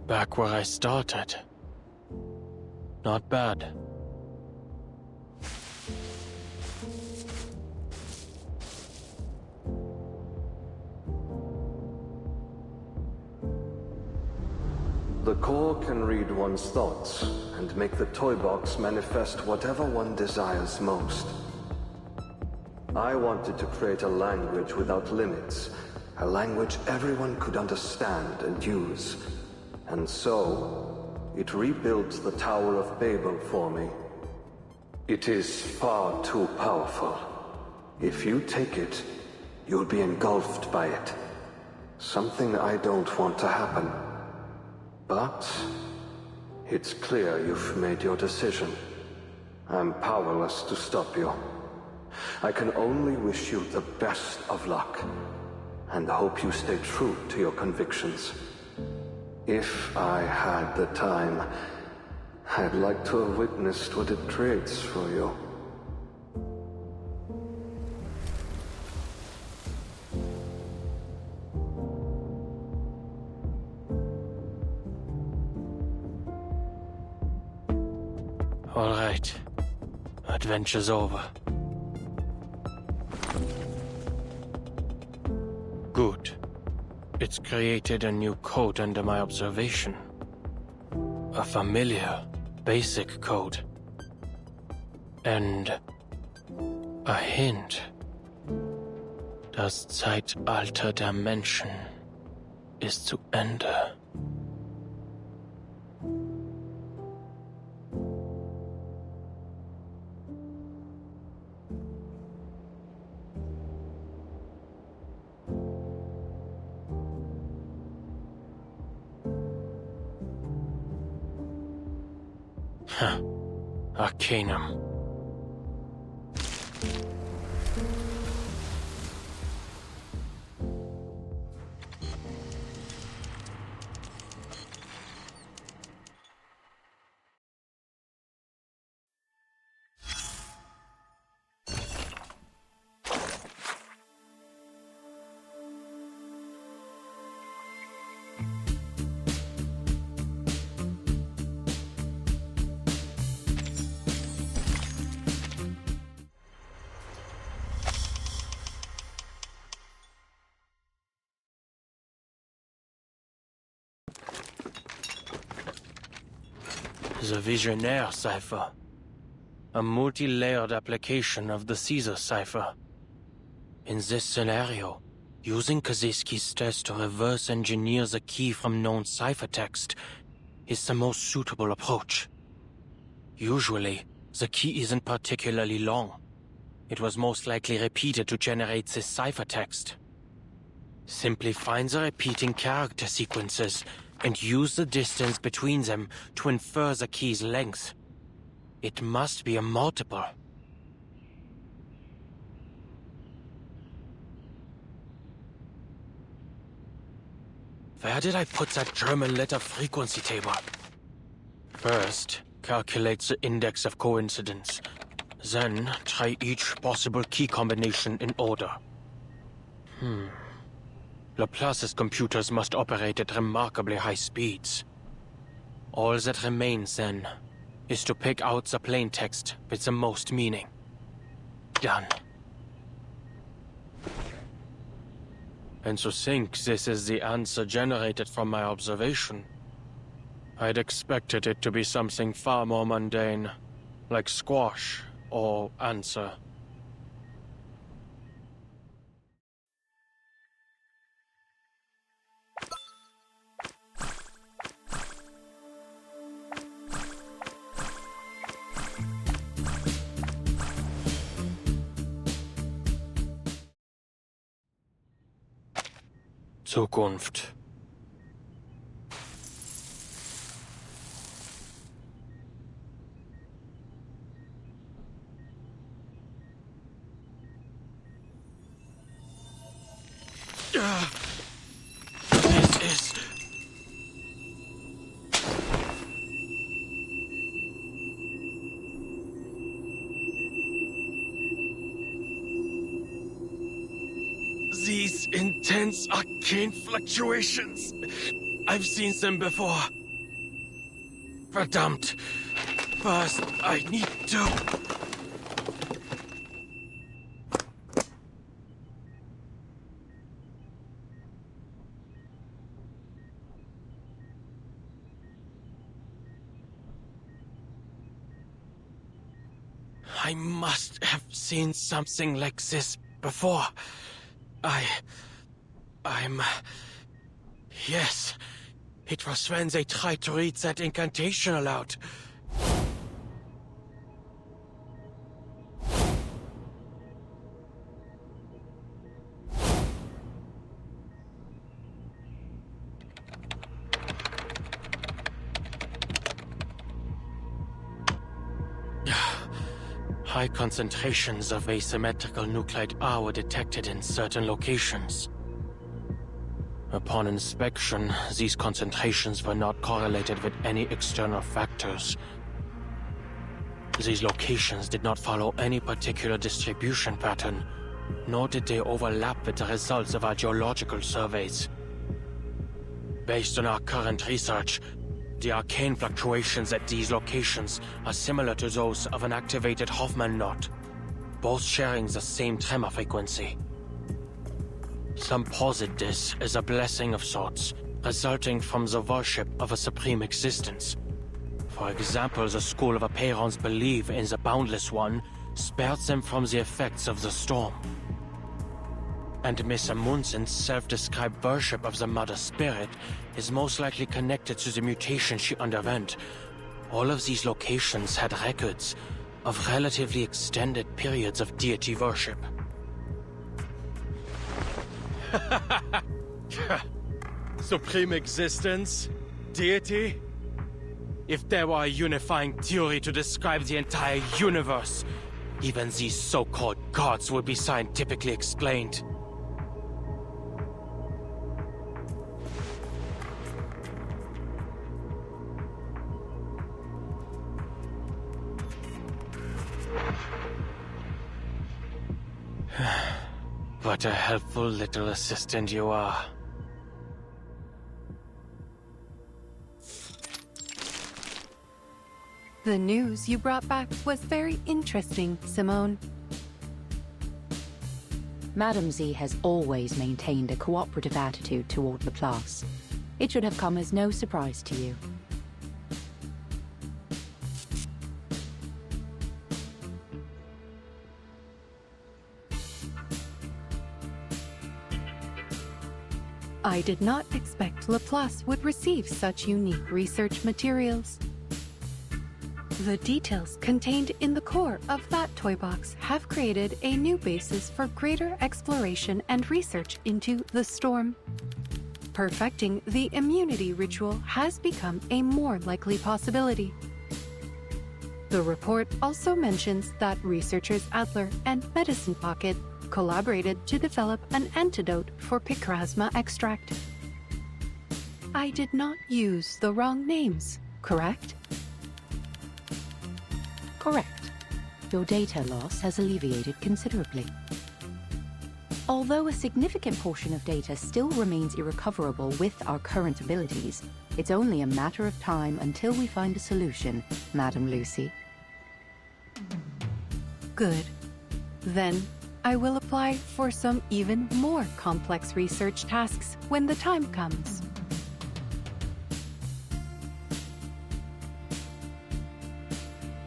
Back where I started. Not bad.
The core can read one's thoughts and make the toy box manifest whatever one desires most. I wanted to create a language without limits, a language everyone could understand and use. And so, it rebuilt the Tower of Babel for me. It is far too powerful. If you take it, you'll be engulfed by it. Something I don't want to happen. But it's clear you've made your decision. I'm powerless to stop you. I can only wish you the best of luck. and hope you stay true to your convictions. If I had the time, I'd like to have witnessed what it creates for you.
All right. Adventure's over. Good. It's created a new code under my observation. A familiar, basic code. And a hint. Das Zeitalter der Menschen ist zu Ende. Arcanum. The Visionaire cipher. A multi-layered application of the Caesar cipher. In this scenario, using Kaczynski's test to reverse engineer the key from known ciphertext is the most suitable approach. Usually, the key isn't particularly long. It was most likely repeated to generate this ciphertext. Simply find the repeating character sequences and use the distance between them to infer the key's length. It must be a multiple. Where did I put that German letter frequency table? First, calculate the index of coincidence. Then, try each possible key combination in order. Laplace's computers must operate at remarkably high speeds. All that remains, then, is to pick out the plaintext with the most meaning. Done. And to think this is the answer generated from my observation, I'd expected it to be something far more mundane, like squash or answer. Zukunft. This is... These intense arcane fluctuations. I've seen them before. Verdammt. First, I need to... I must have seen something like this before. I'm... Yes. It was when they tried to read that incantation aloud. High concentrations of asymmetrical nuclide R were detected in certain locations. Upon inspection, these concentrations were not correlated with any external factors. These locations did not follow any particular distribution pattern, nor did they overlap with the results of our geological surveys. Based on our current research, the arcane fluctuations at these locations are similar to those of an activated Hoffman knot, both sharing the same tremor frequency. Some posit this as a blessing of sorts, resulting from the worship of a supreme existence. For example, the School of Aperons believe in the Boundless One, spared them from the effects of the storm. And Miss Amundsen's self-described worship of the Mother Spirit is most likely connected to the mutation she underwent. All of these locations had records of relatively extended periods of deity worship.
Supreme existence? Deity?
If there were a unifying theory to describe the entire universe, even these so-called gods would be scientifically explained. What a helpful little assistant you are.
The news you brought back was very interesting, Simone.
Madame Z has always maintained a cooperative attitude toward Laplace. It should have come as no surprise to you.
I did not expect Laplace would receive such unique research materials. The details contained in the core of that toy box have created a new basis for greater exploration and research into the storm. Perfecting the immunity ritual has become a more likely possibility. The report also mentions that researchers Adler and Medicine Pocket collaborated to develop an antidote for picrasma extract. I did not use the wrong names, correct?
Correct. Your data loss has alleviated considerably. Although a significant portion of data still remains irrecoverable with our current abilities, it's only a matter of time until we find a solution, Madame Lucy.
Good. Then, I will apply for some even more complex research tasks when the time comes.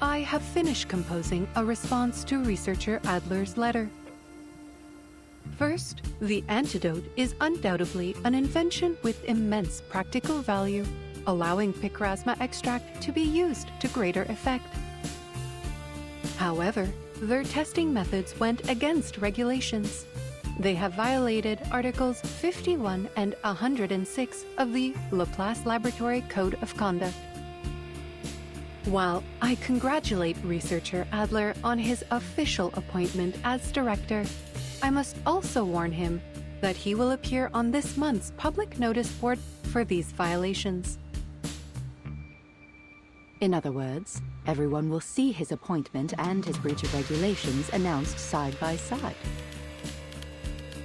I have finished composing a response to researcher Adler's letter. First, the antidote is undoubtedly an invention with immense practical value, allowing picrasma extract to be used to greater effect. However, their testing methods went against regulations. They have violated Articles 51 and 106 of the Laplace Laboratory Code of Conduct. While I congratulate researcher Adler on his official appointment as director, I must also warn him that he will appear on this month's public notice board for these violations.
In other words, everyone will see his appointment and his breach of regulations announced side by side.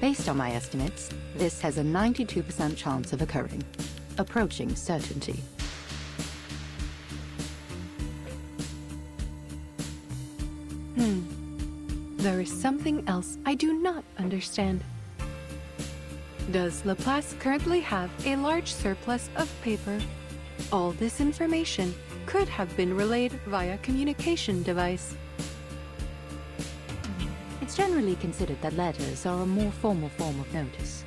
Based on my estimates, this has a 92% chance of occurring, approaching certainty.
There is something else I do not understand. Does Laplace currently have a large surplus of paper? All this information could have been relayed via communication device.
It's generally considered that letters are a more formal form of notice.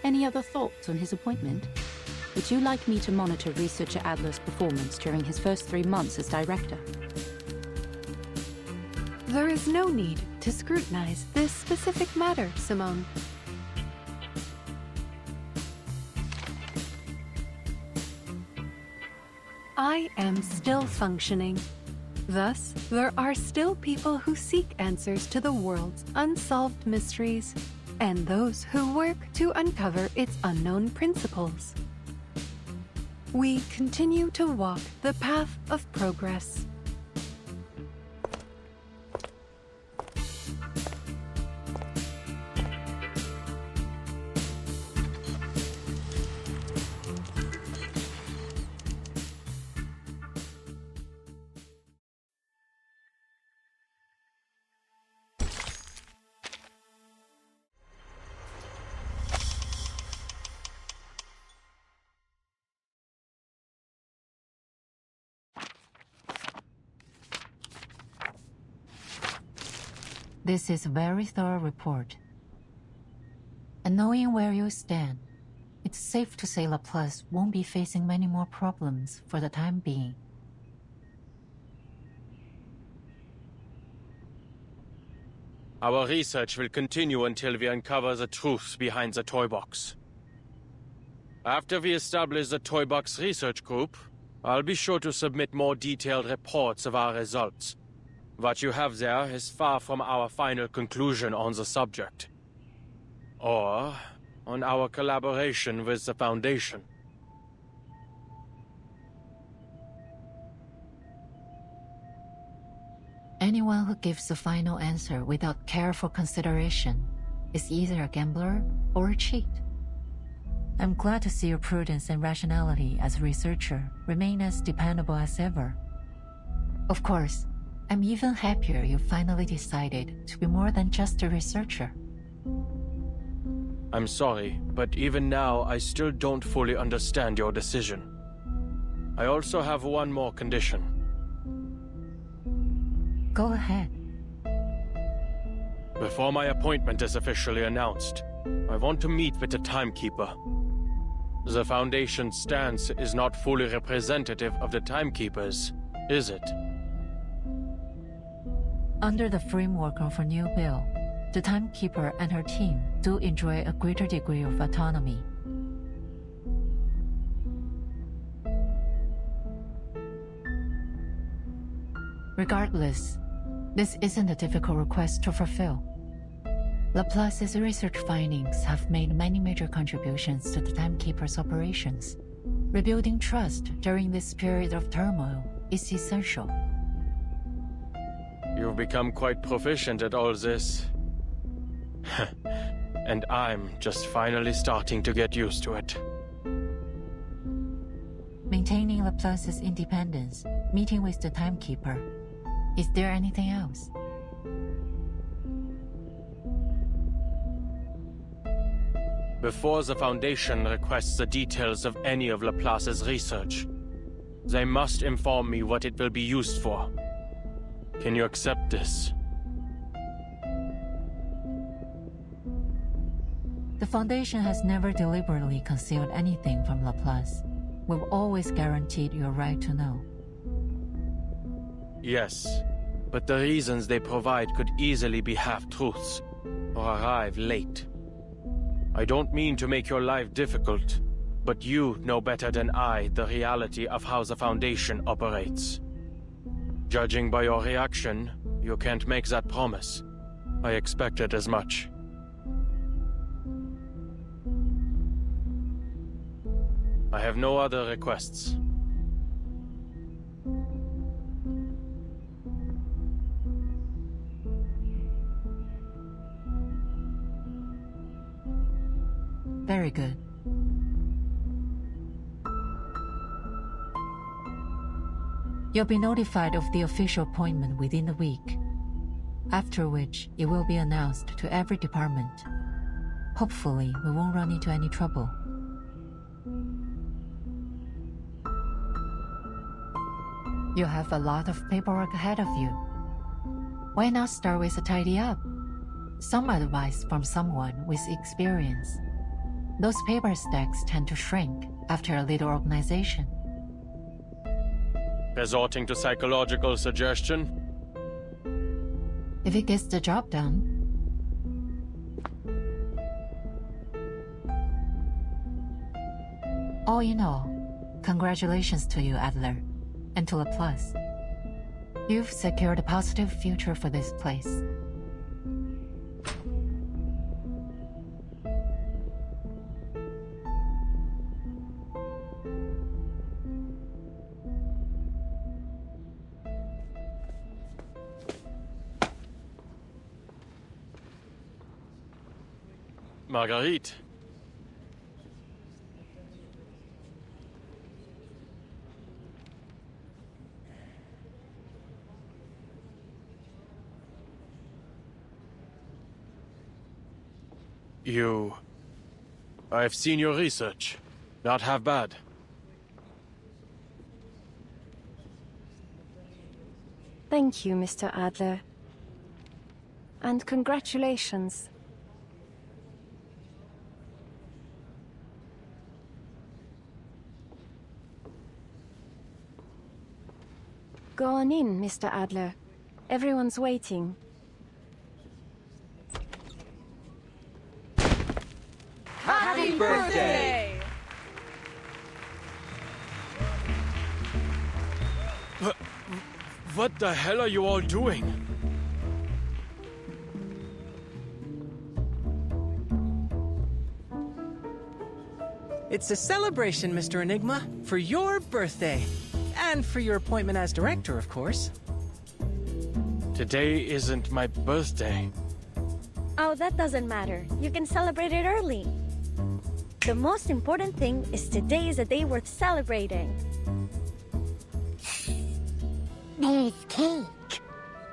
Any other thoughts on his appointment? Would you like me to monitor researcher Adler's performance during his first 3 months as director?
There is no need to scrutinize this specific matter, Simone. I am still functioning. Thus, there are still people who seek answers to the world's unsolved mysteries. and those who work to uncover its unknown principles. We continue to walk the path of progress.
This is a very thorough report. And knowing where you stand, it's safe to say Laplace won't be facing many more problems for the time being.
Our research will continue until we uncover the truth behind the toy box. After we establish the toy box research group, I'll be sure to submit more detailed reports of our results. What you have there is far from our final conclusion on the subject, or on our collaboration with the Foundation.
Anyone who gives the final answer without careful consideration is either a gambler or a cheat. I'm glad to see your prudence and rationality as a researcher remain as dependable as ever. Of course, I'm even happier you finally decided to be more than just a researcher.
I'm sorry, but even now I still don't fully understand your decision. I also have one more condition.
Go ahead.
Before my appointment is officially announced, I want to meet with the Timekeeper. The Foundation's stance is not fully representative of the Timekeepers, is it?
Under the framework of a new bill, the Timekeeper and her team do enjoy a greater degree of autonomy. Regardless, this isn't a difficult request to fulfill. Laplace's research findings have made many major contributions to the Timekeeper's operations. Rebuilding trust during this period of turmoil is essential.
You've become quite proficient at all this. And I'm just finally starting to get used to it.
Maintaining Laplace's independence, meeting with the Timekeeper. Is there anything else?
Before the Foundation requests the details of any of Laplace's research, they must inform me what it will be used for. Can you accept this?
The Foundation has never deliberately concealed anything from Laplace. We've always guaranteed your right to know.
Yes, but the reasons they provide could easily be half-truths, or arrive late. I don't mean to make your life difficult, but you know better than I the reality of how the Foundation operates. Judging by your reaction, you can't make that promise. I expected as much. I have no other requests.
Very good. You'll be notified of the official appointment within a week, after which it will be announced to every department. Hopefully, we won't run into any trouble. You have a lot of paperwork ahead of you. Why not start with a tidy up? Some advice from someone with experience. Those paper stacks tend to shrink after a little organization.
Resorting to psychological suggestion?
If it gets the job done. All in all, congratulations to you, Adler, and to Laplace. You've secured a positive future for this place.
Marguerite. I've seen your research. Not half bad.
Thank you, Mr. Adler. And congratulations. Go on in, Mr. Adler. Everyone's waiting.
Happy birthday!
What the hell are you all doing?
It's a celebration, Mr. Enigma, for your birthday. And for your appointment as director, of course.
Today isn't my birthday.
Oh, that doesn't matter. You can celebrate it early. The most important thing is today is a day worth celebrating.
There's cake.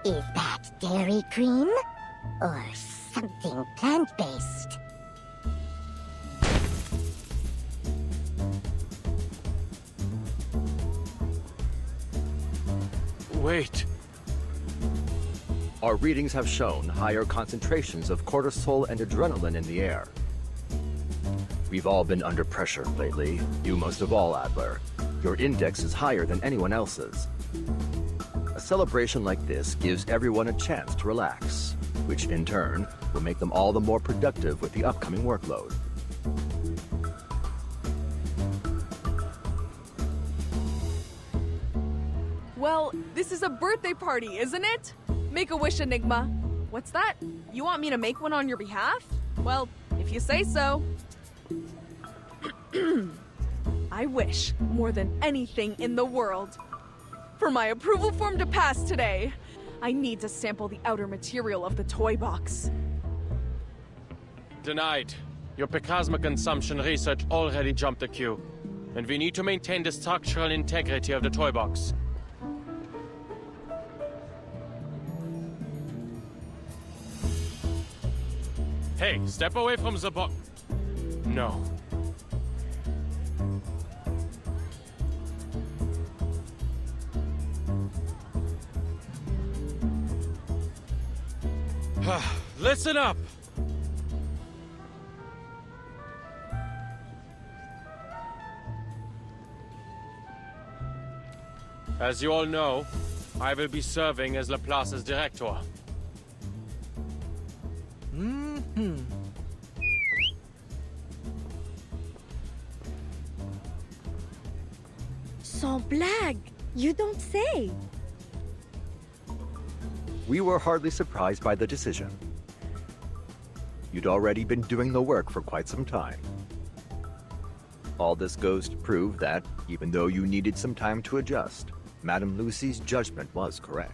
Is that dairy cream? Or something plant-based?
Wait.
Our readings have shown higher concentrations of cortisol and adrenaline in the air. We've all been under pressure lately, you most of all, Adler. Your index is higher than anyone else's. A celebration like this gives everyone a chance to relax, which in turn will make them all the more productive with the upcoming workload.
Well, this is a birthday party, isn't it? Make a wish, Enigma. What's that? You want me to make one on your behalf? Well, if you say so. I wish, more than anything in the world, for my approval form to pass today. I need to sample the outer material of the toy box.
Denied. Your plasma consumption research already jumped the queue. And we need to maintain the structural integrity of the toy box. Hey, step away from the box. No. Listen up! As you all know, I will be serving as Laplace's director.
Sans blague! You don't say!
We were hardly surprised by the decision. You'd already been doing the work for quite some time. All this goes to prove that, even though you needed some time to adjust, Madame Lucy's judgment was correct.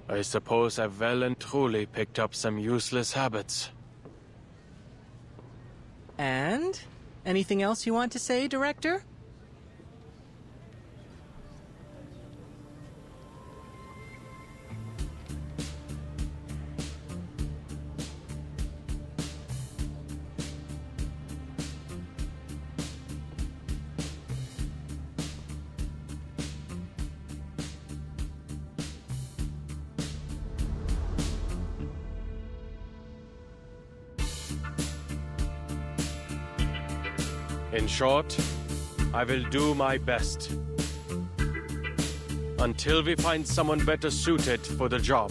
I suppose I've well and truly picked up some useless habits.
And? Anything else you want to say, Director?
In short, I will do my best. Until we find someone better suited for the job.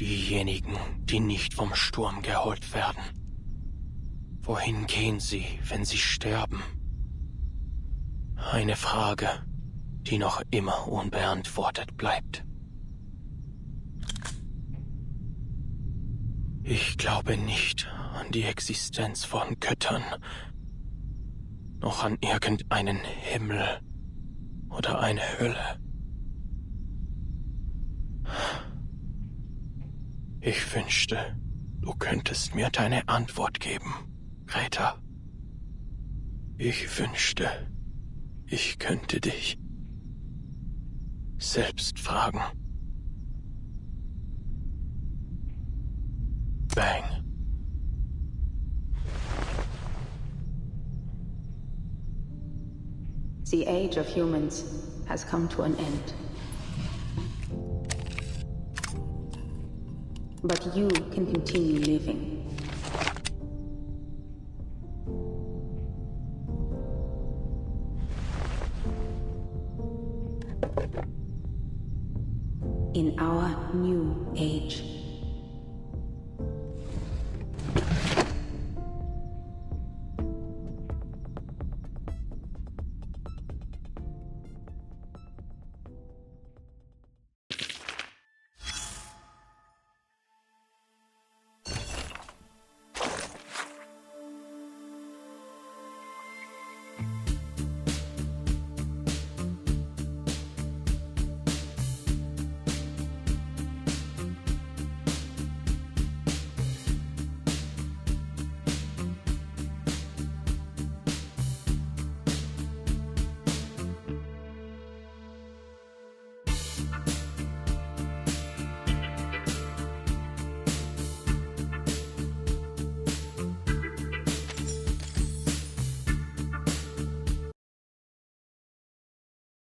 Diejenigen, die nicht vom Sturm geholt werden. Wohin gehen sie, wenn sie sterben? Eine Frage, die noch immer unbeantwortet bleibt. Ich glaube nicht an die Existenz von Göttern, noch an irgendeinen Himmel oder eine Hölle. Ich wünschte, du könntest mir deine Antwort geben, Greta. Ich wünschte, ich könnte dich selbst fragen. Bang.
The age of humans has come to an end. But you can continue living.